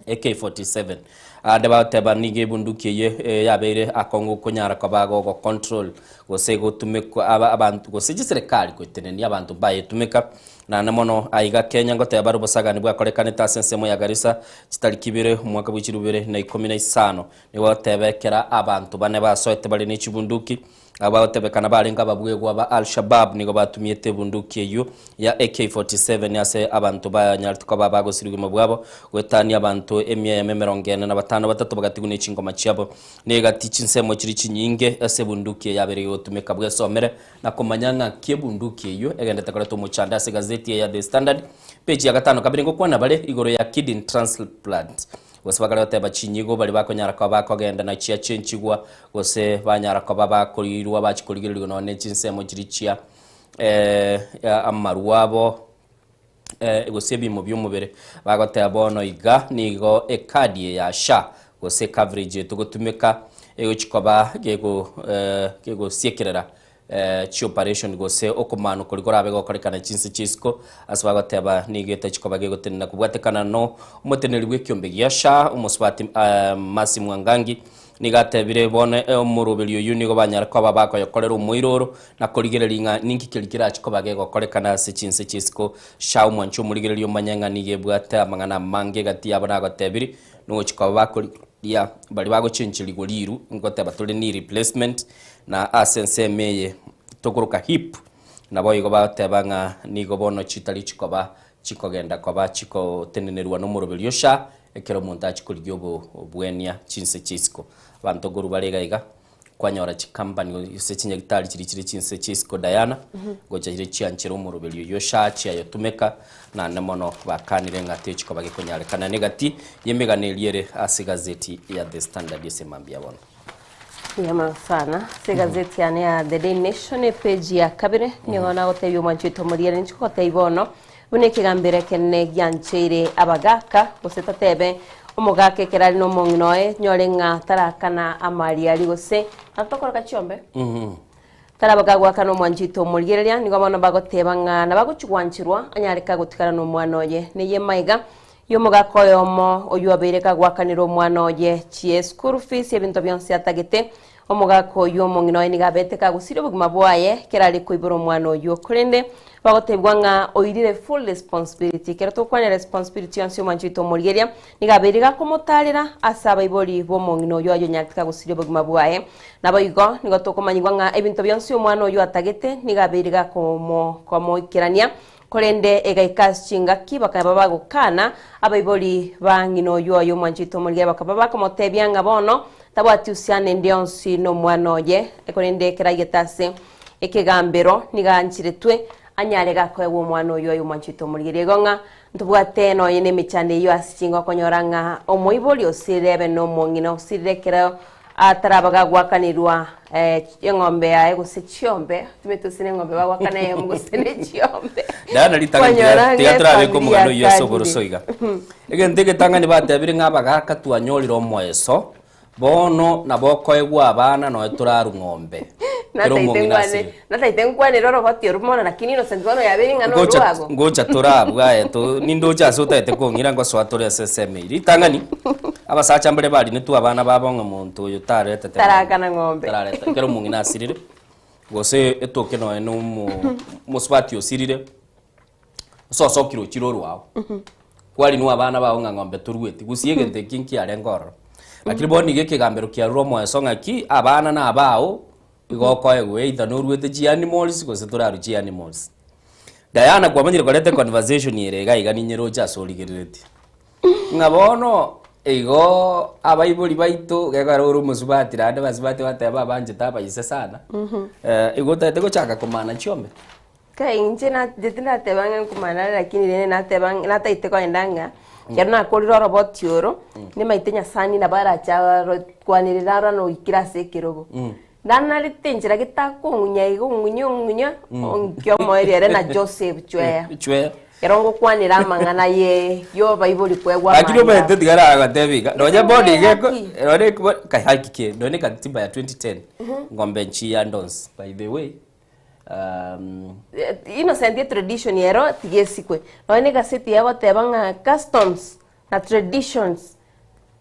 AK47 adebateba nige bunduki ye yabere akongo kunyara kabago go control gosego tumeka abantu gosije serikali kweteneni abantu baye tumeka na namono aiga Kenya ngote baru bosagani bwa korekane tasensemo ya Garissa kitarikibire umwaka bw'ikirubere na 15 niwo tebekera abantu bane basoete bali ni chibunduki abatebekana barenga babwegwa ba Al-Shabaab nigo batumye tebunduki eyo ya AK47 yase abantu banyartuka babago sirugimo bwabo wetani abantu 145 batatu bagatigune chingoma cyabo negati chinsemo kiri chinyinge ase bunduki yabereye otumeka bwesomere na komanyanga kebunduki eyo egenda takora to muchanda ase gazeti ya The Standard page ya 5 kabirengo kwana bale igoro ya kidney transplant wasibagala oteba chinyigo bali bakonyara kwa bakogenda na chia chenchigwa gose banyara kwa babakorirwa bakikoligirwa none chinsemo kirichia amaruwabo gose bimo byumubere bagoteba bono iga nigo ekadi ya SHA gose coverage tugotumeka ego chikoba gego siekerera chi operation gose okomano kolikora abego korekana chinse chisco asbagoteba nigeta chikoba gego tenna kubwatekana no umuteneri bw'ekyombe gya SHA umuswati Masi Mwangangi nigatebire bone omurubelio yunigo banyara kwa babako yakolera umuiroro na koligerelinga ninki kilikira chikoba gego korekana se chinse chisco SHA umwancho muligerelio manyanga nigebwata amangana mange gati yabana gatebiri no chikoba bakoli ya bali bago chenchiligo liru ngote batole ni replacement na asense meye tokuruka hip na boyigo batebanga nigo bono chitali chikoba chikogenda koba chiko tenenerwa no murobelio SHA ekero monta chikuligyo bwenia chinse chisco bantu guru balega iga kwanyora chikampani yose chinyagitali chiri chinse chisco Diana gocha chiri chianchero murobelio yo SHA chiayo tumeka na nemono bakanire ngate chikoba gekonyale kana negati yemeganeliere ase gazeti ya The Standard yesemambia bono yama sana se gazeti ya The Daily Nation page ya kabire niona goteyo manchito muriere nchiko teibono unekigambire kenne gyancheire abagaka gosetatebe umugake kerali no mongnoe nyorenga tarakana amali ali gose atokora kachombe tarabagagwa kano mwanjito muriere nigo bono bagotebanga na baguchwanchirwa anyareka gutikana no mwana oye niye maiga yomugako yomo oyu abereka gwakanira omwana oye chie school fees ebintu byonse atagete omugako oyo omong'ina ni gabete kagusire obogima bwaye kerari koibura omwana oyo korende bagotebwa ng'a oirire full responsibility kero tokwana responsibility yonse omwancho itomorigeria ni gabere gakomotarera ase abaibori bomong'ina oyo ayo nyakika gusire obogima bwaye nabo igo nigo tokomanyigwa ng'a ebinto byonse omwana oyo atagete ni gabere gakomoikerania korende egaikasi chingaki bakaba bagukana abaibori bang'ina oyo ayo omwancho itomorigeria bakaba bakomotebia ng'a bono tabwati usiane ndionsi no mwana oye ekorende keragetase ekegambero niganchiretwe anyare gakoewa omwana oyo ayo mwanchito omorigeria ng'a ntubwate no yene michande yo asichinga konyora ng'a omoibori osirebe no mong'ina osirekera atarabaga gwakanirwa eng'ombe yae gose chiombe tumetusine ng'ombe bagwakana ye mugusene chiombe dana litanga tigatarabe ko mugano yo soborosoiga egente getangani batebire ng'abagaka twanyorira omweso bono nabokoegwa abana no turaru ng'ombe nataitengwane roro bati rumona lakini innocent wano yabiri ngano ruago ngocha turabwa eto nindocha sotete kongira ngo swatore SSM litangani abasacha mbere bali nitu abana babonga muntu uyu tarete tarakana ng'ombe tarete kero mungina asirire gose etoke no eno muswati osirire so kiro chiroro wao kwali nu abana baonga ng'ombe turweti gusiegente kinki arengoro lakini boni gekegambero kia romo esonga ki abana na abao igoko egwe either no ruete chi animals gose turaru chi animals Diana kwa manyire kolete conversation yere ga igani nyero cha soligerete ngabono ego abaiboli baito gegaro ru musubati rade basubati bateba banje taba ise sana ego tate go chaka komana chiombe kai nchena detina tebanga kumana lakini rene na tebanga na taite ko endanga yarna koliro robot yoro ni maitenya sani na bara cha kwanirira no ikirase kirogo Dana litenjira gitakungunya igungunya onkyo moerere na Joseph chwe erongo kwanira mangana ye yo baibuli kwegwa akiro bete tigara agatebiga nonya body geko ore kai hakike ndone katiba ya 2010 ngombe nchi ya Ndons by the way innocent tradition yero tigesikwe noine gaseti yabo tebanga customs na traditions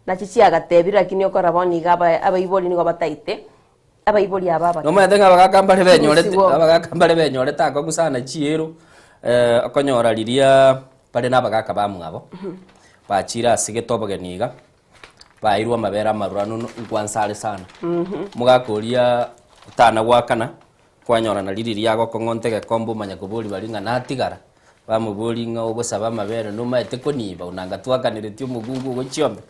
na chichi agatebira lakini okora boni gaba abaiboli nigo bataite abaiboli ababa no madenga bagakambale benyorete ako gusana chiero akonyora liria pale nabagaka bamwabo bachira sigitobogeniga bairwa mabera marurano nkwansale sana mugakoria tana gwakana kwanyora na liriria ago kongontege kombo manya kubuli balinga natigara bamubuli nga obosaba mabere no maete koniba unanga twakaniretio mugugu go chiombe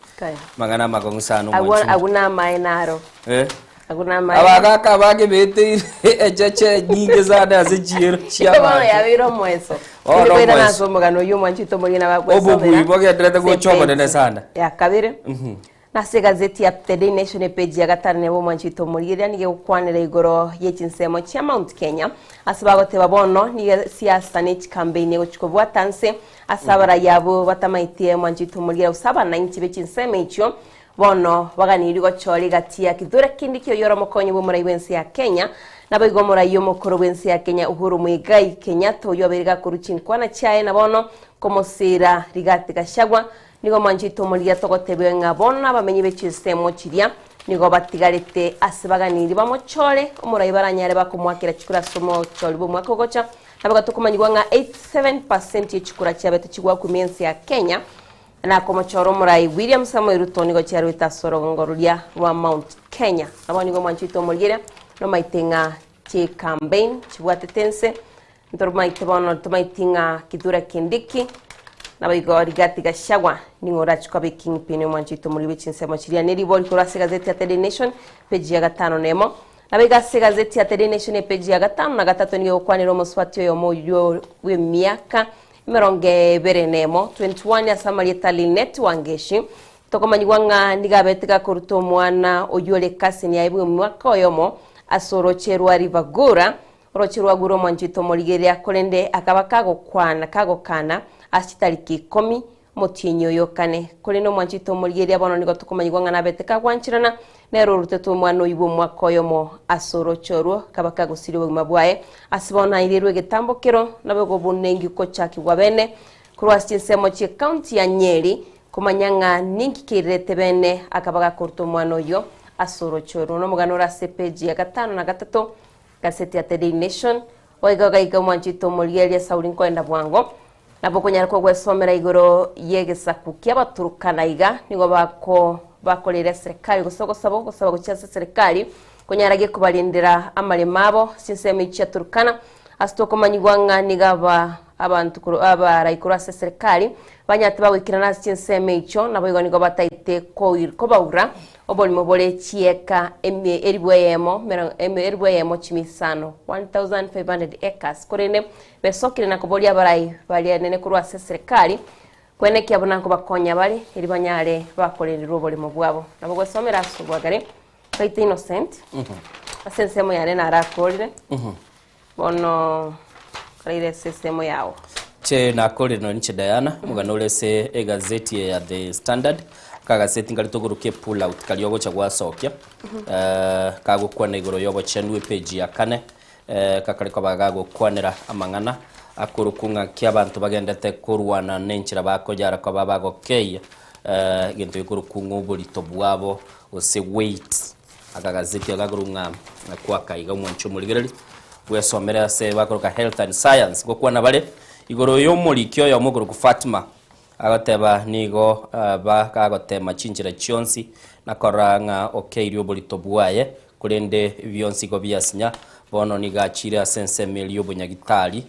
magana magongusano mwanchu aguna mainaro abagaka bage bete echeche nyinge zada azichiero chiaba ya biro mweso kwenda nazo mugano yo mwanchito mugina bagwesa obubu boge drete go chombo nene sana ya kabire nase gazeti ya The Daily Nation page ya gatane bo mwanchito mugina nige ukwanira igoro yechinsemo cha Mount Kenya asibagote babono ni siasa ni campaign yo chikobwa tanse asabara yabo batamaitie mwanchito mugina usaba 90 bechinsemo icho bono baganirigo chori gatia kidura kindi kyo yoro mokonye bo muri wensi ya Kenya nabo igomora yo mukoro wensi ya Kenya Uhuru Muigai Kenyatta yo beriga kuruchinkwana chae na bono komosira rigati gashagwa nigo manjito muri yatogotebwe ngabona bamenye bechisemo chiria nigo batigarete asibaganiri bamochore umurai baranyare bakomwakira chikura somo chori bo mwako gocha nabo gatukomanyigwa nga 87% yechikura chabete chigwa ku mensi ya Kenya na komochoro murai William Samuel Ruto nigo charo itasorongorulia rwa Mount Kenya nabo nigo manchito mulgire no maitenga chi campaign chibwatetense ntormaite bono tomaitinga kidura kindiki nabo igo rigati gashagwa ningora chikwa baking pin manchito muri bichinsemo chiria neri boli kurase gazeti ya The Nation page ya 5 nemo nabo igase gazeti ya The Nation page ya 5 na 3 nigo kwaniro muswati yo moyo we miaka meronge berenemo 21 ya Samarieta Linet wangeshi tokomanyigwanga ndigabeteka kuruto mwana oyole kasini yaibwe mwaka oyomo asorocherwa rivagura orocherwa guro mwanjito moligeria kolende akabakago kana asitariki 10 motinyo yokane koleno mwanjito moligeria bono nigo tokomanyigwanga nabeteka gwanchirana nero ruteto mwana oyibwe mwaka oyomo asorocherwa kabakago siriwe mabwaye asibona irirwe getambokero nabego bunengi kochaki wabene kurwasi nsemo chi county ya Nyeri kumanyanga ninki kirete bene akabaga kurto mwana oyo asoro choro no muganura sepeji ya 5 na 3 gazeti ya The Daily Nation waigaga mwanjito Murigeria Saurin kwenda bwango nabo kunyara ko gwesomera igoro yegesaku kyabaturukana iga nigo bakorera serikali gusaba gucyasa serikali kunyarage kubalindira amaremabo sinseme cyaturukana asitoko manyigwanga nigaba abantu abaraikura serikali banyate bawikirana sinseme icho nabo igo nigo bataite ko baura obolimo bole chieka eribweyemo chimisano 1500 acres korene besokire na kubolia barai bali nene kurwa serikali kwene kyabona ko bakonya bali eri banyale bakorera obolimo bwabo nabo gwesomera asubwagare Kaite Innocent asensemo yane narakorire bono kaire sesemo yao che nakorire no nche Diana muganore se egazeti ya The Standard kagaseti ngalitoguruke pull out kaliogo cha gwasokya kagukwa na igoro yobo chenwe page ya 4 kakariko bagago kwanera amangana akurukunga ky'abantu bagendete kurwana nenchira bakojara ko babagokeye gintu ikurukunga uburito bwabo ose weight akagazeti agagurunga kwa kaiga mwancho Murigeria bwesomera se bakoroka health and science gokwana bale igoro yo mulikyo yo muguru ku Fatima agateba nigo bakagotema chinjira chionsi nakoranga okeiryo bulito bwaye kurende byonsi go byasinya bono nigachira sense milio bunyagitali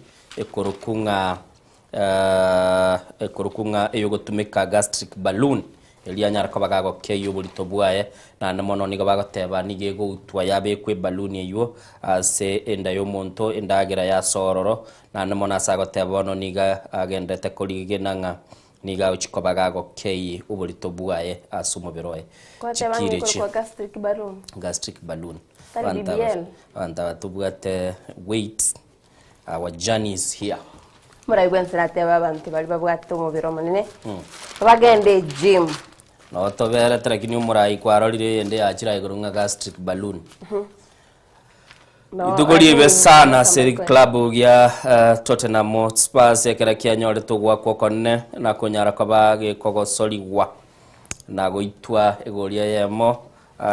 ekorokunga eyo gotumika gastric balloon elianyara ko bagago keyo bulito bwaye na namono nigo bagoteba nigego utwa yabe kwe balloon eyo ase enda yo monto endagera ya sororo na namono asagoteba bono niga agendete koligenanga niga uchiko bagago keyi ubulito bwaye asumo beroye chikire chi gastric balloon wanta tubwate weight our journey is here murayibwensera teba abantu bali babwate umubiro munene bagende gym no tobere trakini umurayi kwarorire yende yakira igurunga gastric balloon Idugolibe sana seri klabu ya Tottenham Hotspur ekera kyanyore tugwa kokone na kunyara kabage kogosoliwa na goitwa egoria yemo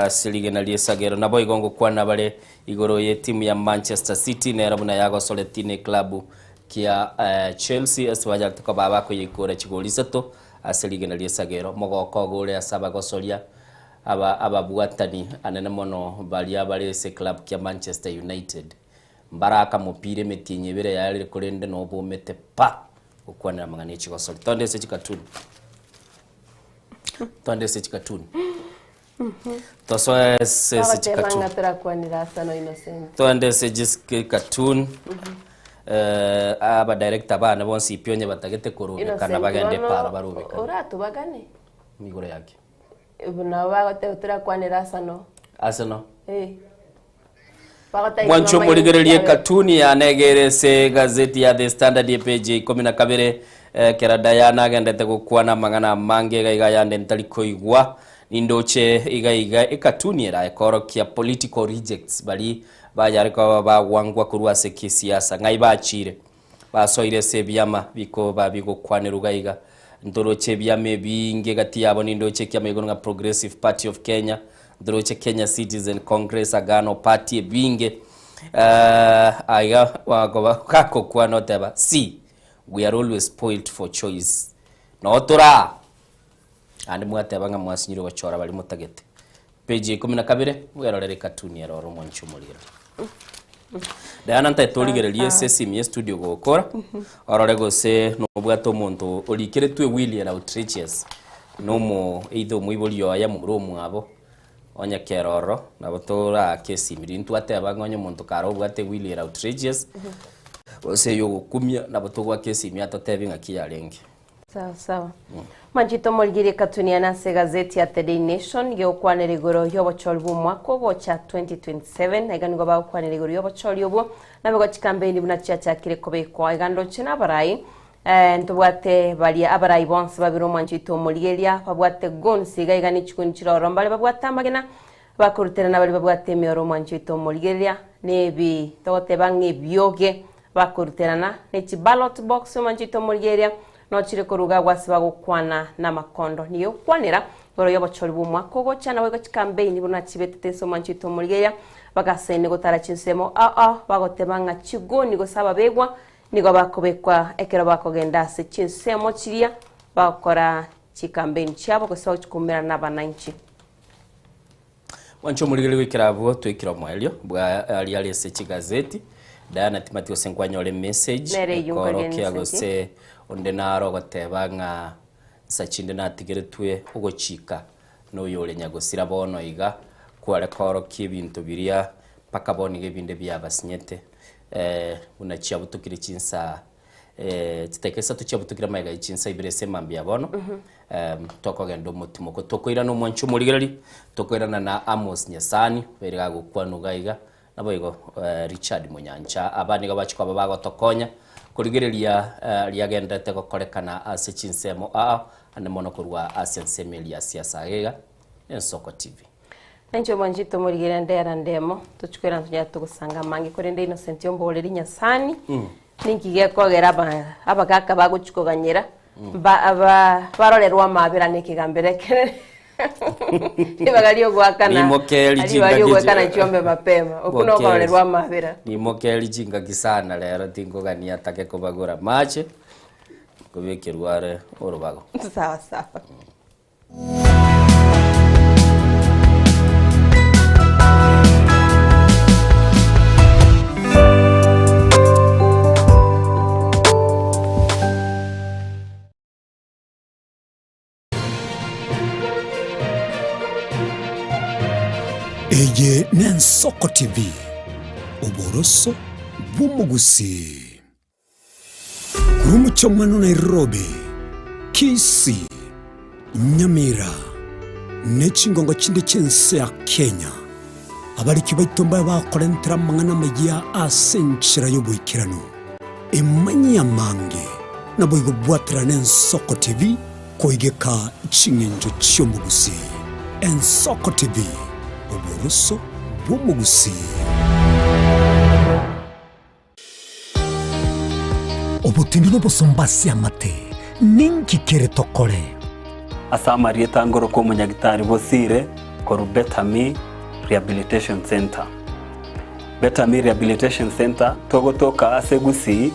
silige na liesagero nabo igongo kwana bale igoro ye timu ya Manchester City na rabuna yago soletine klabu kia Chelsea aswaja tukababa ko yikora chigoli sato asilige na liesagero mogoko gole asaba gosolia ababuatani anene mono bali abalese club kia Manchester United mbaraka mupire metinye bere yale kurende no bomete pa ukwana mangane chigosoli tonde se chikatuni toso se chikatuni tonde se jiskatuni aba director bana bonsi pionye batagete korone kana bagende para barubeka oratu bagane migoro yake na bagote turakwanira Arsenal Mwancho Murigeria katuni ya negerese gazeti ya The Standard ya page 12 kera Diana agendete gukwana mangana mange gaiga yande ntaliko igwa nindoche iga ikatuni era ekorokia political rejects bali bayariko bagwangwa kurwa seki siasa ngai bachire basoire se byama biko babigokwanira ugaiga ndoroche byame binge gati yabo nindoche kya megonga Progressive Party of Kenya ndoroche Kenya Citizen Congress agano party binge aya wagoba kako kwa noteba see we are always spoiled for choice no tora andi mwateba nga mwasinyiro bachora bali mutagete page 12 werorere katuni ya roro Mwancho Murigeria Diana ntaitoligererie sesimi studio gokora orore gose no bwato muntu olikire twe William Outrageous nomo either muibolio ya muromu abo onya keroro na botora kesimiri ntwateba ngonyo muntu karo bwate William Outrageous ose yo kumya na botogwa kesimi atotebi ngakia lenge sawa Mwancho Murigeria katunia na gazeti ya The Daily Nation geokwanira igoro yobochori bumwako gocha 2027 aiganigo bakwanira igoro yobochori yobo nabego chikambeni buna chiachakire kobekwa igando china barai ntubwate bali abarai bonse babiro Mwancho Murigeria babwate gonsi gaigani chikuni chiroro mbale babwate magena bakurutera nabali babwate mioro Mwancho Murigeria nebi tote bangi byoge bakuruterana nechi ballot box Mwancho Murigeria no chire koruga gwasiba gukwana na makondo niyo kwanira goro yobochori bumwaka ogocha nabo campaign buna chibetete so manchito murigeya bagasene gotara chinsemo bagoteba nga chigoni gosaba begwa nigo bakobekwa ekero bakogenda se chinsemo chiria bakora chikampeni chabo gosoa chikumera n'abananchi. Wancho murigere wikirabo twikira mwelio bwa ali se chigazeti Diana Timothy Osenkwanyo ole message koro kiagose onde naro goteba nga sachinde natigeretwe ugochika no yole nyagosira bono iga kware koro kibintu biria paka bonige binde byabasinyete unachia butukire chinsa titekesa tuchabutukira maiga ichinsa ibirese mambia bono toko gendo mutimo ko tokoira no mwanchu murigerari tokoirana na Amos Nyasani beriga gukwanu gaiga naboigo Richard Munyancha abani gabachiko bagotokonya kurigereria liagendete gokorekana ase chinsemo ane mono kurwa ase semelia siasa gega Ensoko TV. Nenjo manjito murigere ndera ndemo tuchkwera ntya tugusanga mangi korende Innocent Omboleri Nyasani ninkigiye kogera abagaka baguchukoganyira barorerwa mabira nikigambere kere nibagalio gwakana nibagalio gwakana chiombe mapema ukuno korerwa mabira ni mokeli jinga gisana lero tingogania take kubagura mache kubekirware urubago sawa sawa. Eye Ensoko TV uboroso bumugusi kurumucho mwanu Nairobi Kisii Nyamira nechingongo chinde chense ya Kenya abariki baitomba bakorentera mangana magia asenchira yobuikirano emanya mange nabo igobwatira Ensoko TV koigeka chingenjo chyomugusi Ensoko TV uboroso bumugusi. Obutindi no bosombasi amate ninki kere tokore asamari etangoro ko munyagitari bosire koru Betami Rehabilitation Center. Betami Rehabilitation Center togotoka asegusi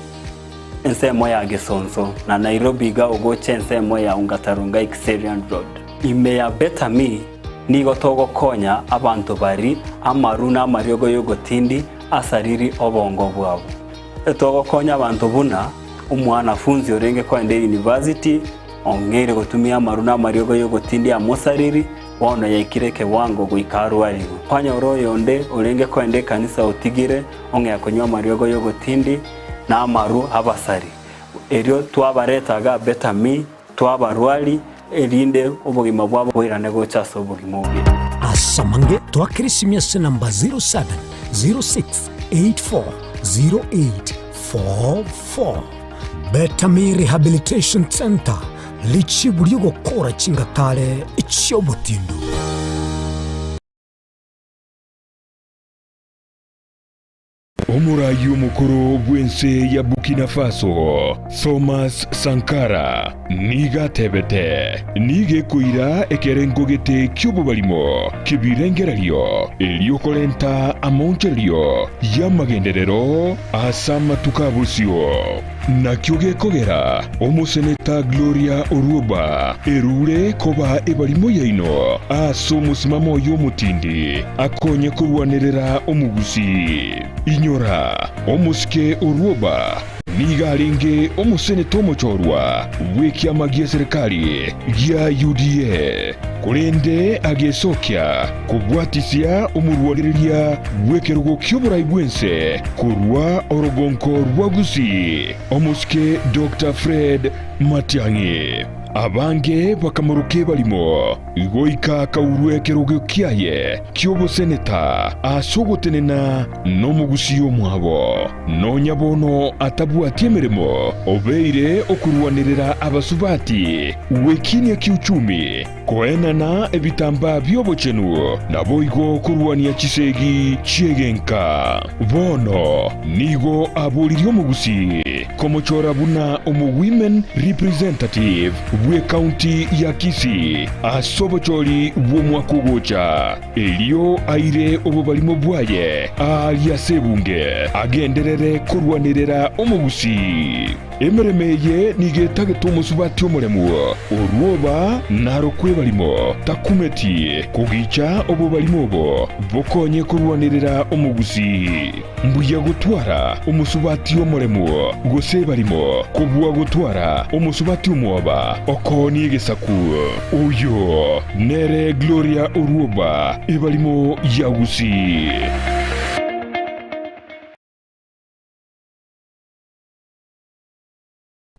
ensemo ya Gesonso na Nairobi ga ogoche ensemo ya Ungatarunga Xerian Road. Ime ya Betami nigo togokonya abantu bari amaruna amariogo yogotindi asariri obongo bwabo. Togokonya abantu buna umwanafunzi orenge kwende university ongere gotumia amaruna amariogo yogotindi amosariri wono yaikireke wango guikarwari. Kwanya oroyo onde orenge kwende kanisa otigire onge yakonywa amariogo yogotindi na amaru abasari. Erio twabaretaga Betami twabarwali elinde obogima bwabo bwirane gochaso obogima bwe asamange twakirisimya se namba 0706840844 Betami Rehabilitation Center lichi buriyo gukora chingatare ichyobutindu. Omurayi omukuru bwense ya Burkina Faso Thomas Sankara niga tebete nige kuira ekerengo gete kyobo balimo kibirengeralio eliokolenta amontelio ya magenderero asama tukabusio na kyoge kogera omuseneta Gloria Oruoba erure koba ebalimo yaino aso musimamo y'omutindi akonye kurwanerera omugusi inyora omusike Oruoba niga alinge omuseneta omuchorwa wiki amagia serikali ya UDA kurende agesokya kubwatisia omurwagereria wekerugo kyoborai bwense kurwa orogonko rwagusi omusike Dr. Fred Matiang'i abange bakamuruke balimo igoika kaurwe kerugo kiaye kyobo seneta asogotenena no mugusiyo mwabo no nyabono atabwati emirimo obeire okurwanirira abasubati wekini kiuchumi koenana ebitamba byobochenu naboigo kurwania chisegi chiegenka bono nigo abulirio mugusi komochora buna women representative bwe county ya Kisii asobochori bw'omwakugocha elio aire obubalimo bwaye alia sebunge agenderere kurwanirira omugusi emeremeye nigetage tumusubati omulemu orwoba naro kwebalimo takumeti kugicha obubalimo obo bokonye kurwanirira omugusi mbuya gutwara omusubati omulemu gose balimo kubwa gutwara omusubati omwoba okoni egesaku uyo nere Gloria orwoba ebalimo yagusi.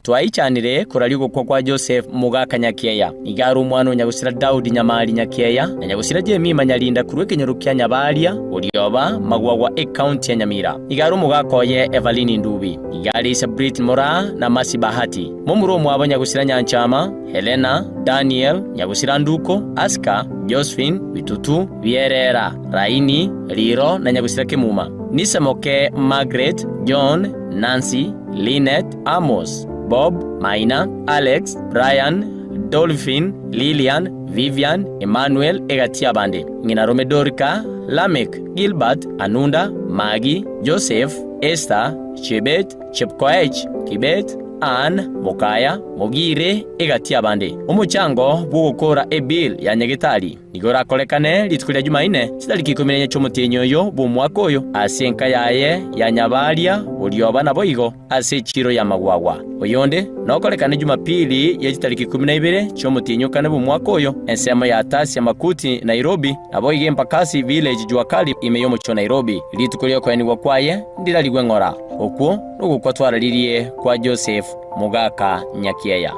Twaichanire kuraligo kwa Joseph Muga Nyakeya igaru umwana nyagusira Daudi Nyamali Nyakeya na nyagusira Jemi Manyalinda kurwe kinyorukya Nyabalia ulioba magwagwa county ya Nyamira igaru Muga koye Evelyn Ndubi igali Sabrit Mora na Masi Bahati mumuro mwabo nyagusira Nyanchama Helena Daniel nyagusira Nduko Aska Josephine Bitutu Vierera Raini Liro na nyagusira Kimuma Nisemoke Margaret John Nancy Lynette Amos Bob, Maina, Alex, Brian, Dolphin, Lilian, Vivian, Emmanuel, Egatia Bande, Nginarome Dorika, Lamek, Gilbert, Anunda, Maggie, Joseph, Esther, Chebet, Chepkoech, Kibet, Anne, Mokaya, Mogire, Egatia Bande. Umuchango bugukora ebill ya Nyagetali. Nigora kolekane litukulia Jumaine, sitaliki 14 chomutinyoyo bumwaka oyo asenka yaye ya Nyabalia ulioba na boigo ase chiro ya magwagwa. Oyonde nokolekane Jumapili ya sitaliki 12 chomutinyo kane bumwaka oyo ensema ya Atasi ya Makuti Nairobi aboige mpakasi village Juakali imeyomo cho Nairobi. Litukulia kwa enigwa kwaye ndila ligwe ngora. Okuo nugu kwa twaralirie kwa Joseph Mugaka Nyakeya.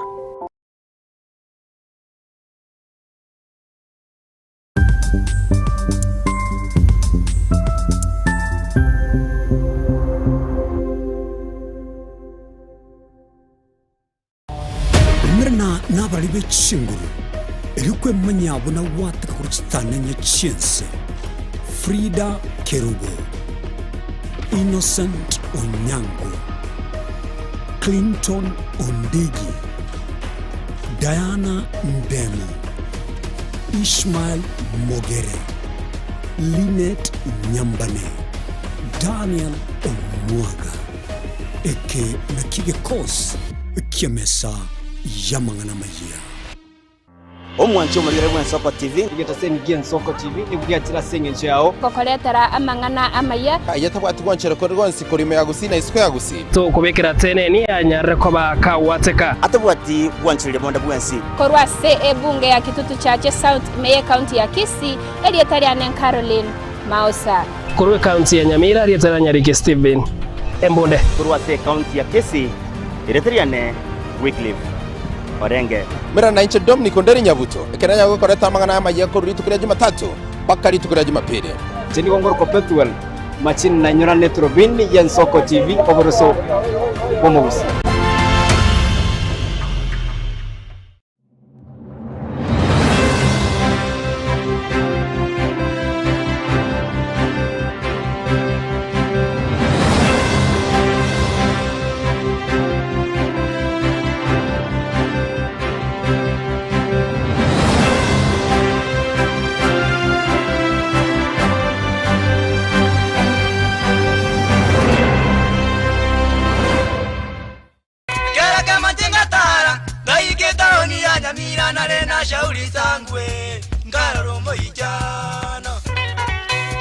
Mrna nabali bechinguru erikwe manyabo na wataka kuchitana nyachiense Frida Kerubo, Innocent Onyango, Clinton Ondigi, Diana Ndemo, Ishmael Mogere, Lynette Nyambane, Daniel Omwaga, eke nakige kos kiamesa yamangana maya. Omwanchi omulire bw'ensoko TV igeta sengi ensoko TV ibuyatira sengenje yao kokoletera amangana amaya ayatabwati gwanchero ko rwonsi kurime yagusina isiko yagusi to kubekera tene ni anyare ko bakawateka atabwati gwanchiro bonda bwensi korwa se ebunge ya Kitutu Chache South Meye County ya Kisii elietari anen Caroline Mausa korwe county ya Nyamira elietari Nyarike Steven Embonde korwa se county ya Kisii elietari anen Wycliffe Orenge mera na inche Dominic Onderi Nyabuto ekeranya gukoreta amangana amaye ko ritukira Jumatatu bakari tukira Jumapili jeni gongoro ko Petuel machin na nyora netrobin yensoko TV oboroso bomugusi Nyamira nalena shauri sangwe ngaroromo ijana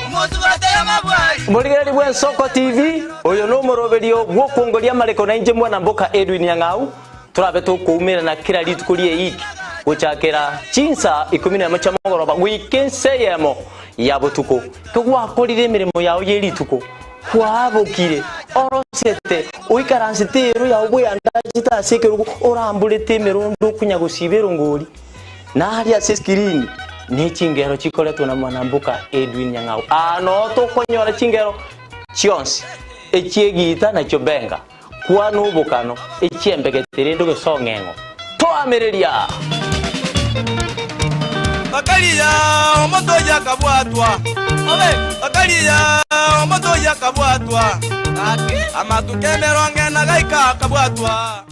umozu batera mabwari Muligeri bw'ensoko TV oyo no moroberio gwokongolia mareko na inje mwana mboka Edwin Nyang'au turabe tukumira na kila litukulie iki guchakera chinsa 10 cha mugoroba wikenseyemo yabutuko kugwakorire mirimo yawo yerituko kwabukire orosete uikaransitero ya ubuyandajita sekerugo orambulete merondo kunyagusibero ngoli na hali ya screen ni chingero chikoleto na mwanambuka Edwin Nyang'au ano to konyora chingero chionsi echiegita na chobenga kwa nubukano echiembegetere ndo gesongengo to amereria Bakalia omoto yakabwatwa obe bakalia omoto yakabwatwa amatukemeronge na gaika kabwatwa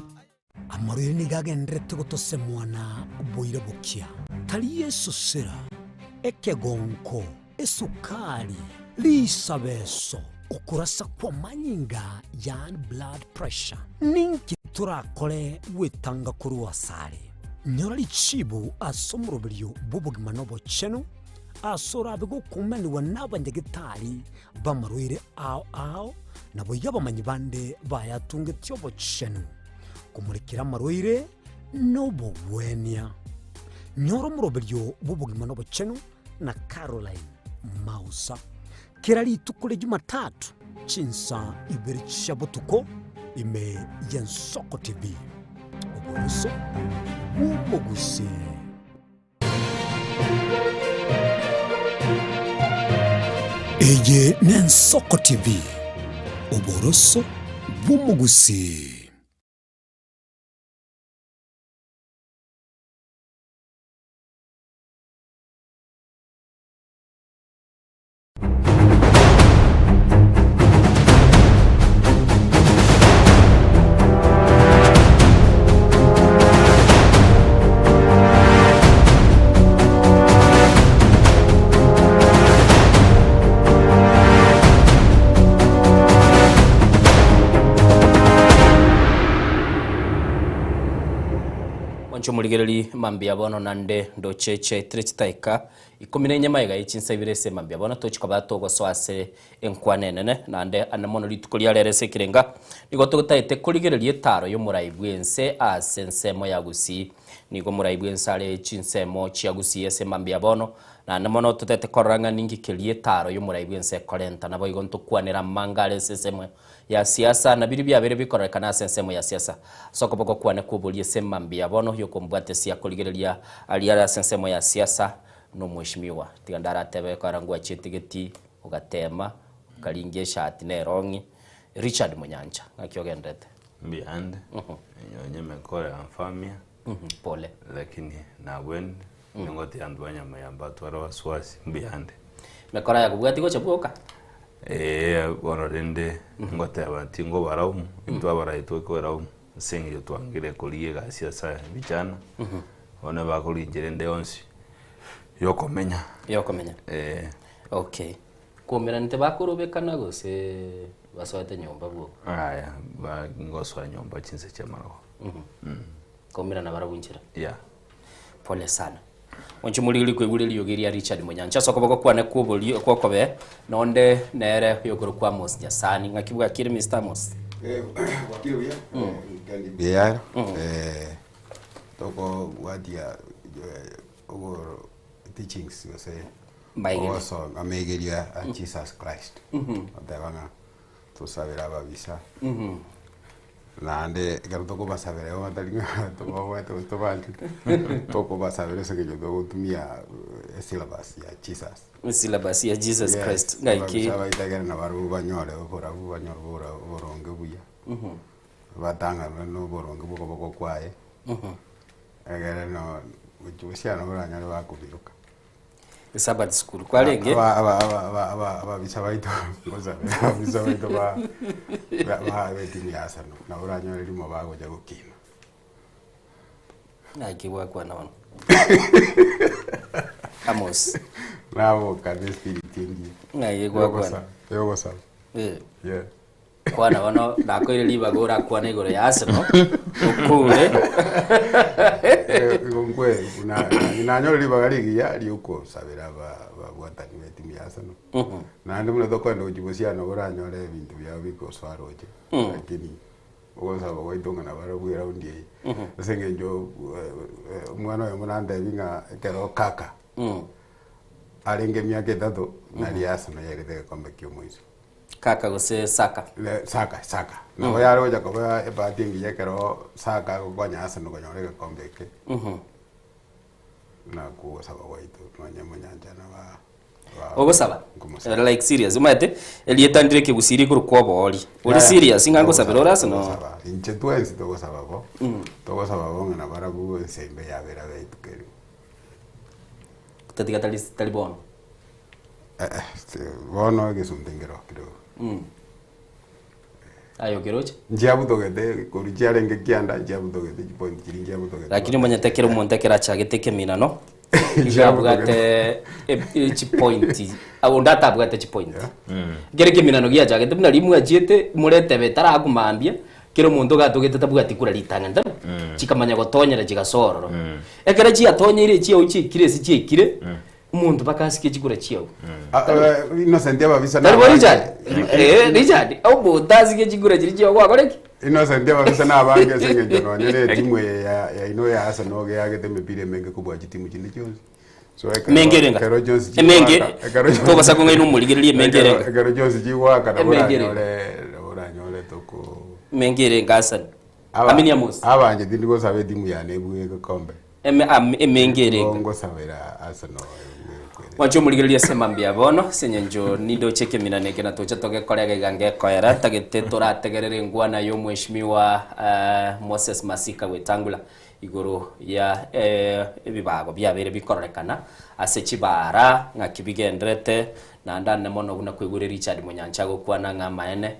amarwire nigagendrete gutose mwana boire bukia tari yesu sera ekegonko esukari lisabeso ukurasa kwa manyinga yan blood pressure ninki turakore wetanga kuruwa sare nyorali chibu asomrobilyo bubugima nobo cheno asora bigo kumeni wanabanyegitari bamarwire ao nabo yabamanyi bande bayatunge tyobo cheno kumurikira marwire nobo wenia nyoro mrobilyo bubugima nobo cheno na Caroline Mausa kirali tukule Jumatatu chinsa ibiri chabutuko ime Yensoko TV oburuso umuguse eye Yensoko TV oburuso umuguse. Muligereri mambia bono nande ndo cheche trechitaika ikomine nyama iga ichinsa ibirese mambia bono tochikaba togoswase enkwanenene nande anamono litukolia lerese kirenga nigo togutaite kuligereri etaro yo muraibwense asensemo yagusi nigo muraibwense ale chinsemo chiagusi ese mambia bono na anamono tutete koranga ningi kelie etaro yo muraibwense kolenta nabo igonto kwanera mangale sesemo ya siasa na biri bya bere bikorekana sensemo ya siasa soko boko kwane kubulie semambia bono yoko mbwate sia kuligerelia aliara sensemo ya siasa no mheshimiwa tigandara tebe karangwa chitigeti ugatema kalinge shati nerongi Richard Munyanja ngakyogendete mbihande nyonye mekore amfamia pole lakini na wen ngoti andwanya mayamba twara waswasi mbihande mekora ya kubwati go chabuka bororende ngote abantu ngo baraum into abaraitwe ko baraum sengi twangire kuliye ga siasa bichana ona bakulinjire ndeyonsi yokomenya okay komera nte bakurubekana gose baswate nyomba bwo aya ba ngoswa nyomba chinse chamaro komera na barabunjira pole sana onche mulili kwegulili yogeria Richard Munyanja soko bako kwane kubuli kokobe nonde nere yogoro kwa Mos Nyasani ngakibwa kiri Mr. Mos wakilo ya kandi beya toko wadia over teachings you say also amegeria Jesus Christ adabanga to sabera babisa nande garutoko basabere o matalinga to wato to bantu toko basabere se que yo do tumia syllabus ya Jesus Christ ngaiki sabai tagara na baru banyore bora boronge buya batanga no boronge boko kwae agara no uchusia no baranyare bakubiruka Sabbath school kwalenge aba bisabaito bisabaito ba betini asano na uranyore limo bago ja gukina akiwa kwa naona Amos nabo kanesti tingi ngayegwa kwa yogosa kwana bano nakoire libagora kwana igoro ya Arsenal ukure ngwe na nyoro libagari ya liuko sabera babwatani betimi ya Arsenal nande muno dokwenda ujibusia no uranyore bintu bya biko swaroje lakini ogosa bagoitonga na barabwira undi senge njo mwana wa munande binga kero kaka alenge miaka 3 na Arsenal yagete kombe kyomoizo kaka gose Saka no yaro ja ko ba batingi yakero Saka ko kwanya Arsenal ko nyore kombe ke na ko saba waito twanya Munyanja na ba ogo saba like serious umate elietandire ke gusiri kuru kwa boli uri serious ingango sabero Arsenal inche twensi to saba bo to saba bo na barabu sembe ya vera betukeri tatiga talibon bono que son tengero creo ayo kiroche njabutogete kurukia renge kianda njabutogete point kiri njabutogete lakini manyatekera umuntu akera chagete mina no njabugate point abo ndatabugate point gereke mina no giachagete buna limu ajiete murete betara kumambia kero muntu gatugete tabugati kura litanga ndano chikamanya gotonyera chigasororo ekera chi atonyere chi uchi kiresi chi kire umuntu bakasike chikura chiyo Innocent yababisa na Richard obo tazike chikura chiri chiyo kwa koreki Innocent yababisa na abange senge jono nyene timu ya ino ya asa no yagete mepire menge kubwa timu chindi cyose so mengerenga Karo Jones menge to basako ngai numuligirie mengerenga Karo Jones jiwa kana ora nyole toko mengerenga asan amini amos abanje ndiko sabe timu ya nebuye kombe mengerenga ngo sabera Arsenal wacho muligiria sema mbia bono senyenjo nindo cheke minaneke na tocha toke korega igange koera tagete torategerere ngwana yo mheshimiwa Moses Masika Wetangula igoro ya ebibago byabere bikorekana ase chibara ngakibigendrete na ndane mono guna kwigure Richard Munyanchago kwana ngamaene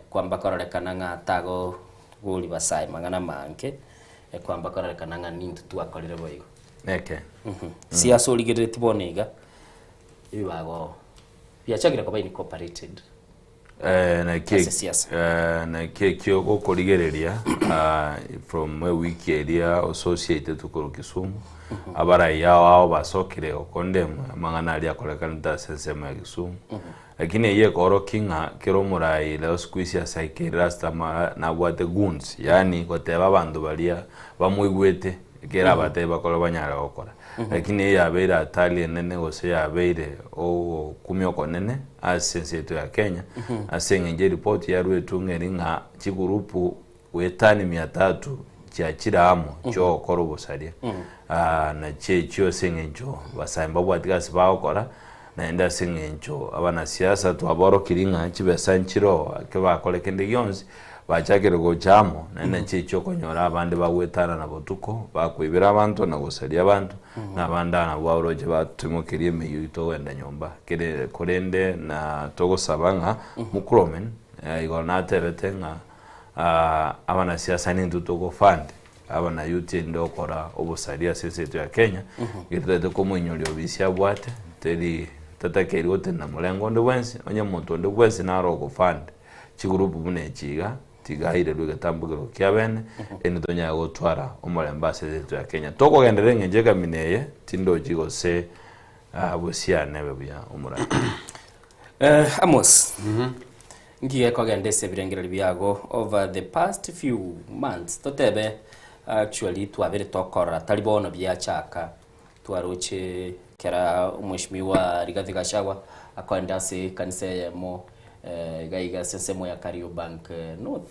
kwamba korekana ngatago goli basai mangana manke kwamba korekana nganintu twakorire boigo okay siasa oligere tibonega ibibago byachagira kuba incorporated na kekyo gukurigereria from wiki area associated to Kisumu abara yao basokire okondemu mangana ali akolekana ta sesema ya Kisumu lakini yeye koro kinga kero murai leo squeeze saike rasta na bwate guns yani koteba bandu balia bamwigwete kera bateba kola banyara okora lakini yabeira atali nene gose yabeire o kumioko nene asense yetu ya Kenya asenge report ya rwetu ngeringa chigurupu wetani 300 cha chiramo cho korobo saria na checho sengenjo basaimba bwatigasi baokora na enda sengenjo abana siasa twaboro kiringa chibesanchiro kebakolekende yonzi bachakire go chamo na checho konyora abande bagwetana na botuko bakwibira abantu na gosaria abantu na bandana bwauroje batumokirie meyito wenda nyomba kire korende na togo sabanga mukromen igona tebetenga abana siasa ni ndutogo fund abana yuti ndokora obusaria seseto ya Kenya gitete komunyori obisia bwate teri tatakeri wote na mulengo ndo wensi onye muntu ndo wensi na rogo fund chigurupu bune chiga tigaire rwe gatambugiro kyabene enidonya gotwara omulemba seseto ya Kenya toko gendere ngejega mineye tindo jigo se busiane bebya omura Amos ngiye ko gende se birengera byago over the past few months totebe actually twabere tokora talibono byachaka twaroche kera umheshimiwa Rigathi Gachagua akwenda se kanisa ya mo gaiga sesemo ya Kariobank North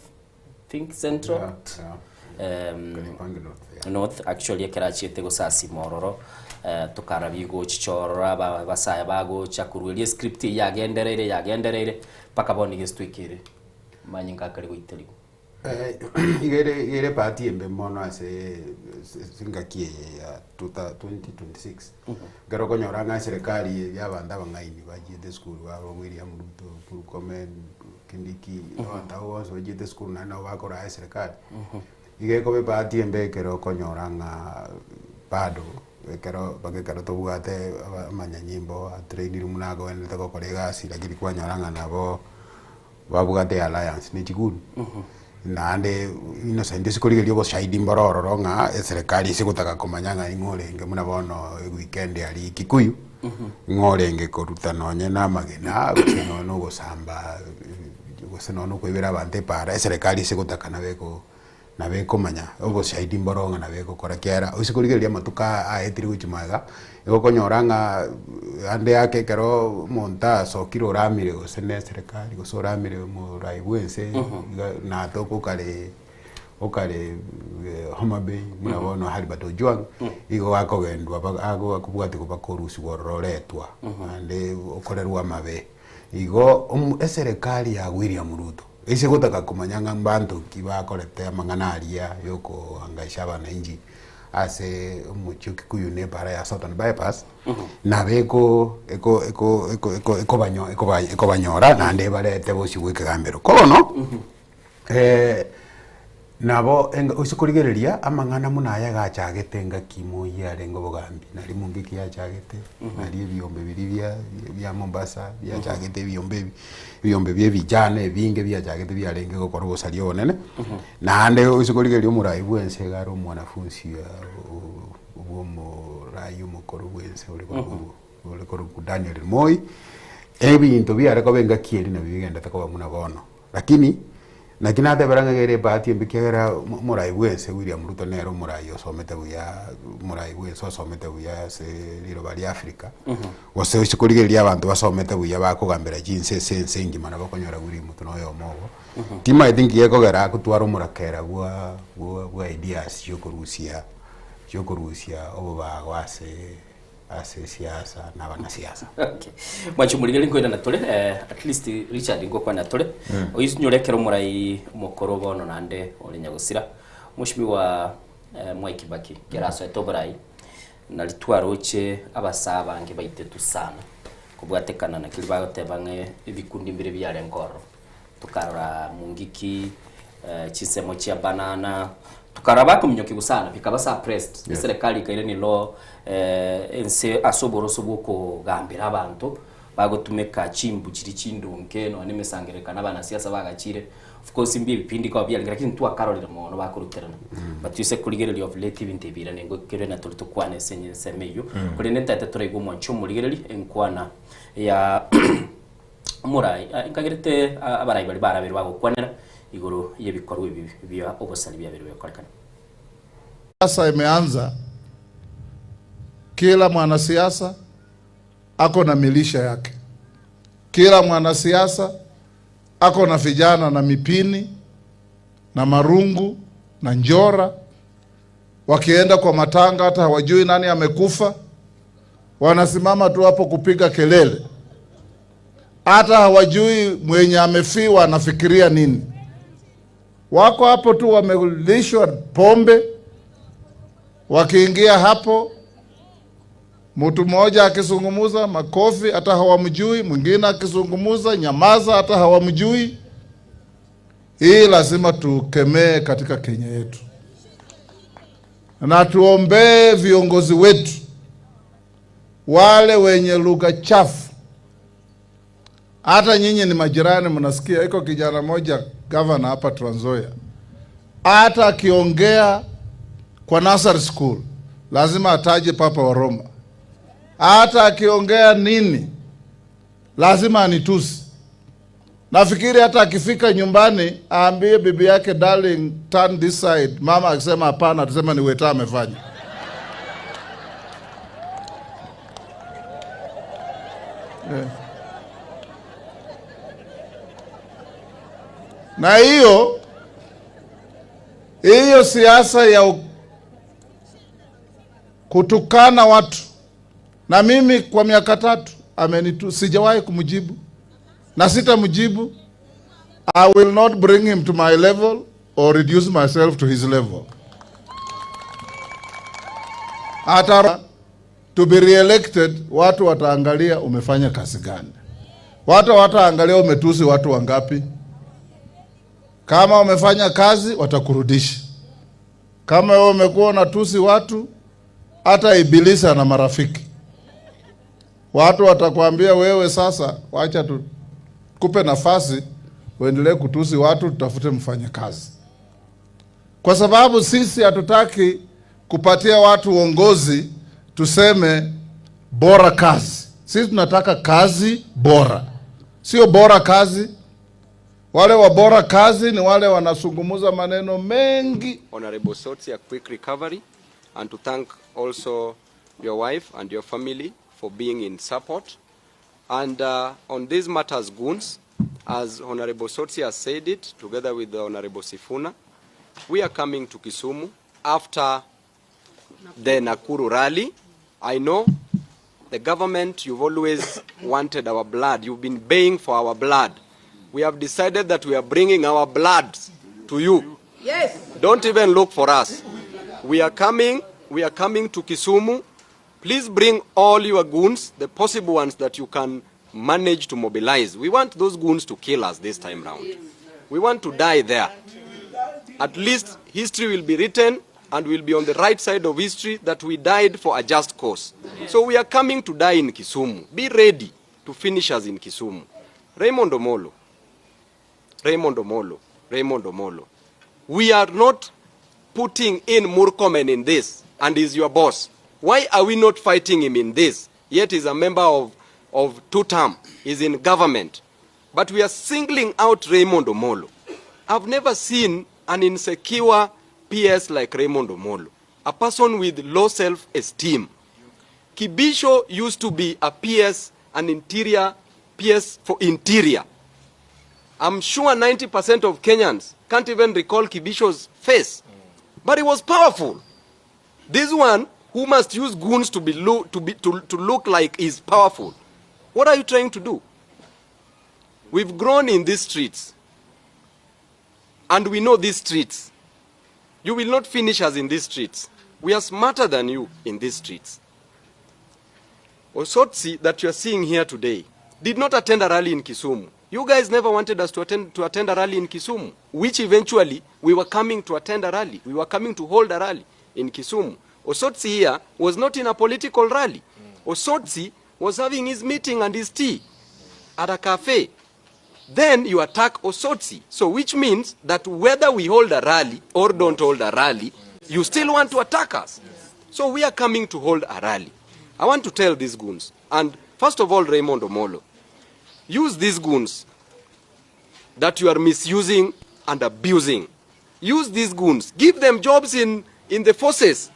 think Central North actually kera chete go sasi mororo tukarabigo chichora basaya bago chakurwelie script yagenderere pakaboni gestwikire manyinga kali goiteri igere party embe mono ase singakie ya 2026 garo konyoranga serikali yabanda bangaini bajide school wabo William Ruto Purkomen Kindiki wanda wose bajide school na no bakora serikali igeko be party embe kero konyoranga bado kero bagekaro tobugate amanyanyimbo trainiri munago ene tako kolega sira kiri kwanyoranga nabo babugate alliance ni chiguru nande Innocent sikoligerio go shaidi mbororo nga serikali sikutaka komanyanga ingorenge muna bono weekend ali Kikuyu ingorenge koruta nonye na magena no go samba go senono kwibera bante para serikali sikutaka na beko manya ogo shaidi mboronga na beko kora kiara usikoligeria matuka aetiri guchimaga ego konyoranga ande yake kero monta so kiro ramire go sene serikali go so ramire mu raibwense na toko kale okale Homa Bay muna bono hali batojwang igo akogendwa ago akubwate ko bakorusi gororetwa ande okorerwa mabe igo serikali ya William Ruto ese gotaka kumanyanga mbantu kiba korete manganaria yoko angaishaba na inji ase muchuki kuyune para ya Southern bypass na beko eko banyora na nde barete bosi gwikagambero kono nabo usikurigereria amang'ana munaya gachagete ngakimo yare ngo bogambi nari mungiki yachagete nari ebiombe biri bya Mombasa byachagete ebiombe bye bijane binge byachagete byarenge gukora ubusario onene nande usikurigereria umurai bwense garo mwanafunzi uwo murai umukoro bwense uri ku Daniel Moi ebintu byareko benga kieri na bigenda takoba muna bono lakini nakinate baranga gere bahati mbikera murai bwense William Ruto nero murai osomete buya murai bwense osomete buya se liro bali Africa wose usikurigereria abantu basomete buya bakugambira jinse sense ngimana bakonyora guri mutu no yomogo tima I think yekogera kutwara murakera bwa ideas yokurusia obo bagwase ase siasa na bana siasa. Okay. Mwacho muligeli ngoida na tole at least Richard ngokwa na tole. Oyisi nyorekero murai mukoro bono nande olenya gusira. Mushimi wa Mwai Kibaki geraso etoborai nalitwara oche abasaba nge baitetu sana. Kubwatekana na kilibayo tebange ibikundi mbere byare ngoro. Tukarora mungiki chisemo chia banana tukaraba kumnyoki gusana bikaba suppressed serikali ikaire ni law ense asoboro sobuko gambira abantu bagotumeka chimbu chiri chindunke no animesangerekana bana siasa bagachire of course imbi bipindi kwa bya lakini tu akarolera mono bakuruterana but you say kuligereri of late ibinte bira nengo kire na tuli tukwane senye semeyo kuri neta tatura igomwa chumu ligereri enkwana ya murai inkagerete abarai bari barabiri bagokwanera igoro yebikorwa ibi bya obosali bya biri bekorekana. Sasa imeanza, kila mwanasiasa ako na milisha yake, kila mwanasiasa ako na vijana na mipini na marungu na njora, wakienda kwa matanga hata hawajui nani amekufa, wanasimama tu hapo kupiga kelele, hata hawajui mwenye amefiwa anafikiria nini. Wako hapo tu wamelishwa pombe, wakiingia hapo mtu mmoja akizungumuza makofi hata hawamjui, mwingine akizungumuza nyamaza hata hawamjui. Hii lazima tukemee katika Kenya yetu, na tuombee viongozi wetu wale wenye lugha chafu. Hata nyinyi ni majirani mnasikia, iko kijana moja governor hapa Trans Nzoia, hata akiongea kwa nursery school lazima ataje Papa wa Roma. Hata akiongea nini lazima anitusi. Nafikiri hata akifika nyumbani aambie bibi yake, darling turn this side, mama akisema hapana tusema ni weta amefanya. Na hiyo siasa ya kutukana watu, na mimi kwa miaka 3 sijawahi kumjibu na sitamjibu. I will not bring him to my level or reduce myself to his level. Hata to be re-elected, watu wataangalia umefanya kazi gani. Watu wataangalia umetusi watu wangapi. Kama umefanya kazi watakurudisha. Kama wewe umekuwa unatusi watu, hata ibilisi na marafiki, watu watakwambia wewe sasa wacha tukupe nafasi uendelee kutusi watu, tutafute mfanye kazi. Kwa sababu sisi hatutaki kupatia watu uongozi tuseme bora kazi. Sisi tunataka kazi bora, sio bora kazi. Wale wa bora kazi ni wale wanasungumuza maneno mengi. Honorable Sotsi, a quick recovery, and to thank also your wife and your family for being in support. And on these matters, goons, as Honorable Sotsi has said it, together with the Honorable Sifuna, we are coming to Kisumu after the Nakuru rally. I know the government, you've always wanted our blood. You've been baying for our blood. We have decided that we are bringing our blood to you. Yes. Don't even look for us. We are coming we are coming to Kisumu. Please bring all your goons, the possible ones that you can manage to mobilize. We want those goons to kill us this time round. We want to die there. At least history will be written and we'll be on the right side of history that we died for a just cause. So we are coming to die in Kisumu. Be ready to finish us in Kisumu. Raymond Omolo. Raymond Omolo. Raymond Omolo. We are not putting in Murkomen in this and he's your boss. Why are we not fighting him in this? Yet he's a member of two-term. He's in government. But we are singling out Raymond Omolo. I've never seen an insecure PS like Raymond Omolo. A person with low self-esteem. Kibisho used to be a PS, an interior, PS for interior. I'm sure 90% of Kenyans can't even recall Kibisho's face. But he was powerful. This one who must use goons to look like he's powerful. What are you trying to do? We've grown in these streets. And we know these streets. You will not finish us in these streets. We are smarter than you in these streets. Osotsi that you are seeing here today did not attend a rally in Kisumu. You guys never wanted us to attend a rally in Kisumu, which eventually we were coming to attend a rally. We were coming to hold a rally in Kisumu. Osotsi here was not in a political rally. Osotsi was having his meeting and his tea at a cafe. Then you attack Osotsi. So which means that whether we hold a rally or don't hold a rally, you still want to attack us. So we are coming to hold a rally. I want to tell these goons, and first of all, Raymond Omolo, use these goons that you are misusing and abusing. Use these goons. Give them jobs in the forces.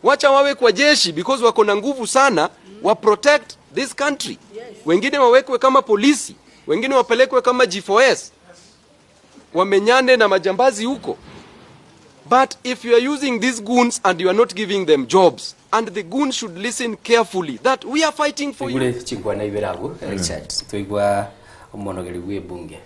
Wacha wawe kwa jeshi because wako na nguvu sana wa protect this country. Wengine wawekwe kama polisi, wengine wapelekwe kama G4S. Wamenyane na majambazi huko. But if you are using these goons and you are not giving them jobs, and the goons should listen carefully that we are fighting for you. Chingwa na iberagu Richard tuigwa omonogeri gwe bunge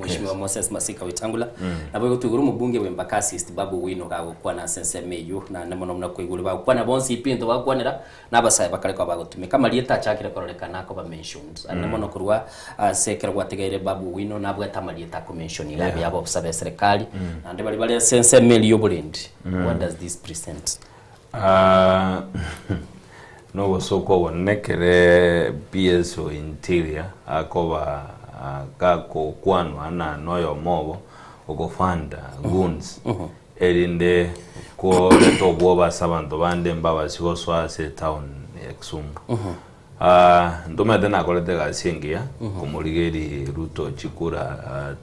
Mheshimiwa Moses Masika Wetangula na bwo tuguru mu bunge wembakasi Babu Wino ga gukwa na sensemeyo na nemono mna kwiguru ba gukwa na bonsi ipinto bagwanira n'abasaye bakare kwa bagutumika marieta chakire korolekana ko ba mentioned nemono kurwa sekera gwategeire Babu Wino nabwo atamarieta ko mention ilabe yabo busabe serikali na ndebali bali sensemeyo burendi. What does this present? No soko wonekere BSO interior akoba kako kwano ana noyo mobo okofanda goons erinde ko leto boba sabantu bande mbaba siboswa se town Kisumu ndoma dena kolete gasingia kumuligeri Ruto chikura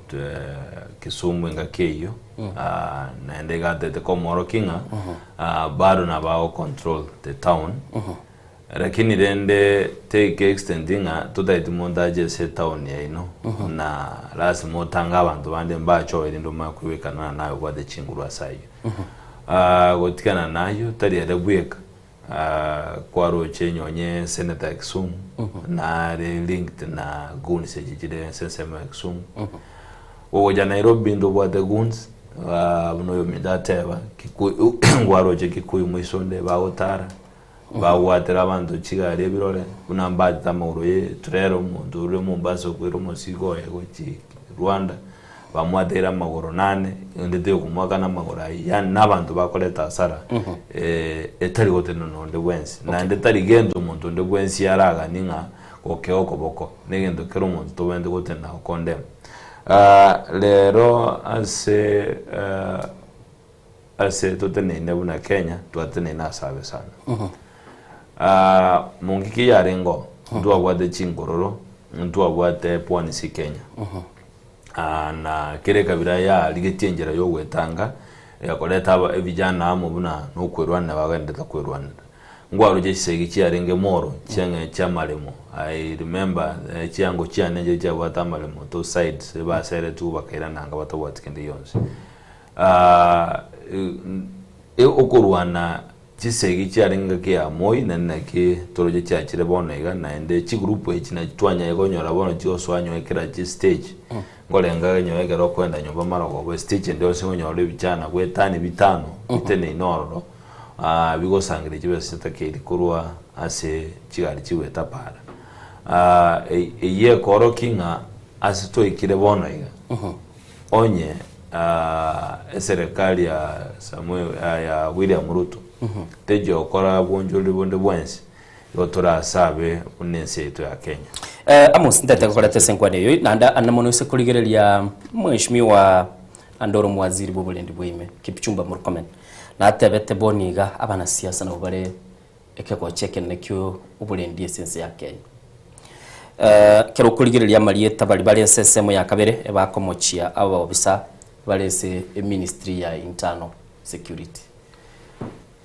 Kisumu ngakeyo na ndega tete komoro kinga bado na bao control the town. Lakini dende take extendinga tutaiti mondaje se town ya ino na lazima tanga abantu bande mbacho elindo makuwekana nayo kwa de chingurwa sayo gotikana nayo tali ya debweka kwa roche nyonye Senator Kisumu na linked na goons ejijide sensema Kisumu oja Nairobi ndo bwa the goons bunoyo midateba kikuyu ngwaroje kikuyu mwisonde baotara bawatera abantu Kigali ebirole kunambati tamauroye turero muntu uri Mombasa kwero musigo yego ki Rwanda bamwatera magoro 8 ndete kumwaka na magoro ya nabantu bakoleta asara etari gote no nde wensi na ndetari gendo umuntu nde wensi yaraga ninga kokeo boko negendo kero umuntu to wende gote na condemn lero ase tutene nebuna Kenya tuatene na sabe sana mungiki yarengo ndu abwate chingororo ndu abwate pwani si Kenya na kire kabira ya ligetengera yo gwetanga yakoleta vijana amo buna no kwerwana bagandeta kwerwana ngwaro je kisegi cyarenge moro cyanga cyamalemo. I remember cyango cyaneje cyabata malemo to sides basere tu bakaira nanga batobwatikende yonse okurwana kisegi cyarenga ke amoyi nanake toroje cyakire bonega na ende chi group ekina twanya yegonyora bono cyoswanyo ekera chi stage ngolenga nyo egero kwenda nyumba maroko we stage ndio singo nyore bichana kwetani bitano bitene inoro bigosangire chibesete keri kurwa ase chigari chiweta para eye koro kinga ase toikire bono iga onye serikali ya Samuel ya William Ruto tejo okora bwonjoli bonde bwensi yotora sabe unense yetu ya Kenya. Amos ndete kukolete senkwane yoy nanda anamono se kuligerelia mheshimiwa Andoro Mwaziri bobulendi bwime Kipchumba Murkomen na atebete boniga abana siasa na ubare ekeko cheke nekyo ubulendi essence ya Kenya. Kero kuligerelia marieta bali SSM ya kabere ebakomochia aba obisa balese ministry ya internal security.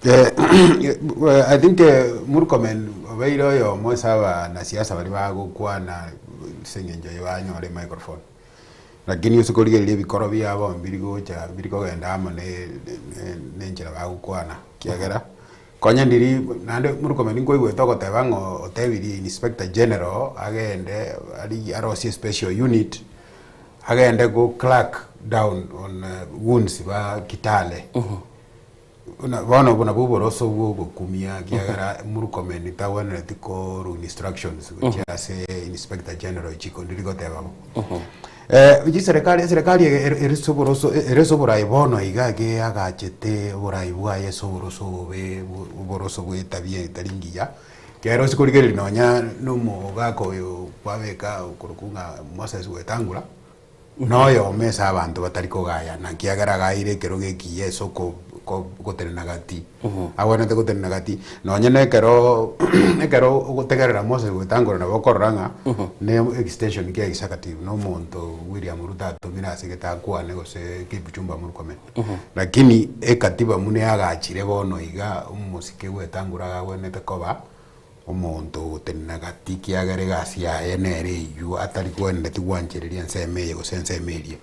I think Murkomen bairo yo mosaba na siasa bali bagukwana sengenjo yanyore microphone lakini usikuligerelia bikoro byabo mbirigo genda amo ne njira bagukwana kiagera konya ndiri nande Murkomen ngo igweta gotebango otebiri inspector general agende ali arosi special unit agende go crack down on wounds ba Kitale bona buboroso bwo kumia kiagara Murkomen tawana tiko instructions which as inspector general chiko ndirigo tebabo uji serikali eresobora ibono igage agachete borai bwaye soboroso be boroso bwe tabie taringiya kero sikurigeri nonya numo gako yo kwabeka ukurukunga Moses Wetangula noyo mesa abantu batariko gaya na kiagara gaire kero gekiye soko gotenagati abona te gotenagati nonya nekero gotegerera Moses Wetangula na bokoranga ne extension ke executive no monto William Ruto atumira sigeta kwa negose Kipchumba Murkomen lakini ekatiba mune agachire bono iga umusike Wetangula gawene tekoba omonto gotenagati kiagere gasia enere yu atari kwenda tiwanchereria nsemeye gosensemerie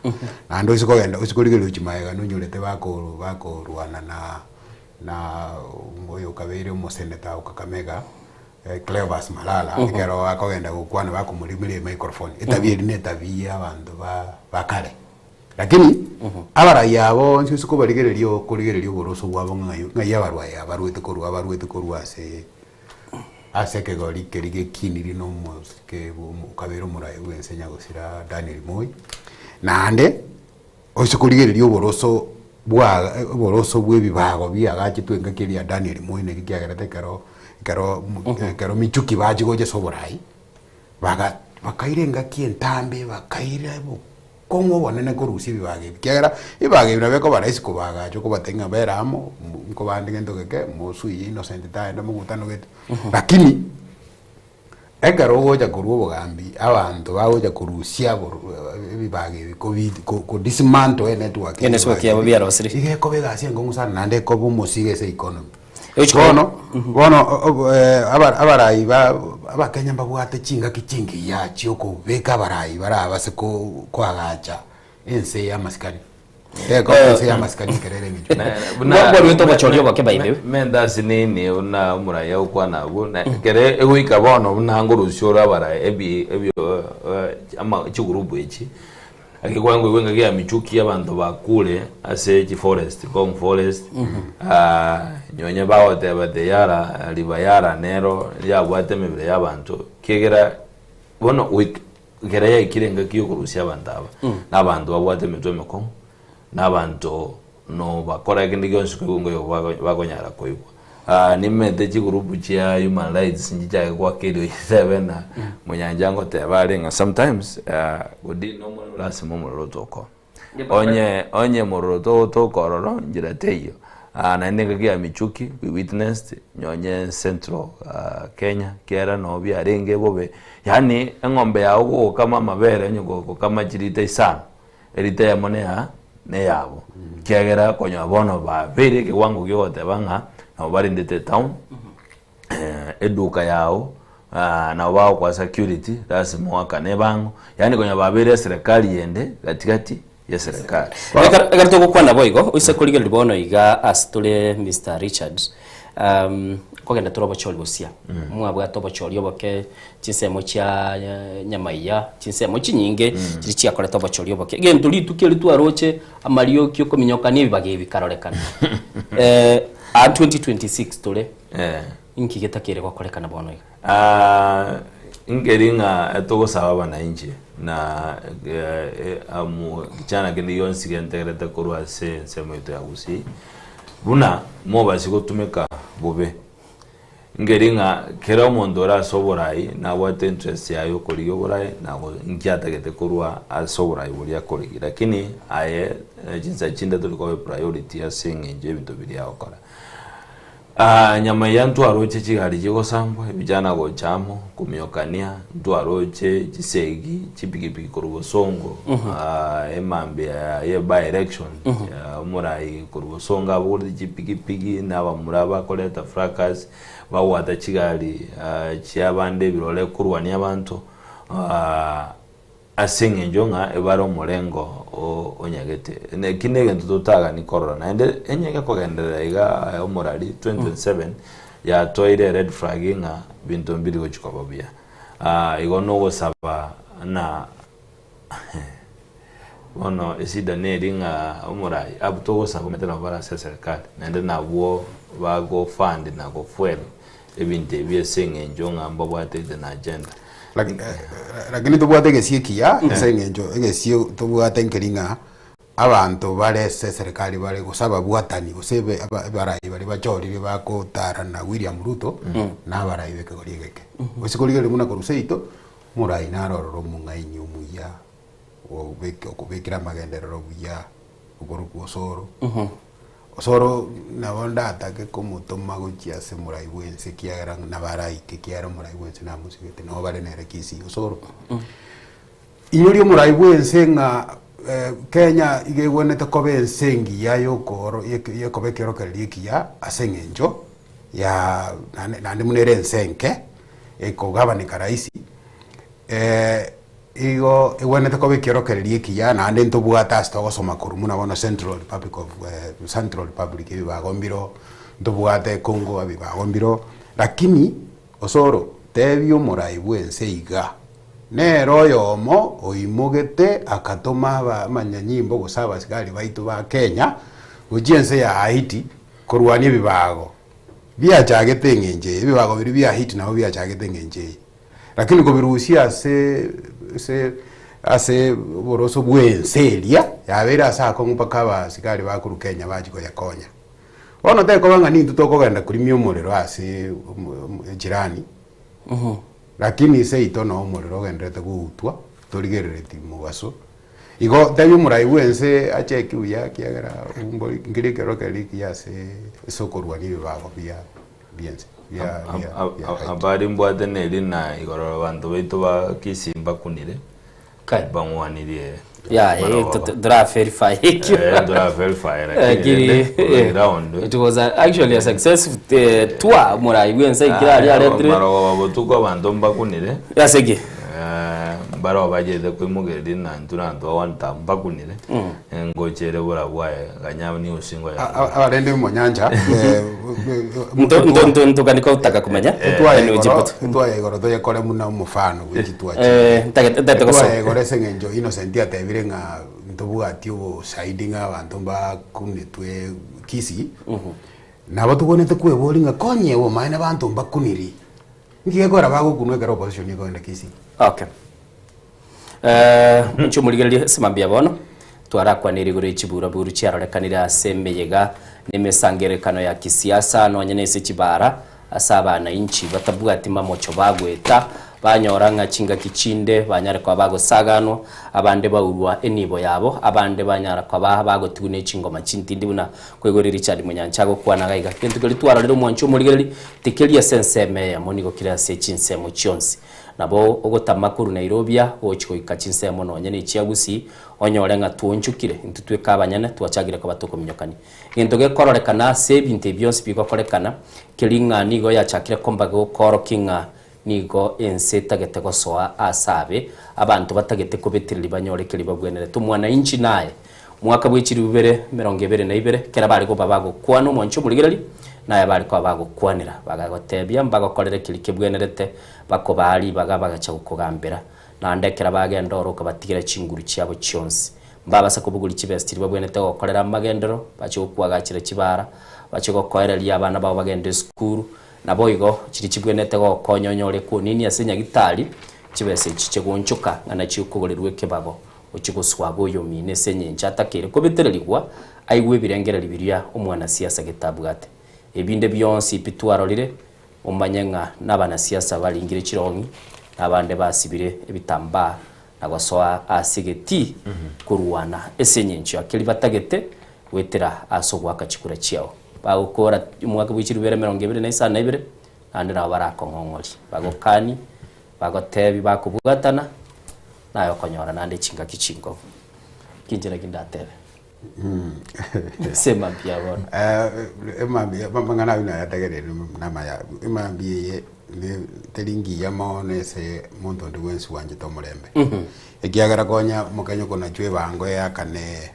na ndo isikogenda usikurigero chimaega nunyurete bako ruana na moyo kabere umuseneta ukakamega Cleophas Malala kero akogenda gukwana bakumurimirie microphone etabiri netabia abantu bakare lakini abara yabo nsiko barigererio kurigererio boroso bwabo ngayo abarwaya abarwete korwa ase ke gori kerige kiniri no ke ukabero murai wensenya gusira Daniel Moi nande osikurigererio boroso bwebibago biagache twenga kiria Daniel Moi ne kiagerete kero michuki baji goje soborai bakairenga kientambe bakaire kongo bonene korusi bibage kiagera ibage birabeko baraisi kubaga cyo kubatenga beramo ko bandingendo keke musu innocent ta ndo mugutano getu lakini egaro goja kuruo bogambi abantu bagoja kurusia bibage ko dismantle network network ya babia rosiri ige ko bega asiengo musana nande ko bumusige se economy bono abarai abakenya babwate chinga kichingi ya chioko beka abarai barabase ko kwagacha ense ya maskani ko ense ya maskani kerere ngicho bwo rwito bachorio bake baibe menda sinini una umuraya ukwana buna kere egwika bono nango rushora abarai ebi ama chigurubu echi akigwango wenga ya michuki abantu bakule ase chi forest Gong forest nyonya bawote badeyara libayara nero ya bwate mebere yabantu kigera bono kera ya ikirenga kiyo kurusia bandaba nabantu babwate metwe meko nabantu no bakora kindi gyonse kugungo yo bagonyara koyibwa nimete chigurupu chia human rights njicha kwa kido yisebena munyanjango tebarenga sometimes gudi no mo lasimo morotoko onye morotoko kororo njirateyo na ndenge kia michuki we witnessed nyonye central Kenya kiera no biarenge bobe yani engombe yawo kama mabere nyugo kama jirite sana erite ya monea ne yabo kiagera konyo bono ba bere ke wangu yote banga na bari ndete town eduka yao na wao kwa security lazima wakane bango yani kwenye babere serikali yende katikati ya serikali egarto gukwana boigo uise kuligera libono iga astule Mr. Richards kogenda turobo cholbosia mwabwa tobo cholyo boke chinsemo cha nyamaiya chinsemo chinyinge kiri cyakora tobo cholyo boke gendo litukiri twaroche amaryo kyo kominyoka ni bibage bikarorekana 2026 tole inki getakire gwakorekana bono ingeringa etogosaba bananchi na amu kichana kindi yonsi gentegerete korwa se nsemo ito ya Gusii buna moba sigotumeka bobe ngeringa kera omonto arasoborai na what interest yayo koriyo borai na nkiatagete korwa asoborai buri akorigi lakini aye jinsa chinda tulikobe priority ya singe ebintu biri akora nyama ya ntwaroche chigari gigosambwa ebijana gochamo kumyokania ntwaroche chisegi chipigipigi korubosongo emambe ya by election murai korubosonga buri chipigipigi n'abamuraba koleta fracas bawata chigari cyabande birole kurwania abantu asinge njonga ebaro murengo onyagete ne kinege tututaga ni corona ende enyege kogendera iga omorali 2027 ya toire red flaginga bintu mbiri gochikobabia igono gosaba na ono esida neringa omorai abuto gosaba metana bara serikali nende nabwo bago fund na go fuel ebinte byesinge njonga mbabwate na agenda lakini tubwate gesiekia sengenjo egesio tubwate nkeringa abantu barese serikali bari gusaba bwatani gusebe barai bari bachorire bakotara na William Ruto na barai bekegoriegeke usikorigere muna koruseito murai narororo mungainyi umuya okubekira magenderero buya ukoruku osoro osoro nabonda atake kumutoma guchiase murai wense kiagera na barai kiagera murai wense na musigete no bare nere kisi osoro inyori murai wense nga Kenya igegwonete kobe ensengi yayo koro yekobe kero kalikia asengenjo ya nandi munere ensenke ekogabanika raisi igo igwonete kobe kero kalikia nandi ntubwata stogosoma kurumuna bono Central Republic bibagombiro ntubwate Congo bibagombiro lakini osoro tebyo murai bwense iga nero yomo oimugete akatoma manyanyimbo gusaba sigari baitu ba Kenya ujiense ya Haiti kurwania bibago biachagete ngenje bibago biri bya Haiti nabo biachagete ngenje lakini ko birusia ase boroso bwenselia yabera sako mpaka ba sigari ba kuru Kenya bajiko yakonya ono te ko banga nintu to kogenda kuri myumuriro ase jirani lakini se itono omuriro gendete gutwa torigerereti mugaso igo tayo murai wense acheki uya kiagera umbori ngirike rokeliki yase sokorwa ni bago bia biense abari mbwate neli na igororo bantu baitu ba kisimba kunire kai bangwanirie dra verify dra verify it was actually a successful tour murai wense ikirari aretre maro babutuko abantu mbakunire yasege baro bajede kwimugerera na nturanto wanta mbakunire ngochere bura bwaye ganyaba ni usingo ya abarende mu nyanja ndo kaniko utaka kumenya twaye igoro toye kore muna umufano wikitwa ntate ko twaye igoro sengenjo innocent atebire nga ntubwati ubo sidinga abantu bakunitwe kisi nabo tugonete kwebori nga konye wo maina bantu bakuniri ngigekora bagukunwe gero opposition igo kisi okay nchumuligererie simambia bono twarakwanira iguru chibura buru chiarorekanira asemeyega nemesangerekano ya kisiasa nonyene ise chibara asabana inchi batabwati mamocho bagweta banyoranga chinga kichinde banyara kwa bago sagano abande baurwa enibo yabo abande banyara kwa bago tune chingoma chintindi buna kwegori Richard Munyanchago kwana gaiga kintu kali twara rero mwancho muligereri tekelia senseme ya monigo kila se chinsemo chionsi nabo ogotamakuru Nairobi ochiko ikachinsemo nonyene ichiagusi onyorenga tuonchukire intutwe kabanyana tuachagira kwa batoko minyokani into gekororekana se binte byonsi bikokorekana kilinga nigo ya chakira komba go koro kinga nigo ense tagete gosoa asabe abantu batagete kubetirira banyorekeri bagwenere tumwana inchi naye mwaka bw'ikiri 2022 kera bari ko babago kwano mwancho muligereri naye bari ko babago kwanira bagagotebya mbagokorere kirike bwenerete bako bari bagacha kugambira nandekera bagenda oroka batigera chinguru cyabo cyonse mbabasa kubugura ikibestiri babwenete gokorera amagendero bacho kwagakira kibara bache gokoereria abana bao bagende skuru nabo igo chiri chibwenete gokonyonyore kunini ase nyagitari chibese chichegunchuka ngana chikugorirwe kebago ochigoswabo yo mine senyencha atakere kobetererigwa aigwe birengereri biria omwana siasa getabwate ebinde byonsi pitwarorire omanyenga nabana siasa balingire chirongi nabande basibire ebitamba nagosoa asigeti kuruwana esenyencho akeli batagete wetera asogwa kachikura chiao bagukora umwaka w'ikirubere 2022 andi nabo barakongongori bagokani bagotebi bakubwatana nayo konyora nande chinga kichingo kinjira kindatebe sema pia bona emambia bangana bina yatagerere namaya emambie ne teringi yamone se muntu ndi wensi wanje tomulembe ekiagara konya mukanyo kona chwe bango yakane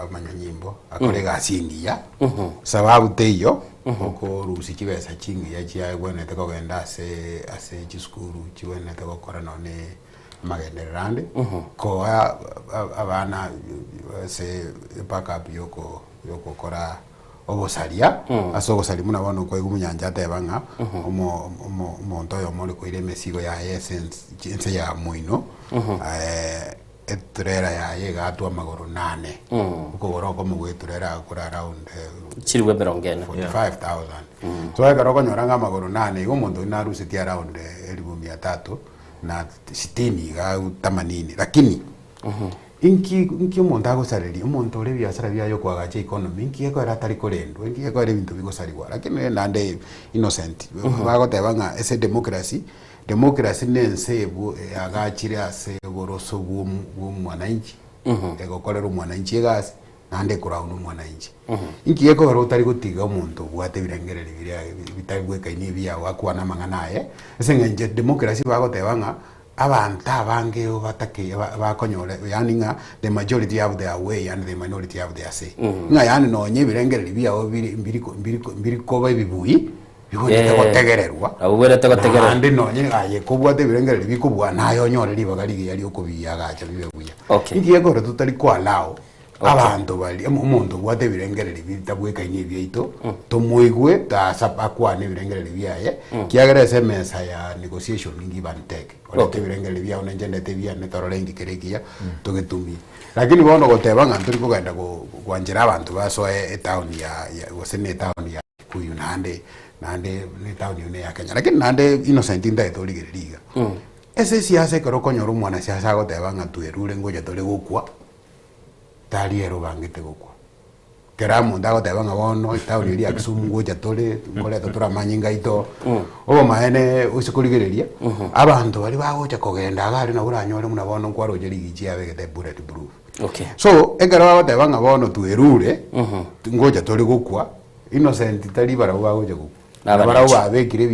amanyanyimbo akore gasingia sababu teyo oko rusi kibesa chingia chia bwenete kogenda ase chiskuru chibwenete gokora none magenderande ko abana se backup yoko kora obosaria aso gosalimu na bono ko igumunyanja tebanga omo ntoyo mole ko ile mesigo ya essence ya muino eturera ya yega atwa magoro 8 uko goroko mu eturera akura around chirwe 45,000 so ya garoko nyoranga magoro 8 igo muntu ina rusiti around 1300 na 60 ga 80 lakini inki umuntu agosareri umuntu ore biashara byayo kwagache economy inki eko ratari korendo inki eko ebintu bigosariwa lakini nande innocent bagotebanga ese democracy nensebu agachire ase boroso bw'umwananchi egokorera umwananchi egasi nande kurauna umwananchi inki eko rotari gutiga umuntu bwate birengerere biria bitagweka ini bya wakwana manganaye ese ngenje democracy bagotebanga abantu abange batake bakonyore yani nga the majority have their way and the minority have their say nga yani nonye birengerere bya mbiri koba bibui bigonyete gotegererwa abugwerete gotegererwa andi nonye aye kubwate birengerere bikubwa nayo nyoreri bagarigi yali okubiyaga bibe buya ngiye gore tutari kwa lao abantu bali umuntu bwate birengerere bitabweka ini byaito tomuigwe ta akwane birengerere byaye kiagere semesa ya negotiation give and take olete birengerere bya unenjendete bya netororengi kerekia togetumi lakini bono gotebanga nturi kugenda kwanjira abantu baso town ya gosene town ya kuyu nande ni town yone ya Kenya lakini nande innocent nda etorigeriga ese siasa korokonyoro mwana siasa gotebanga tuerure ngoja tole gukwa taliero bangite gukwa keramo ndago tebanga bono town iri Kisumu ngoja tole ngole totura manyinga ito obo maene usikurigereria abantu bali bagocha kogenda agari na uranyore muna bono kwaro jeri abegete bulletproof so egara bagotebanga bono tuerure ngoja tole gukwa innocent tali bara bagocha gukwa bara babekire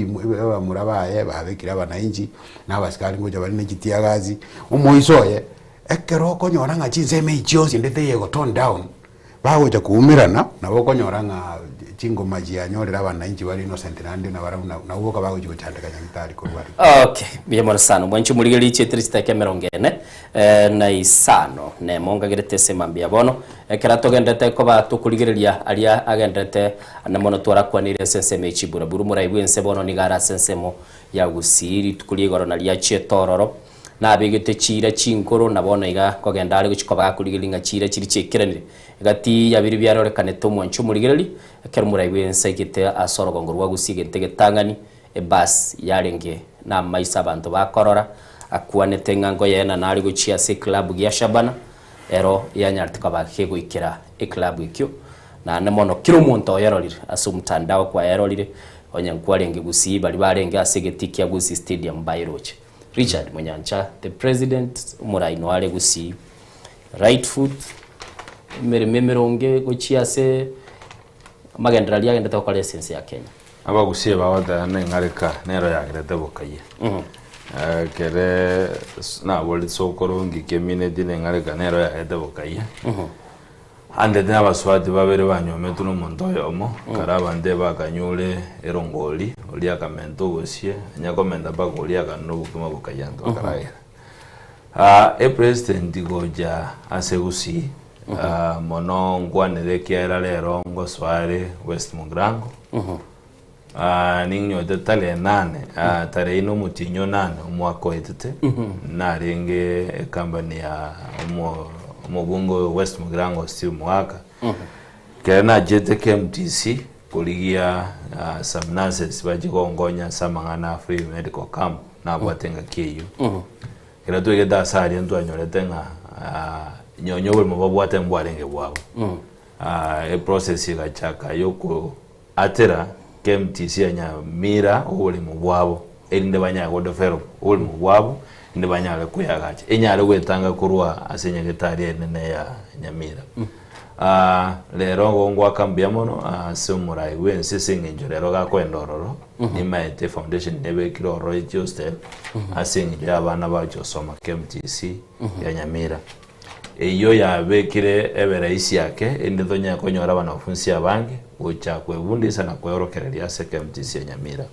bamurabaye babekire abananchi n'abasikari ngoja bali n'ekitiagazi umuisoye ekero konyora nga chinseme ichionsi ndete yego tone down bagocha kuumirana nabo konyora nga chingoma jianyorera abananchi bali innocent nande na bara na uboka bagocha kuchandika nyangitari korwari biyamora sano mwanchi muligeli chetrista kemerongene na isano ne monga gerete semambia bono ekera togendete ko batukuligereria aria agendete na mono twarakwanire senseme ichibura buru muraibwense bono ni gara sensemo ya gusiri tukulie goro na lia chetororo na bigete chira chinkoro nabona iga kogenda ari guchiko bakuligelinga chira chiri chekeranire gati yabiri byarorekane to mwanchi muligereri ekera muraibwense igite asorogongo rwa gusigente getangani ebas yarenge na maisa abantu bakorora akwanete ngango yena nari guchia se club ya Shabana ero yanyartika bakegwikira e club ikyo na nemono kiro muntu yarorire asumtandao kwa yarorire onyankwalenge gusi bali barenge asegeti ya gusi stadium Bairoche Richard Munyancha the president umuraino wale gusi right foot memeronge guchia se magendrali agenda tokale essence ya Kenya abagusiye bawada nengareka nero yagirete bokaye kere na boli sokoro ngikemine dine ngareka nero yagirete bokaye ande na baswati babere banyome tuno muntu yomo karabande bakanyule erongoli oli akamento gosie nyakomenda bagoli akano bukuma bukayando karaira president goja asegusi mono ngwanire kiera lero ngosware West Mugrango ninyote tale 8 tare ino mutinyo 8 umwaka wetete narenge company ya mubungo West Mugrango Steve Mwaka kena jete KMTC kuligia some nurses bajigongonya samangana free medical camp na bwatenga kiyo kira tuige da sari ntu anyorete nga nyonyo bwe mubabwate mbwarenge bwabo e process igachaka yoko atera KMTC anya mira uli mubwabo elinde banya godofero uli mubwabo inde banya le kuyagacha enyale gwetanga kurwa asenyegetari enene ya Nyamira lero ngwa kambia mono sumurai wense singinjo lero gakwendororo ni maete foundation nebe kiroro hostel asinginjo abana bacho soma KMTC ya Nyamira eyo yabekire eberaisi yake ende donya konyora bana ofunsi abange ucha kwebundisa na kworokereria KMTC ya Nyamira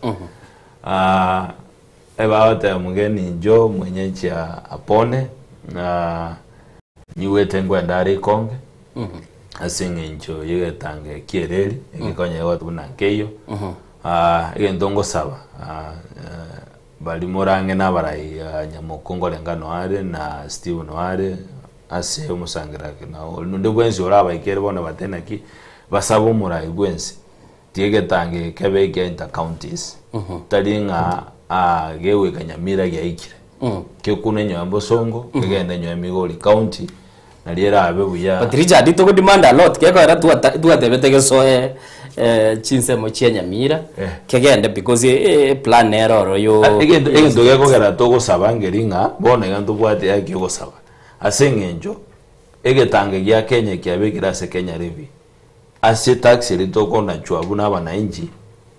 ebaote mugeni njo mwenyechi apone niwete ngwendari konge asinginjo yegetange kiereri egikonye watu nankeyo egendongo saba bali morange nabarai nyamukongo lengano are na Steve Noare ase umusangira na nunde bwenzi oraba ikere bona batenaki basaba murai bwenzi tiegetange kebeke inter counties talinga gewe Kanyamira yaikire ke kunenyo ambosongo kegenda nyo Migori county naliera abe buya but Richard to demand a lot ke ko tu atebete so chinse mo Nyamira kegende because plan error yo egendo geko gara to go sabangeringa bona gantu bwate yake go saba asengenjo egetange gya Kenya kyabekira se Kenya Revenue ase tax rito kona chwa buna bana inji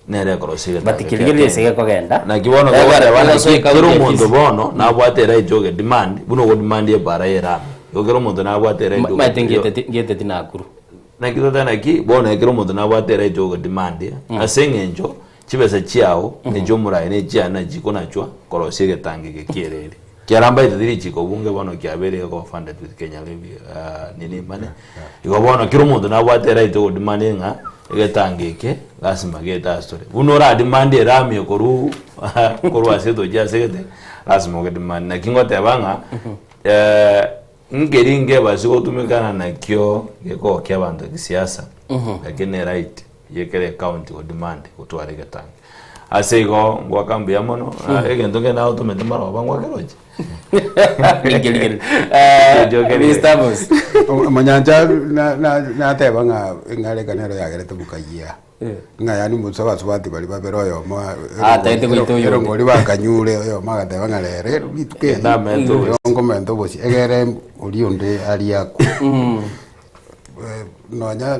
nere korosire batikirigire sege kogenda na kibono gore bana kiro mundo bono na bwate ra ijoge demand buno go demand ye bara yera yogero mundo na bwate ra ijoge matengete tinakuru na kitota na ki bono kiro mundo na bwate ra ijoge demand asengenjo chibesa chiao ne jomura ne jana jikona chwa korosire tange ke kierere kiaramba itadiri chiko bunge bono kiabere ko funded with Kenya Levy nini mane iko bono kiro mundo na bwatera ito demand nga egetangeke lazima geta story unora demand rami koru aseto ja segete lazima ge demand na kingote banga ngeringe basiko tumekana na kyo geko kyabantu kisiasa lakini right yekere county o demand utware getange asego ngwakambuya mono egento ngena automate maro bangwa keroje estamos manyanja na teba nga ngale kanero yagerete mukayia nga yani musaba swati bali babero yo ma taite kuito yo ngoli bakanyure yo magateba ngalere bituke na mento ngo mento bosi egere uli onde ali yako nonya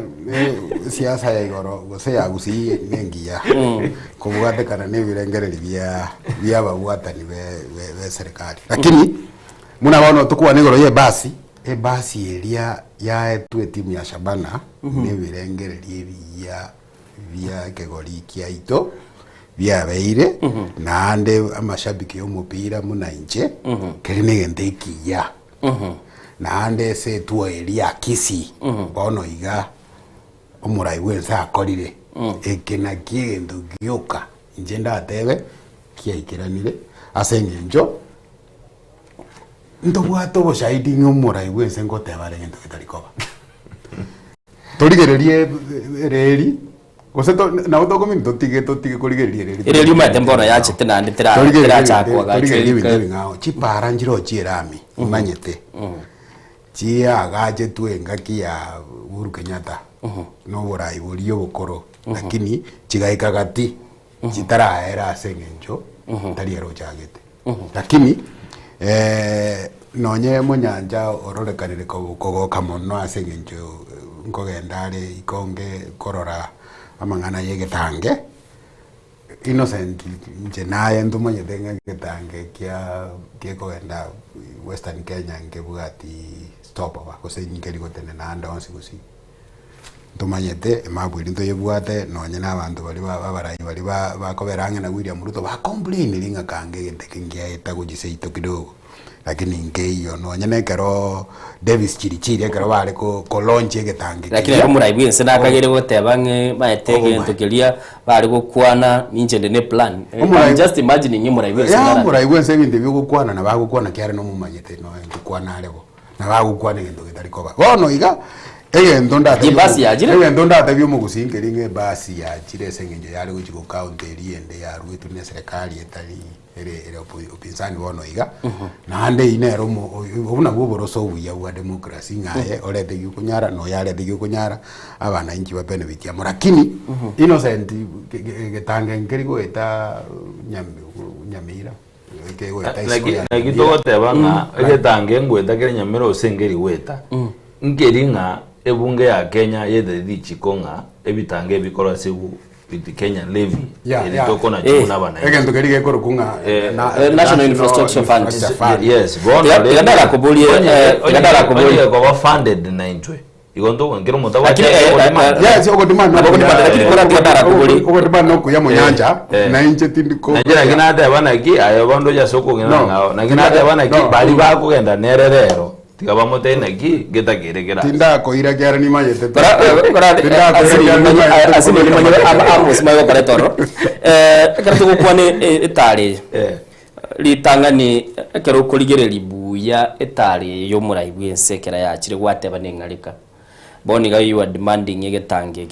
siasa ya igoro gose ya gusi nengia kubwate kana ne birengereri bya babwatani be serikali lakini muna bono tukwa negoro ye basi elia ya etu timu ya Shabana ne birengereri bya kegori kiaito bya beire na ande amashabiki y'umupira muna inje keri negende ya na ande se tuo elia kisi bono iga omurai wensa akorire ekena kiendo gioka injenda atebe kiaikiranire asengenjo ndobwato boshahidi ngomurai wense ngotebare ngento kitarikoba torigererie reri goseto na utokominto tige kurigererie reri reri matembora yache tena nditira chakwa gacho chipara njiro chirami manyete chia gaje tuenga kia Uhuru Kenyatta no borai buriyo bokoro lakini chigaika gati chitara era sengenjo tari ero chagete lakini nonye munyanja ororekanire kogo kamono asengenjo ngogendare ikonge korora amangana yegetange innocent njenaye ntumanye tenga getange kia kogenda Western Kenya ngebugati stop aba kose nyikeri gotene na ndonsi gusi tumanyete mabwiri nto yebwate nonye nabantu bali babarai bali bakoberange na William Ruto ba complain linga kange gete kingia eta kujiseito kidogo lakini ngeiyo no nyene kero Davis Chirichiri kero bari ko launch egetange lakini umuraibu ense nakagere gotebange maetege ntokelia bari gukwana ninjende ne plan just imagining umuraibu ense ya umuraibu ense bindi bigukwana na bagukwana kyare no mumanyete no gukwana arebo na bagukwana ngendo gitariko ba bono iga egento ndate basi yajire egento ndate byo mugusingeringe basi yajire sengenje yari guchiko county ende ya ruitu ne serikali etali ere upinzani bono iga nande inero ubuna buboroso buya bwa democracy ngaye orete yukunyara no yarete yukunyara abana inji bapene bityamo lakini innocent getange ngerigo eta nyamira nagitogote banga egetange ngweta kere nyamira osengeri weta ngeringa ebunge ya Kenya yede dichikonga ebitange bikora sebu with Kenya levy ilitoko na chuna bana egento kerige korokunga National Infrastructure Fund yes gadala kubulie kwa funded 90 igondo ngero mutawa yes ogodimana lakini kora gadala kubuli ogodimana no kuya munyanja na inche tindiko najira kinata bana ki ayo bondo ya soko ngana na kinata bana ki bali ba kugenda nererero tikaba motena ki geta geregera tinda ko ira kyara ni mayete asili ni mwenye amos mayo kare toro karatu gukwane etare litanga ni kero kuligere libuya etare yo muraibu ensekera yakire gwateba nengalika boni ga you are demanding egetange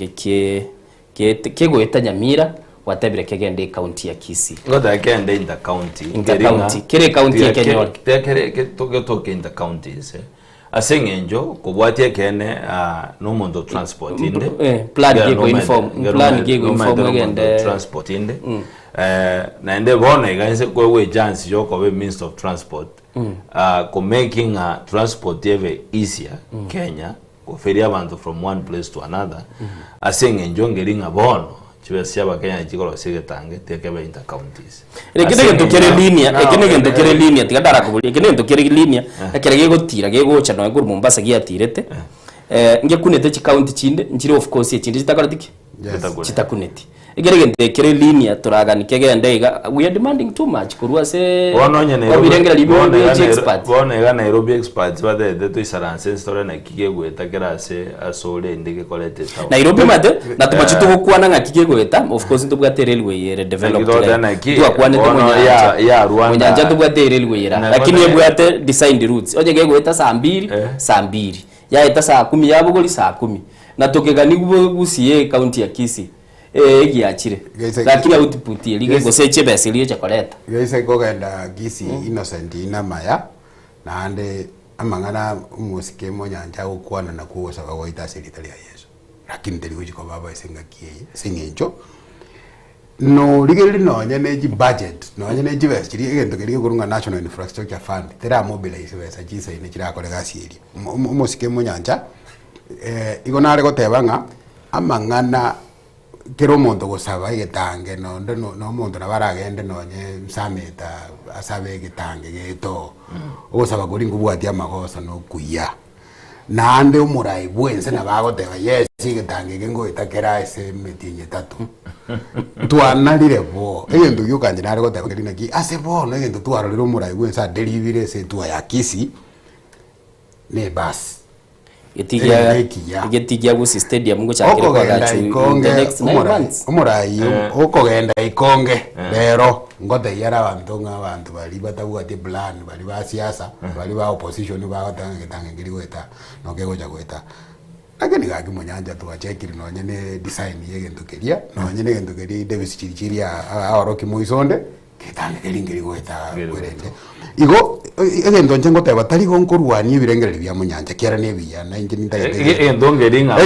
ke goeta Nyamira watebire kegende county ya Kisii ngoda kende in the county kere county ya Kenya kere toke in the counties asengenjo kubwatie kene no mondo transport inde plan gego inform agende transport inde na ende bone ganse kwewe chance yo kobe means of transport ko making transport eve easier Kenya ko feria abantu from one place to another asengenjo ngeringa bono chibesia bakenya chikolo sigetange tekebe inter counties ekene gentokere linia tigadara kubuli ekene gentokere linia ekerege gotira gegocha no nguru Mombasa giatirete ngekunete chi county chinde njire of course chinde chitakarotiki chitakuneti egerege ntekere linia turagani kegende iga we are demanding too much kurwa se obirengera libyo expert bone ga Nairobi experts bade to isaranse story na kige gwetakera se asole ndike kolete sawa Nairobi mate na tumachitu gukwana nga kige gweta of course ndubwate railway yere developed twakwane ya Rwanda munyanja ndubwate railway yera lakini yebwate designed routes oje gegweta saa 2 ya eta saa 10 yabugoli saa 10 na tokegani gusiye county ya Kisii giachire lakini output lige goseche bese lige chokoleta gese kogenda Kisii innocent ina maya na ande amangana musike monyanja ukwana na kuosa bagoita serikali ya Yesu lakini teli ko baba isenga kiye singencho no ligeli no nyene ji budget no nyene ji bese kiri egento kiri kurunga National Infrastructure Fund tera mobilize bese jisa ine kira kolega siri musike monyanja igonare gotebanga amangana kero muntu gusaba igetange no muntu nabaragende nonye msameta asabe igetange geto gusaba kuri ngubwati amagosa no kuya nande umurai bwense nabagoteba yes igetange gengo itakera ese metinye 3 twanalire bo egento yukanje nare goteba kiri naki ase bo no egento twarorero umurai bwense delivery ese tuwa ya Kisii ne bas igetigia gusi stadium ngo cyakire kwa gachu the next 9 months umurai ukogenda ikonge rero ngote yara abantu nk'abantu bari batabuga plan bari ba siasa bari ba opposition batanga gitanga ngiri gweta no kego ja gweta lakini gaki munyanja tuwachekiri no nyene design yegento keria no nyene gento keri Davis Chirichiri Oroki Muisonde kitanga keri ngiri gweta gwerende igo egento njengo teba tari gonkorwani ibirengere bya munyanja kiara ne biya na injini ndagete egento ngeringa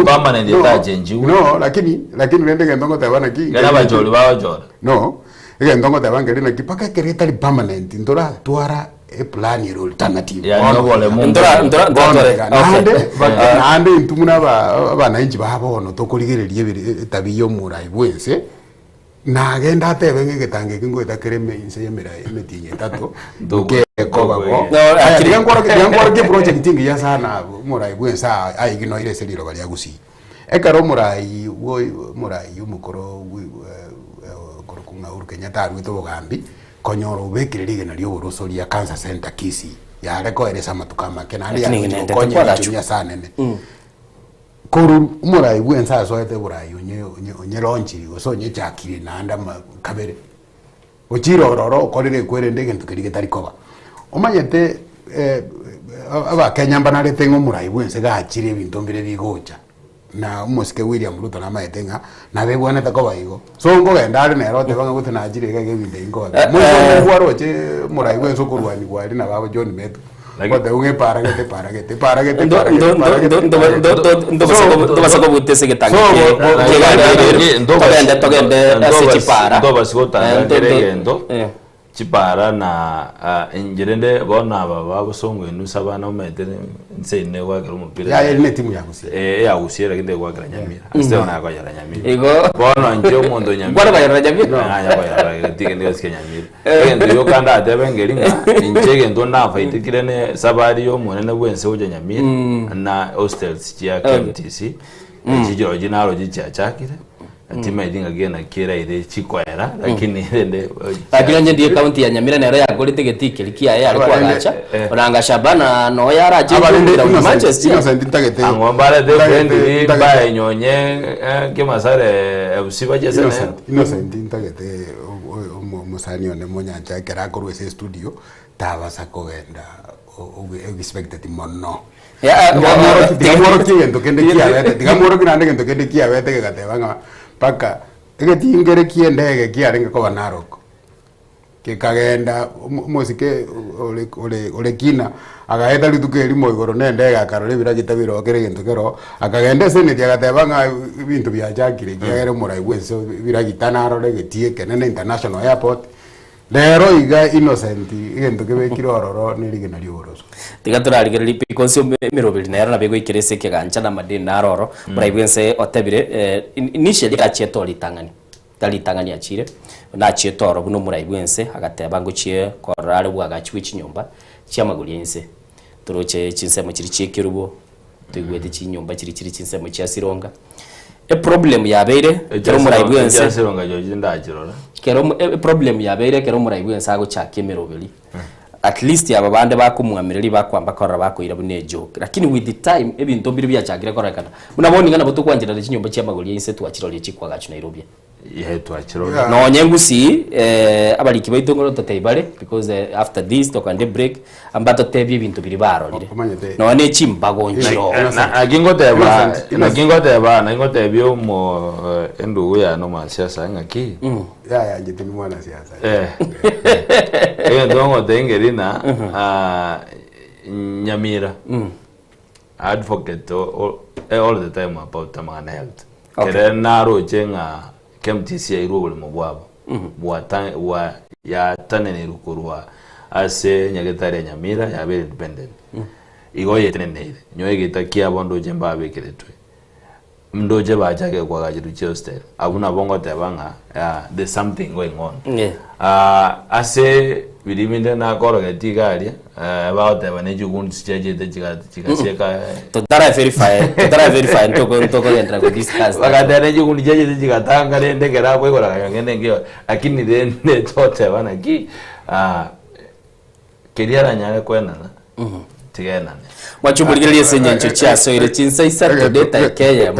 permanent tajenju no lakini rende gento ngoteba na ki gara bajora no egento ngoteba ngeri na ki paka keri tari permanent ndora twara e plan iro alternative nande intumuna abana inji babono tokurigererie tabiyo murai bwense nagenda atebe ngegetange kingo itakereme inse yemera emetinye 3 duke kobabo akiri ngoro ke project ingi ya sana murai bwensa aigino ile seliro bali agusi ekaro murai wo murai umukoro korokunga urukenya tarwito bogambi konyoro ubekire rigena ryo urusoria cancer center Kisii yareko eresa matukama kenali Lakini ya sanene koru umurai bwensa soete burai onye ronchi osonye chakire nanda kabere ochiro roro korire kwere ndege ntukirige tarikoba omanyete aba Kenya mbanare tengo murai bwense gachire bintu mbere bigocha na umusike William Ruto na maetenga na bebwana takoba igo so ngo gendare nero te banga gutina ajire gege binde ingo mwe ngwaroche murai bwense kurwani gwari na babo John Metu Kote unge paragete ndo basako butese getangi togende asichipara ndo basigotanga gerendo chipara na injerende bona baba busongo inusa bana umetere nsene wagera umupira ya ile timu yagusiera yagusiera kinde wagera Nyamira astona kwa yara Nyamira igo bona njo mondo Nyamira bwana bayara Nyamira anya kwa yara tigende gasike Nyamira endo yo kanda atebengeringa injege ndo nafa itikirene sabari yo munene bwense uje Nyamira na hostels ya KMTC ekijo jinalo gichachakire atima idinga gena kera ide chikwera lakini ende akira ndiye county ya Nyamira nero yagorite getike likia ya alikuwa gacha oranga Shabana no yara jindira mu Manchester Innocent Ntagete angwambara de friend bae nyonye kemasare ebusiba jese Innocent Ntagete musani one monyancha kera korwe se studio tabasa kogenda expected mono digamoro kigendo kende kiabete digamoro kinande kendo kende kiabete kegatebanga paka egetingere kiendege kiarenga ko Narok kikagenda musike ole kina agaeta litukeri moigoro nende gakarore bira gitabiro kere gento kero akagenda seneti agatebanga bintu bya jakire kiagere murai bwense bira gitanarore getie kenene international airport lero iga Innocent igento kebekiro ororo nirigena ryoroso tigaturarigera because mirobiri nero nabego ikirese kegancha na madini naroro murai bwense otebire initially gachieto litangani achire na chietoro buno murai bwense agateba ngo chie korare bwagachi w'ikinyumba cyamaguri yense turoche chinsemo kiri chikerubo twigwete chinyumba kiri chinsemo cya Sironga problem yabeire kero murai bwense Sironga joje ndakirora kero problem yabeire kero murai bwense ago chakemerobiri at least yaba bande bakumwamiriri bakwamba korora bakoira bunejo lakini with the time ebintu biri byachagire korekana munaboni ngana boto kwanjira ikinyumba cyamaguri yense twachirole chikwaga Nairobi twachirole no nyengusi abaliki baitongoro toteibare because after this tokande break ambato tebye ibintu biri barolire no ne chimbago njiro nagingoteba mo endugu ya no masiasa ngaki ya njitini mwana siasa ndongo tengerina Nyamira advocate all the time about tamana health kere naro chenga KMTC irugule mubwabo wa ya tanene rukurwa ase nyagetari Nyamira ya be independent igoye tenene nyoye gitakia bondo jemba bekeretwe mdoje bajage kwa gajiru hostel abuna bongo tebanga there's something going on ase biriminde na koroge tigaria about the manager gunts jaje de chikaseka totara verify ntoko entra ko discuss wakadane jugundi jaje de chikatanga nende kera kwe kora ngene ngio lakini de tote bana ki keriara nyale kwena na tigena wachumbuligirie senyencho cha so ile chinsa isato data Kenya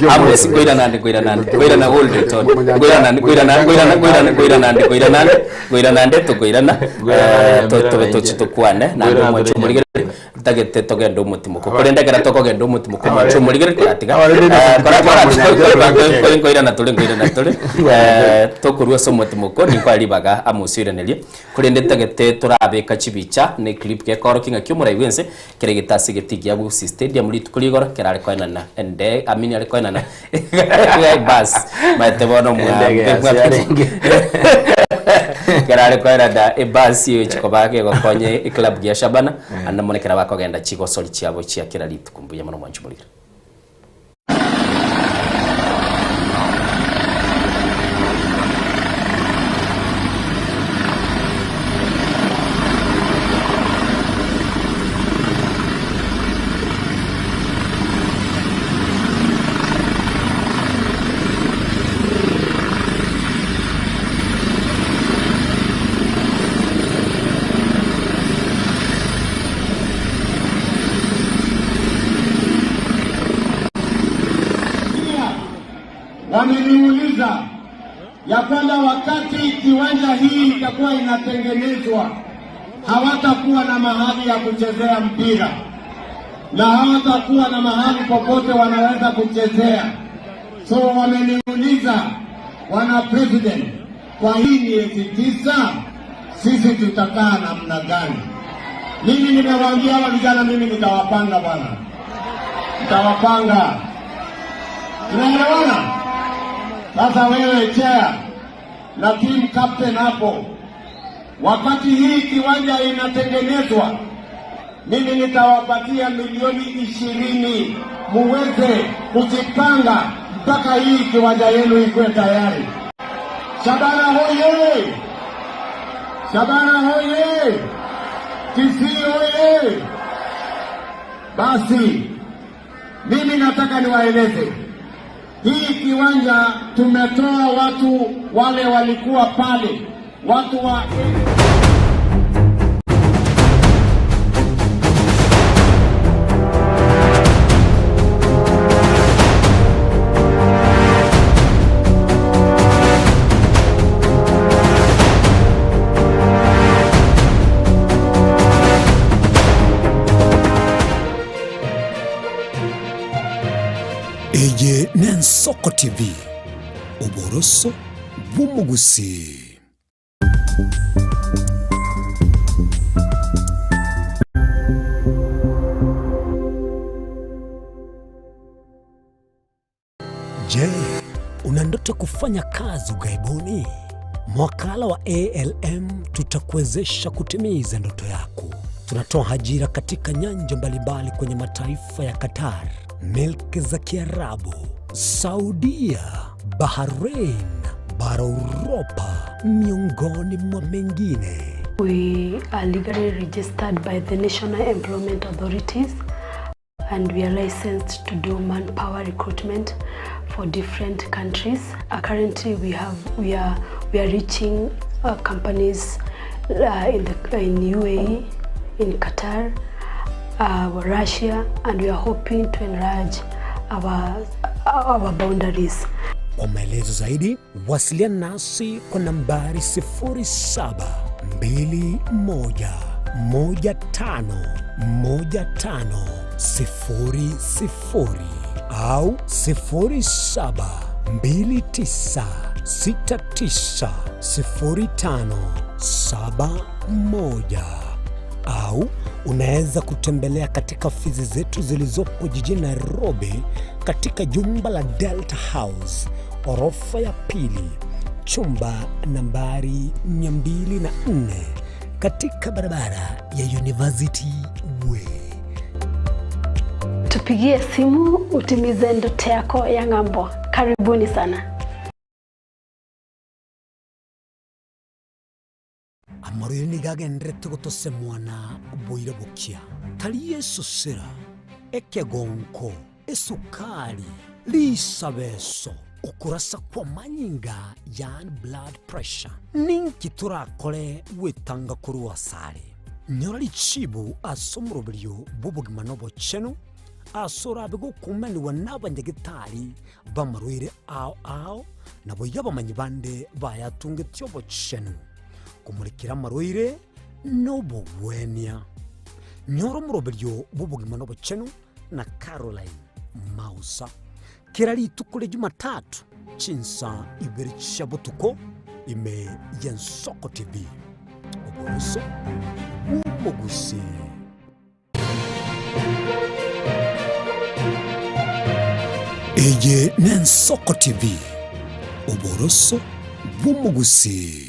amwesi goira nande na gold ton goira nande to goira na to chitokwane na mwachumbuligirie tagete togenda umutimuko kurenda gara tokogenda umutimuko mwachumbuligirie kuratiga goira na tole tokurwa so mutimuko ni kwali baga amusirenelie kurende tagete turabeka chibicha ne clip ke koro kinga kyumurai wense keregeta sigetigia bu stadium litu kuligora kerale koina na ende amini ale koina na bas matebono mwambe kerale koina da bas yo chikobake gokonye club ya Shabana anamonekera bakogenda chigo soli cyabo cya kera litu kumbuye mano mwanchumulira wameniuliza ya kwamba wakati kiwanja hii itakuwa inatengenezwa hawatakuwa na mahali ya kuchezea mpira na hawatakuwa na mahali popote wanaweza kuchezea. So wameniuliza, wana president, kwa hii miezi 9 sisi tutakaa namna gani? Mimi nimewaambia hawa vijana, mimi nitawapanga bwana, nitawapanga. Tunaelewana? Sasa wewe chair na team captain hapo, wakati hii kiwanja inatengenezwa, mimi nitawapatia milioni 20 muweze kujipanga mpaka hii kiwanja yenu ikuwe tayari. Shabana hoye! Shabana hoye! Kisii hoye! Basi mimi nataka niwaeleze, hii kiwanja tumetoa watu wale walikuwa pale, watu wa Eye Nensoko TV, Oboroso Bumugusi. Je, una ndoto kufanya kazi ughaibuni? Mwakala wa ALM tutakuwezesha kutimiza ndoto yako. Tunatoa ajira katika nyanja mbalimbali kwenye mataifa ya Qatar, Milki za Kiarabu, Saudia, Bahrain, bara Europa, miongoni mwa mengine. We are legally registered by the National Employment Authorities and we are licensed to do manpower recruitment for different countries. Currently we are reaching companies in UAE, in Qatar, Russia, and we are hoping to enlarge our boundaries. Kwa maelezo zaidi, wasiliana nasi kwa nambari 0721151500 au 0729690571 au unaweza kutembelea katika ofisi zetu zilizopo jijini Nairobi katika jumba la Delta House, orofa ya pili, chumba nambari 204 katika barabara ya University Way. Tupigie simu utimize ndoto yako ya ng'ambo. Karibuni sana. Amarini gagendrete gutose mwana boire bukia tari Yesu sera ekegonko esukari lisabeso ukurasa kwa manyinga yan blood pressure ninki turakore wetanga kuri wasare nyorali chibu asomurobelyo bubugima nobo cheno asora bego kumani wanabanyagitari bamarwire ao nabo yabamanyi bande bayatunge tyobo cheno kumurikira marwire nobo wenia nyoro murobelyo bubugima nobo cheno na Caroline Mausa kirali tukule Jumatatu chinsa iberi chabotuko ime Nensoko TV Oboroso Bumugusi. Eye Nensoko TV Oboroso Bumugusi.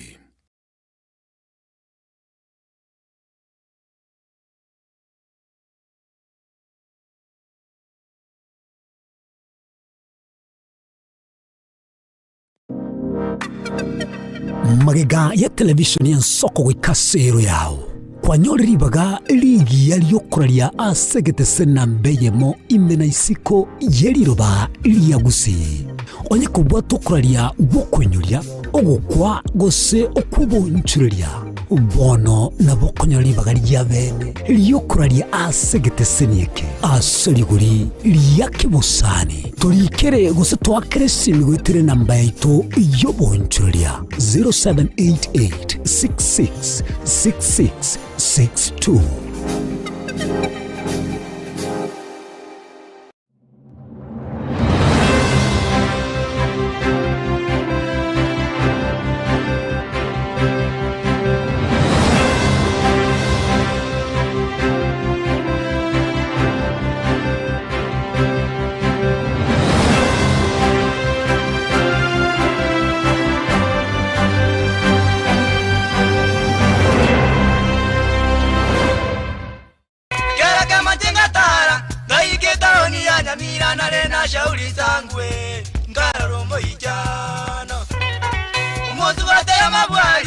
Magega ya televishoni ya Nensoko gwikasero yao kwa nyoribaga ligi yaliyokuralia asegete senambeyemo imena isiko yeliroba liyagusi onye kubwa tukuralia gukwenyuria ogukwa gose okubonchuria bono na bokonyori bagari ya bene liyokuraria asegete senieke asoriguri liyakibusani turikere guse twakiresi migwitire namba yaitu yobonchuria 0788 66 66 62.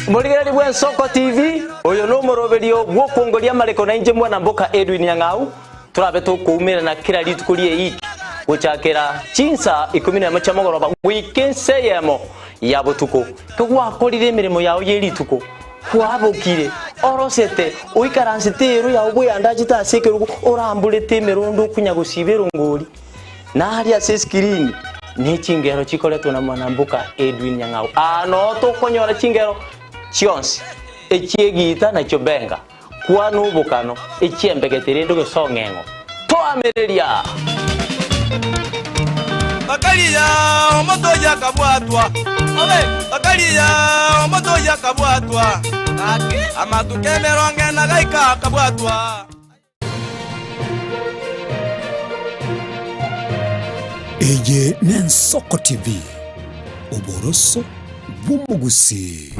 Muligari bwa Nsoko TV uyu no muroberio gwo kuongoria mareko na inje mwana mboka Edwin Nyang'au turabe tukumira na kila ritu kulie iki guchakira chinsa 11 cha mugoroba weekend seyemo ya butuko kugwa korire mirimo yawo yerituko kwabukire orosete uikaransitiru ya ubwe andaji tasekerugo orambulete merondo kunya gusibero ngori na hali ya screen ni chingero chikoletwa na mwanambuka Edwin Nyang'au ano to konyora chingero chionsi echiegita na chobenga kwanu bukano echiembegetere ndo gesongengo to ameria Bakalia omoto ya kabwatwa obe bakalia omoto ya kabwatwa amatukemero ngena gaika kabwatwa Eye ni Nsoko TV uboroso bw'umugusi.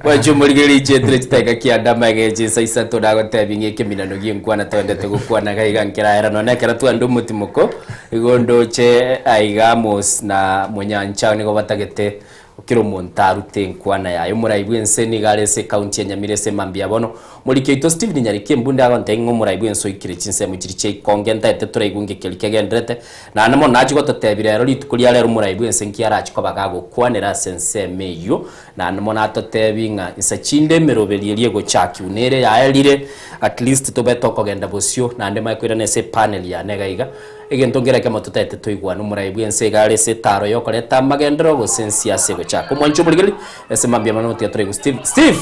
Wajumuligiri chetre chitaka kianda mageje saisa todago tabinge keminano ginkwana twendete gukwana gaiga nkiraera no nekera tu andu mutimuko igondo che aigamos na munyancha nigo batagete ukiro montaru tenkwana yayo muraibwense ni garese county ya Nyamira se mambia bono mulikeito Steve Nyariki mbunda agontengo muraibwenso ikire chinse mukiriche kongenta ete turaigunge kelikegendrete na namo naji gototebira rero litukulia rero muraibwense nkiara chiko bagago kwanera sense meyo na namo natotebinga isachinde merobelie go chaki unere yaelire at least tobeto kogenda bosio na ndema kwirane se panel ya negaiga egentongera kama tutete toigwana muraibwense garese taro yokoreta magendro go sensia se go chako mwancho muligeli ese mambia mano teatro Steve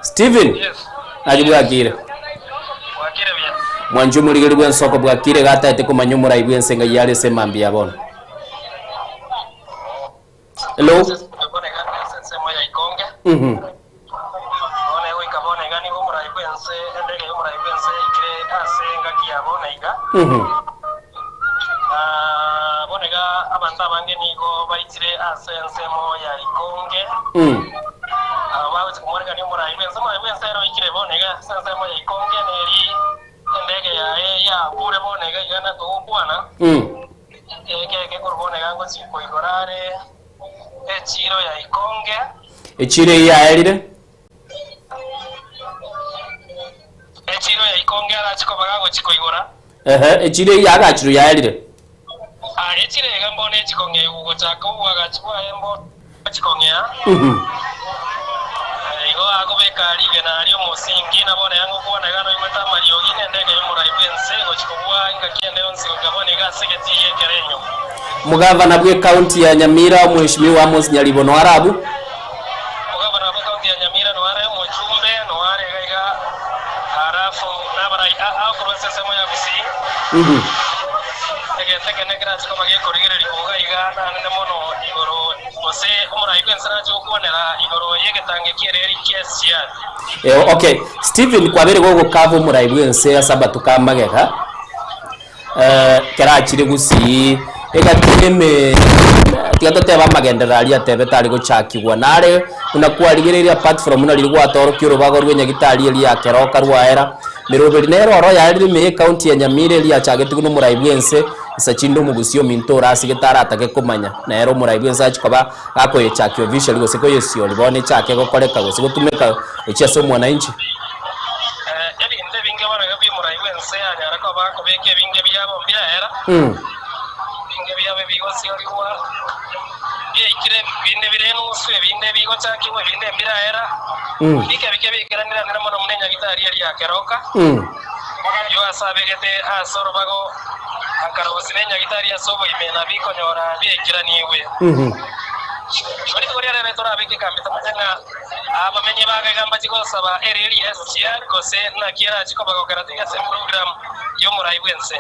Steven yes ajibu akire bya mwanjo muligeli bwa Nsoko bwa kire gata ete kumanyo muraibwense nga yale se mambia bono hello bonega abanta bange nigo baitire asense moya ikonge abawe kumorega ni muraibwense muraibwense ro ikire bonega sense moya ikonge neri ndege ya bure bonega yana to bwana ke korbonega ngo siko igorare echiro ya ikonge echire ya elire echiro ya ikonge ara chiko bagago chiko igora echire ya agachiro ya elire echire gambone chikonge ugo chako uga chwa embo chikonge igo ago bekali gena ari musingi na bone yango kuona gano imata mario ine ndege muraibwense go chikobwa inga kiende onsi gabone gasegeti yekerenyo mugavana bwe county ya Nyamira mheshimiwa Amos Nyalibono Arabu mugavana bwe county ya Nyamira no are muchumbe no are gaiga harafu nabara a process mo ya bisi teke negra chiko mage korigere likoga iga na mono igoro ose muraibwense na cyo kuonera igoro yegetange kiereri kesia okay Steven kwabere gogo kavo muraibwense asaba tukamageka kerachire gusi egateme tigatete bamagendera ali atebe tali go chakigwa nare unakuwa ligereria apart from una lirwa toroki rubago rwenya gitali eli akeroka rwaera miroberi nero ro ya eli me county ya Nyamira eli achagete kuno muraibwense isachindo mugusio mintora asigitara atake kumanya na ero muraibu ensachi koba akoyechakio visual gosiko yesio libone chake gokoreka gosiko tumeka echiaso mwananchi ebinde binge bonaga byo muraibu ense anyara ko bakobeke binge byabo byahera binge byabo bigosio ligwa ikire binde birenu uswe binde bigo chakiwe binde mbirahera bike bikiranira ngira mono munenya gitari yari yakeroka yo asabegete asoro bago akaro sinenya gitari yasobo imena biko nyora bikiraniwe bari turi rebe tora bike kambita mutanga abamenye bagagamba kigosaba RLSCR kose na kira chiko bago karatinga se program yo muraibu ense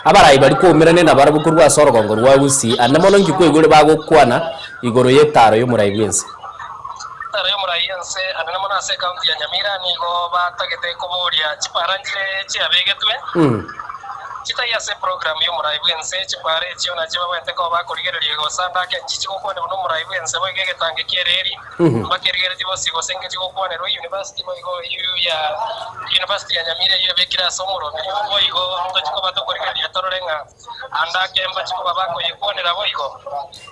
abarayi bari kumirane na barabuku rwa sorogongo rwa busi anamono ngikwegure bagokwana igoro yetaro yo muraibu ense taro yo muraibu ense anamono ase county ya Nyamira nigo batagete kuburia chiparanje chiabegetwe chitaya se program yo muraibu ense chipare chiona chiba wente ko bakurigererie go sanda ke chichiko kone no muraibu ense boigege tange kiereri bakirigere tibo sigo senge chiko kone ro university boigo ya university ya Nyamira yo bekira somoro boigo to chiko batokurigererie tororenga anda kemba chiko babako yikonera boigo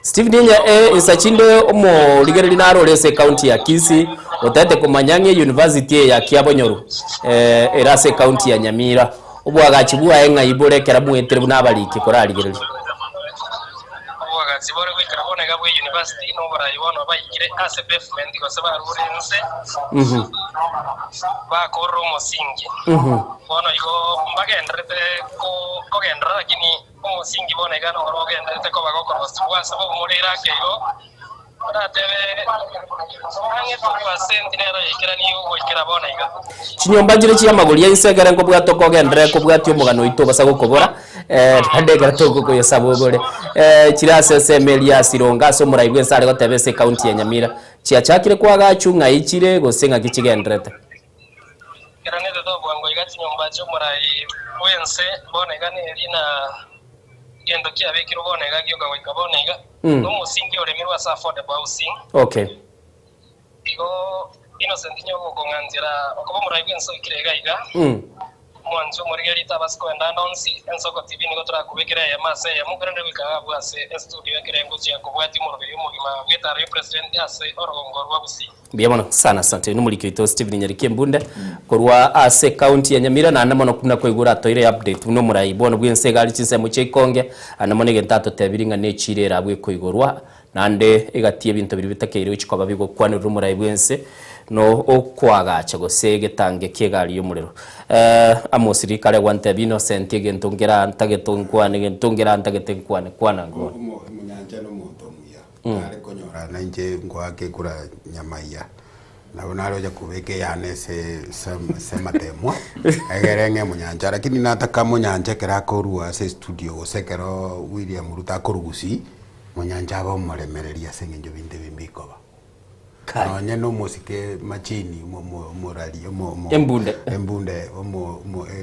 Steve Dinya isachindo omo ligereri naro lese county ya Kisii otete kumanyange university ya Kiabonyoru erase county ya Nyamira ubwaga chibua enga ibore kera muetere bunabaliki koraligereri ubwaga chibore kwikara bonega bwe university no barayibono bayigire as basement ko saba rurense ba korro musingi bono igo mbagendrete ko gendra lakini musingi bonega no rogendrete ko bagokoro bwa saba murira keyo Chinyombanjire chiamaguri ya isegera ngo bwa toko gendere ko bwa tyo mugano ito basa gukobora ndegera toko ko yasabogore kirase semelia sironga so murayibwe sare ko tebese county ya Nyamira chia chakire kwa gachu ngayikire gosenga kichigendrete kirane to bwango igati nyombacho murayi wense bonega ne rina gendo kia bekiro bonega gyoga weka bonega no musingi ole mirwa sa affordable housing okay igo innocent nyogo konganzira okobo muraibu enso ikirega iga mwanzo murigeri tabasiko ndandonsi ensoko tv niko turakubekera ya mase ya mugrande wikaga bwase studio ekerengo chia kubwati murubiri mugima gwetara president ase orogongo rwa busi biamono sana asante numuliki to Steve Nyarike Mbunde korwa ase county ya Nyamira na namono kuna kwigura toire update no muraibu ono bwense gali chise mu Chikonge anamone gentato tebiringa ne chirera bwe kwigurwa nande egatie bintu biri bitakeire uchikoba bigo kwanira umuraibu ense no okwagacha gosege tange kiegali yumurero amosiri kale gwante bino sente gentongera antagetongwane gentongera antagetenkwane kwana ngo munyanja no muntu muya ale konyora nanje ngwake kura nyamaiya nabona aloja kubeke yane se matemwa egerenge munyanja lakini nataka munyanja kera korua se studio sekero William Ruta korugusi munyanja ba muremereria sengenjo binde bimbikoba Kanye no musike machini embunde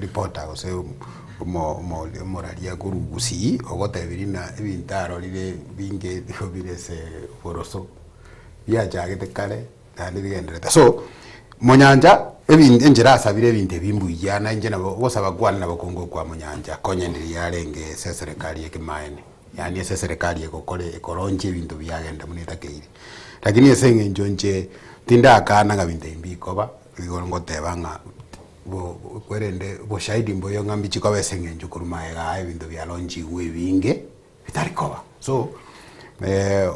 reporter ose moralia kurugusi ogotebirina ibintaro lire binge birese foroso byajagete kale kandi bigendereta so munyanja ebindi enjira asabire ebinte bimbuya na nje nabo gosaba kwana nabo kongo kwa munyanja konyendiria yarenge se serikali ekimaene yani ese serikali ekokore ekoronje ebintu byagenda munetakeire lakini esenge njonje tinda akana ngabinde imbikoba igorongo tebanga bo kwerende bo shahidi mboyo ngambi chikoba esenge njukurumaega ebintu byalonji webinge bitarikoba so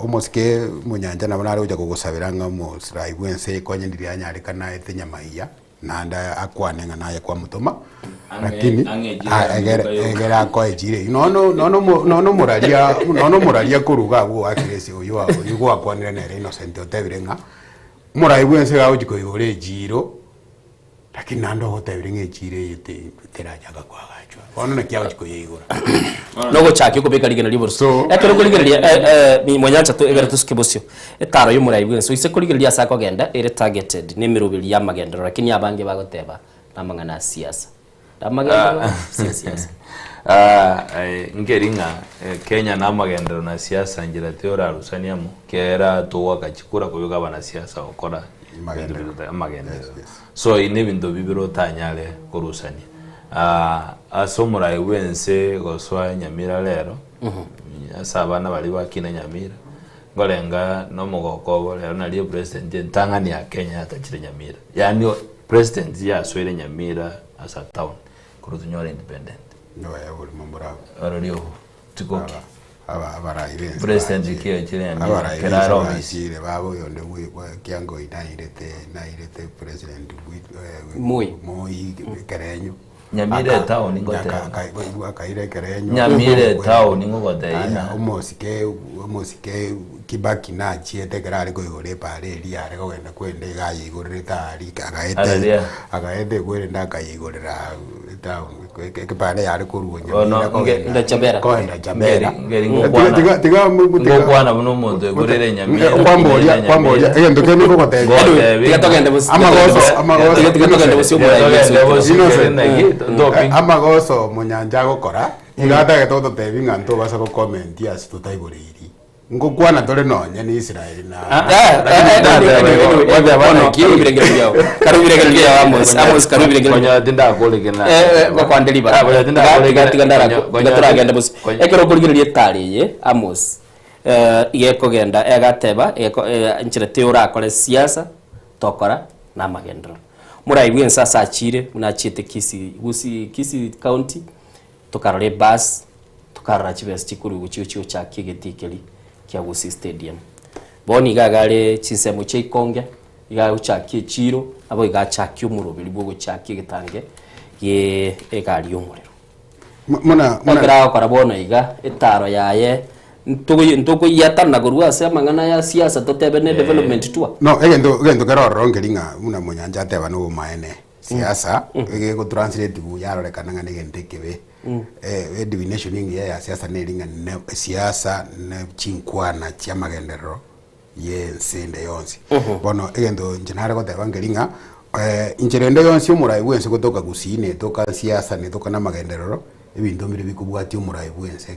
omoske munyanja nabona ari uja kugusabiranga mu siraibwense konyendiria nyarikana etenyamaiya nanda akwanenga naye kwa mutoma lakini egera ko ejire no muralia kuruga bwo akiresi uyu akwanira nere innocent otebirenga muraibwense gawo jiko yore jiro lakini nando hotebirenga ejire yete terajaga kwa gachwa ono ne kyawo jiko yigura nogo chaki ko bekali gena libor so ekero kuligeria mi monyanja to egera tuskibosyo etaro yo muraibwense ise kuligeria sako genda ere targeted ne mirubiri ya magenda lakini abange bagoteba namangana siasa damagenda siasa ngeringa Kenya namagendero na siasa ngira teora rusaniamu kera tuwaka chikura kuyoga bana siasa okora magendero so ine bintu bibiro tanyale kurusani ase omorai bwense goswa Nyamira lero ase abana bari bakina Nyamira ngorenga nomogoko lero nari president entang'ani ya Kenya atachire Nyamira yani president yaswere Nyamira as a town kurutunyora independent no ya uri mambravo arario tikoki abaraire president kire keraro misire babo yonde kiango nairete president Moi Kerenyo Nyamira town ngote akaire Kerenyo Nyamira town ngote ina omosike Kibaki na chiete kerari koigore pare ria rego genda kwende gayigorire tari agaete kwenda kayigorira town kepare yari kuruo Nyamira Chambera ngeri ngokwana buno muntu egorere Nyamira kwamboria egendo kene kogote tigatogende busi amagoso munyanja gukora igata getoto tebi nganto basa ko comment ya tutaiboriri ngokwana tole nonye ni Israeli na karubire Amos karubire konya tinda kolegena bakwandeliba tigandara busi ekero kurigiririe tariye Amos igekogenda egateba nchirete urakore siasa tokora na magendro murai bwensa sachire munachite Kisii county tukarore bus tukarora chibes chikuru guchicho cha kigetikeli kya Gusii stadium boni gagare chinsemo cheikonge iga uchakie chiro abo iga chakio murobiri bwo guchakie gitange ye egari umuriro muna karabona iga etaro yaye ntugo yatana gorwa se mangana ya siasa totebe ne development tua no egendo keroro ngeringa una munyanja teba no maene siasa ege go translate bu yarore kananga ne gentekebe divination ingi ya siasa ne ringa ne siasa ne chinkwana cha magendero ye nsende yonsi bono egendo njenare go teba ngeringa injerende yonsi umurai bwense gotoka Gusii ne toka siasa ne toka na magendero ebintu mbiri bikubwati umurai bwense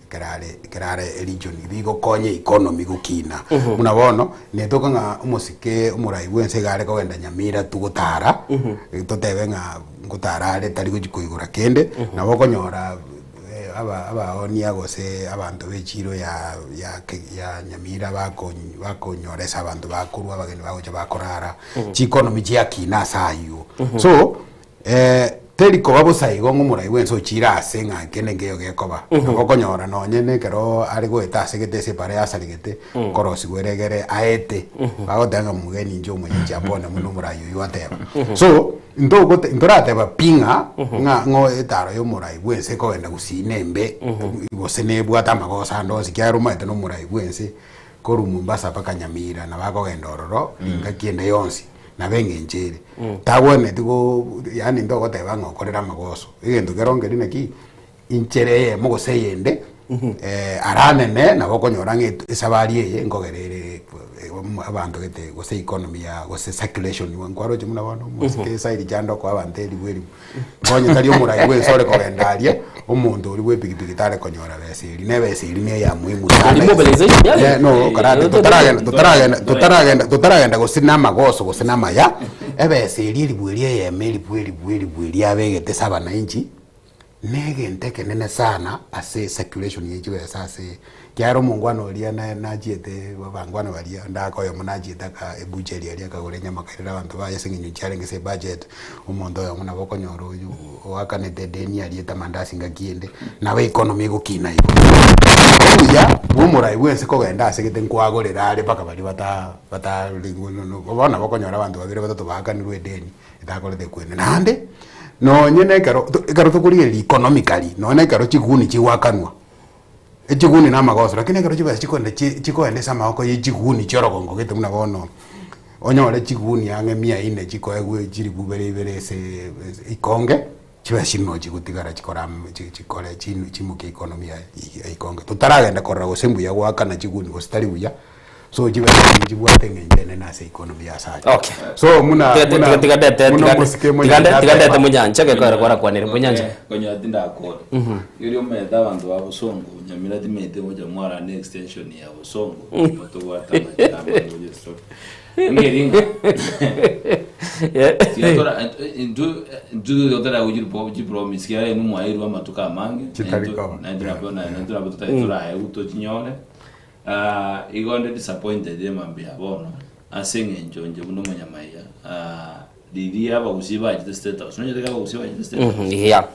kerare region bigo konye economy gukina muna bono ne toka nga umosike umurai bwense gare ko genda Nyamira tugutara totebe nga ngutara ale tari gukigura kende nabo konyora aba oni agose abantu bechiro ya Nyamira bakonyoresa abantu bakuru abageni bagocha bakorara chi economy ya kina sayo so teriko babo saigo ngomurai bwenso chirase nga kene ngeyo gekoba okonyora nonyene kero ari gweta segete separe asaligete korosi gweregere aete bagotanga mugeni njo mwenye japona muno murai uyu ateba so ndorate ba pinga nga ngo etaro yo murai bwense ko enda Gusii nembe gose ne bwata magosa ndo sikyaruma ete no murai bwense korumu mbasa paka Nyamira na bako gendororo linga kiende yonsi na benge njere tawone tigo yani ndo goteba ngokorera magoso igendo kerongeri neki inchere mugo seyende aranene na bokonyora esabari ye ngogerere abantu gete gose economy ya gose circulation wangwaro jimuna bano musike side jando kwa abanteli bweri konye tali omurai bwe sore ko gendarie omuntu uri bwe pikipiki tale konyora besiri ne besiri ne ya muhimu sana no karate tutaragenda gosina magoso gosina maya ebesiri libweri ye meli bweri abegete saba na inchi nege nteke nene sana ase circulation yejiwe sase kyaro mungwano olia na jiete babangwana balia ndako yo munajieta ka ebujeri alia ka gorenya makarira abantu baye singinyu challenge se budget umondo yo muna boko nyoro uyu wakane deni alieta mandasi ngakiende na we economy gukina ibo ya bumurai bwense ko genda ase gete nkwagorera ari paka bali bata lingono bona boko nyora abantu babire batatu bakanirwe deni itakorete kwene nande no nyene karo tukuri economically no ne karo chiguni chiwakanwa echiguni na magoso lakini karo chiba chikwende sama oko yechiguni chorogongo gete muna bono onyore chiguni yange 400 chikoegwe chiri kubere se ikonge chiba shino chigutigara chikore chimuke economy ya ikonge tutaragenda korra gosembu ya gwakana chiguni gostari buya so jiba jibwate ngene na se economy ya sacha okay so muna tigadete munyanja ke kwara kwanire munyanja konya tinda akora yuri omeda abantu babusongo Nyamira dimete moja mwara ne extension ya busongo motogwata na chama ngeringa tiratora ndu yotara uji promise kia enu mwairu amatuka mange na ndio tutatura uto chinyole igonde disappointed mambia bono asenge njonje buno munyamaya diria bagusiba ite status no yega bagusiba ite status yeah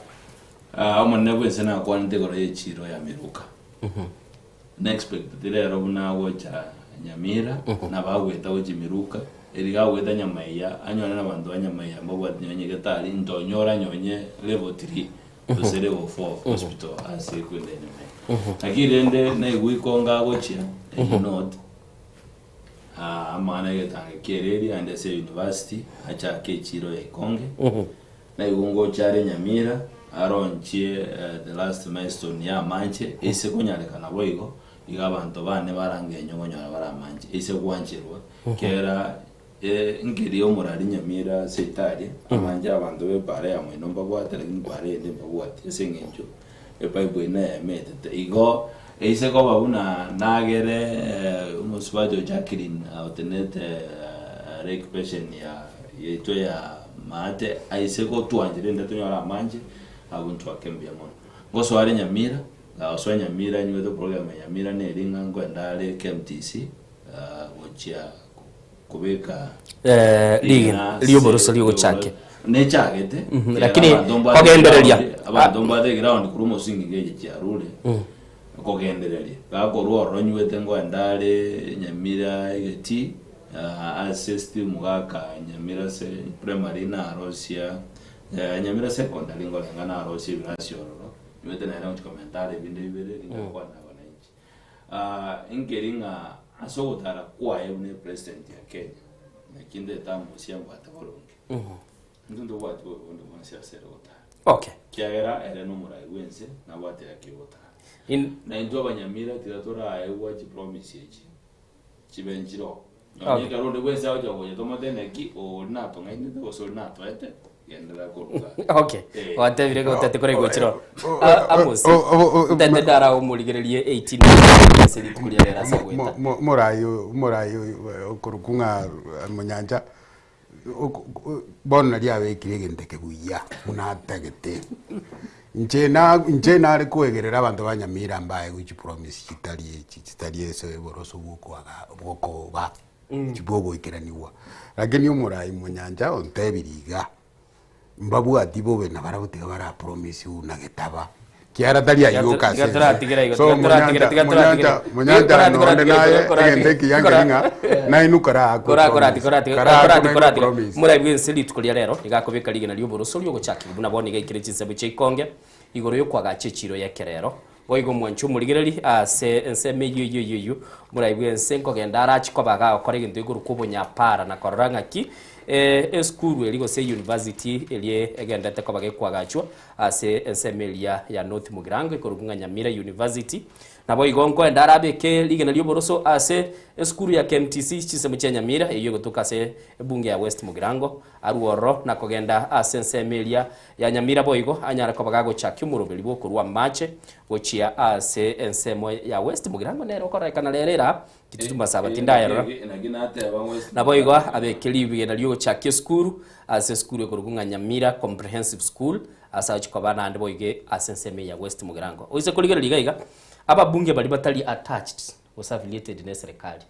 amonne bwense na kwante goro yechiro ya miruka na expect dilero buna wocha nyamira na bagweta wochi miruka eriga gweta nyamaya anyona na bantu anyamaya mbobwa nyonye gatari ndonyora nyonye level 3 to level 4 hospital asikwende nyame akirende na igwikonga gochia not amana yetanga kereri and say university acha kechiro ya Ikonge na igongo chare nyamira aronchie the last milestone ya manche ese kunyalekana boigo igabantu bane barange nyongonyora baramanche ese kwanchirwa kera ngiri omurari nyamira setari amanje abantu be pare ya mwino mbagwatera ngware ende mbagwate ese ngenjo epipe ina emete igo ese ko babuna nagere umusbajo Jacqueline autenete recuperation ya yeto ya mate aise ko tuanjire ndatunyora manje abuntu akembia mono ngoso ari nyamira so nyamira nywedo program ya nyamira ne ringa ngwendale KMTC wochia kubeka liyo boroso liyo chake ne chagete lakini kogendereria abandomba de ground kurumo singi ngeje cyarule kogendereria gakorwo ronywete ngwendale nyamira igeti assist mugaka nyamira se primary na Rosia nyamira secondary ngolenga na Rosia binasioro nywete na era commentary binde bibere ngakwa na wananchi ingeringa asogotara kwa yone president ya Kenya nakinde tamu siyangu atabolonge ndundo watu ndo wansia serota okay kiagera ere no murai wense na wate yakibota na ndo abanyamira tiratora ayewa chi promise echi chibenjiro nyika ronde wense ajo goye tomate neki o nato ngaine de osol nato ete yendera kuruka okay wate birego tate kore gochiro amusi tete dara umuligerelie 18 sedi tukulia rera sagweta murai okurukunga munyanja bona ria wekire genteke buya munategete nje na ari kwegerera abantu banyamira mbaye guchi promise kitari eso eboroso bwoko ba kibogo ikiraniwa lakini umurai munyanja ontebiriga mbabu atibo bena barabutiga bara promise unagetaba kiara taria yuka so munyanja nonde naye genteke yangiringa na inukara korati murai bwense litukulia rero igakubika ligena lyo boroso lyo gochaki buna bone gaikire chisebo cheikonge igoro yo kwaga chechiro yekerero goigo mwanchu muligereri ase enseme yuyu murai bwense nkogenda arachi kobaga okore gintu iguru kubunya para na kororanga ki eskuru eligo se university elie egendete kobage kwagachwa ase ensemelia ya North Mugirango ikorugunga Nyamira University nabo igongo ndarabe ke ligena lyo boroso ase eskuru ya KMTC chisemo cha Nyamira iyo gotuka se bunge ya West Mugirango aruoro na kogenda ase ensemelia ya Nyamira boigo anyara kobaga gochaki umurobeli bwo kurwa mache gochia ase ensemo ya West Mugirango nero korekana lerera kitutuma sabati ndayaro nabo igo abekeli na lyo chaki skuru ase skuru ikorugunga Nyamira Comprehensive School asa chikobana ande boige ase ensemo ya West Mugirango oise kuligera ligaiga ababunge bali batali attached was affiliated na serikali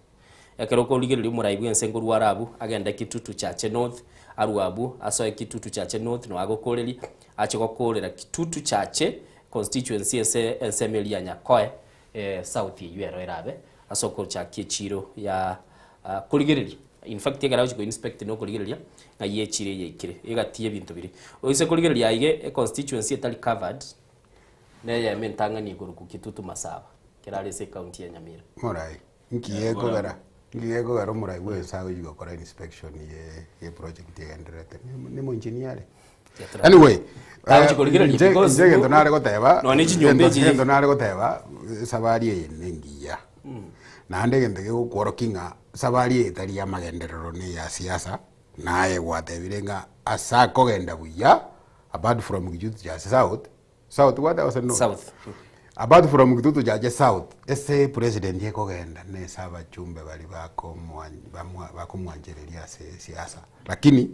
yakeroko uligero limurai bwense ngo rwarabu agenda kitutu chache North aruabu asoe kitutu chache North no agokoreri achigokorera kitutu chache constituency ensemeli ya Nyakoe South yero erabe asoko cha kichiro ya kuligereri in fact yagara go inspect no kuligereria na yechire yekire igatie bintu biri oise kuligereria ige constituency etali covered na ya mentanga ni guru kitutu masaba kirale se county ya Nyamira murai ngiye kogara murai we sago yugo kora inspection ye project yenderete ni mo engineer anyway ngendo nare goteba no ni chinyombeji ngendo nare goteba sabari ye nengiya nande gende gukorokinga sabari etari ya magenderero ni ya siasa naye gwatebirenga asa kogenda buya apart from Gijutu ya South what was no South Apart from Kitutu Jaje South, ese president yeko genda ne saba chumbe bali bako mwanjereria siasa. Lakini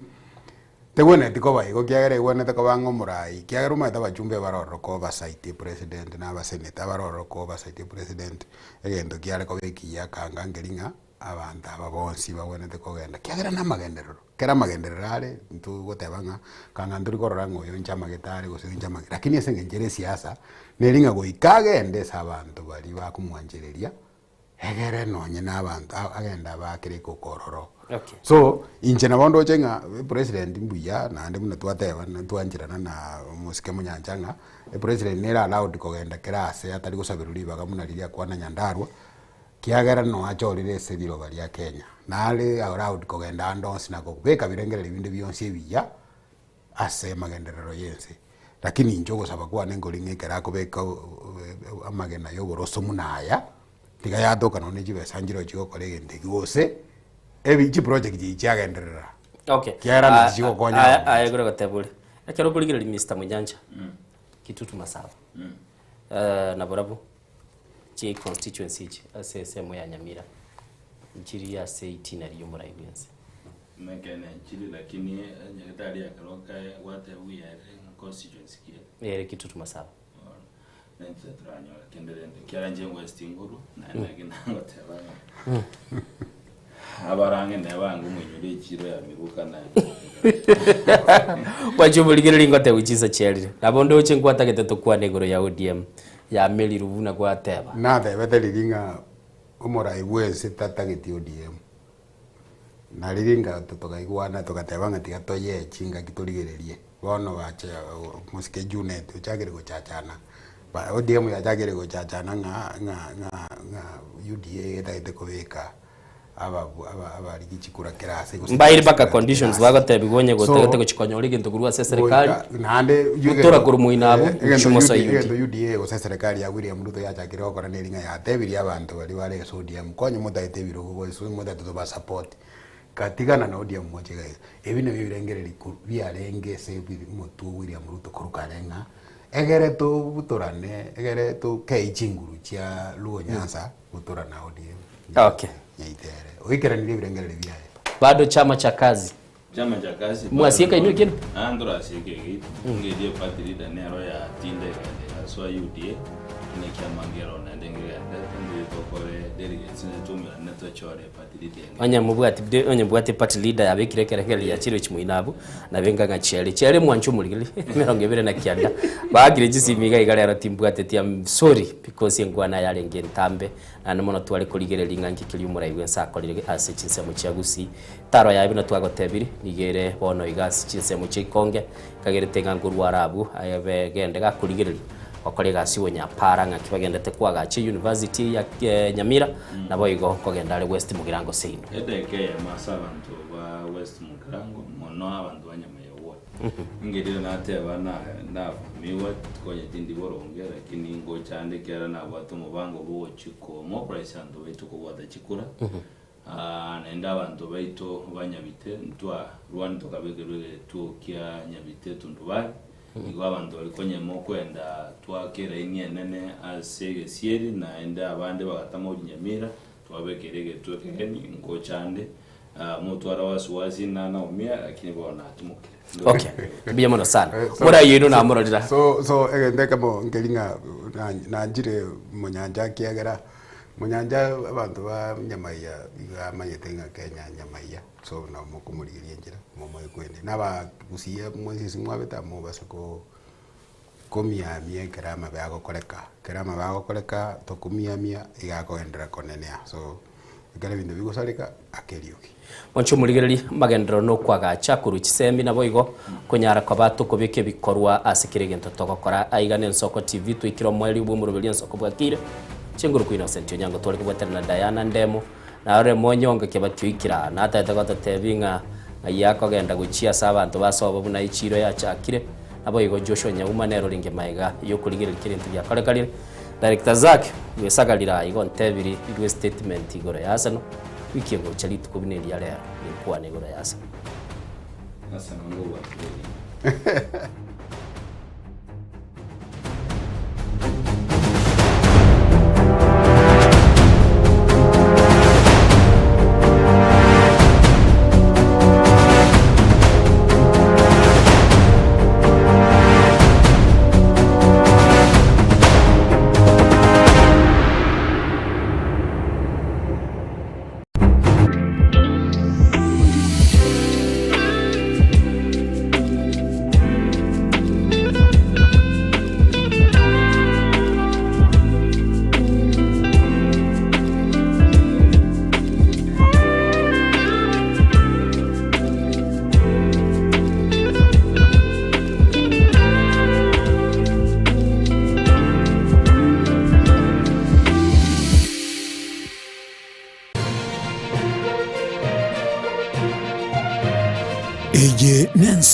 tegwene tiko bayigo kiagere gwene tiko bango murai kiagere umeta bachumbe baroroko oversight president na abaseneta baroroko oversight president egendo kiare ko bekiya kanga ngeringa abantu ababonsi babone tiko genda kiagere na magenderero kera magenderero ale ntu gotebanga kanga nduri korora ngoyo nchama getare gosinja lakini ese ngenjere siasa neringa goikagende sabantu bali bakumwanjereria egere nonye n'abantu agenda bakire kokororo. Okay. So inje nabondo chenga president mbuya nande muna twateba twanjirana na musike munyanjanga president nera allowed kogenda kirase atari gusabiruri baga munariria kwana Nyandarua kiagera no achorire sediro bali ya Kenya nale allowed kogenda andonsi na kubeka birengere binde byonse biya ase magenderero yense lakini njogo sabakwa nengolinge kera kubeka amagena yoboroso munaya tiga yatoka none jibe sanjiro chiko kolege ndigose ebi project jichagenderera. Okay. Kiara na chiko konya. Ayegora gatebule. Akero kuligirira Mr. Munyanja. Kitutu Masaba. Na borabu. Chi constituency asesemo ya Nyamira. Njiri ya se nariyo muraibense. Mekene njiri lakini nyagatari ya karoka wate uya constituency kia. Kitutu Masaba. Nente tranyo kenderende. Kiara nje West Nguru na ngina ngoteba. Abarange nebangu mwenyure chiro ya miruka na Wachubuligirira ngote uchiza cherire nabondo uche ngwata geteto kwa negoro ya ODM ya Meli Ruvuna kwa teba na tebe liringa umora igwese tatageti ODM na liringa tutokaigwana tukatebanga tigatoye chinga kiturigererie bono bache musike junet uchagire gochachana ba ODM ya chagire gochachana nga UDA etaite kubeka aba ligichikura kirase mbairi baka conditions bagotebi gonye gotegete gochikonyora igintu kurwa se serikali nande tora kurumuinabo chumosa UDA go se serikali ya William Ruto ya chakire okora neringa ya tebiri abantu bali bare ODM konye mudaite biro go isu mudate to ba support katigana na ODM moche guys ebine birengereri biarenge se mutu William Ruto kurukarenga egere to butorane egere to keicinguru chia luo Nyanza butorana ODM. Okay. Nyaitere oikera ni birengereri biaye bado chama cha kazi mwasieka inu kino andora asieke gitu ngedie party leader nero ya tinde ya so UDA ne kiamangero na ndengere ndi tokore delegates ne tumira ne tochore party leader onye mbwati party leader abekirekerekere ya chiro chimuinabu na benga ngachere mwanchu muligili mirongo ibere na kianda bagire jisimiga igalera timbwate tia sorry because ngwana yale ngentambe na mono twale kuligere lingangi kili umuraiwe nsakolire ase chinsemo chiagusi taro ya bino twagotebiri nigere bono igasi chinsemo chikonge kagere tenganguru arabu ayabe gende gakuligere okolega siwo nyapara nga kibagendete kwaga chi university ya Nyamira nabo igo kogenda ale West Mugirango seino edeke masabantu ba West Mugirango mono abantu banyamaye wo ngedire nateba na miwa konye tindi borongera lakini ngo cyane kera nabatu mubango bo chiko mo price ando betu ko wada chikura nenda abantu baito banyabite ntwa Rwanda kabegere tu kia nyabite tundubari Igo abantu balikonye mo kwenda twakera inyenene asege sieri na enda abande bagatamo Nyamira twabekerege twekeni ngo cyane mutwara wasuwazi na umia lakini bona tumuke. Okay. Biya mono sana. Mura yino na amurorira. So ndeka mo ngelinga na njire munyanja kiagera munyanja abantu ba Nyamaiya biga mayetenga Kenya Nyamaiya so na mo kumurigirie njira mo kwende naba gusiye mwezi mwabeta mo basako komia mie kerama bago koleka to komia mia igako endera konenea so igale bindu bigusarika akerioki Wanchu muligereri magendero no kwaga chakuru chisembi na boigo kunyara kwa batu kubike bikorwa asikirege ntotokokora aigane Nsoko TV twikiro mweli bumurubeli Nsoko bwakire chinguru ku Innocent Onyango twali kubetera na Diana Ndemo na ore monyonga kebatwikira na tatagota tebinga yako genda guchia sabantu basoba buna ichiro ya chakire aboigo Joshua Nyauma nero linge maiga yo kuligereri kirintu bya kalekalire director zake wesagalira igo ntebiri irwe statement igoro yasano wiki ngo chali tukubineli ya lero kwa negoro yasa asa ngo wa eye nensi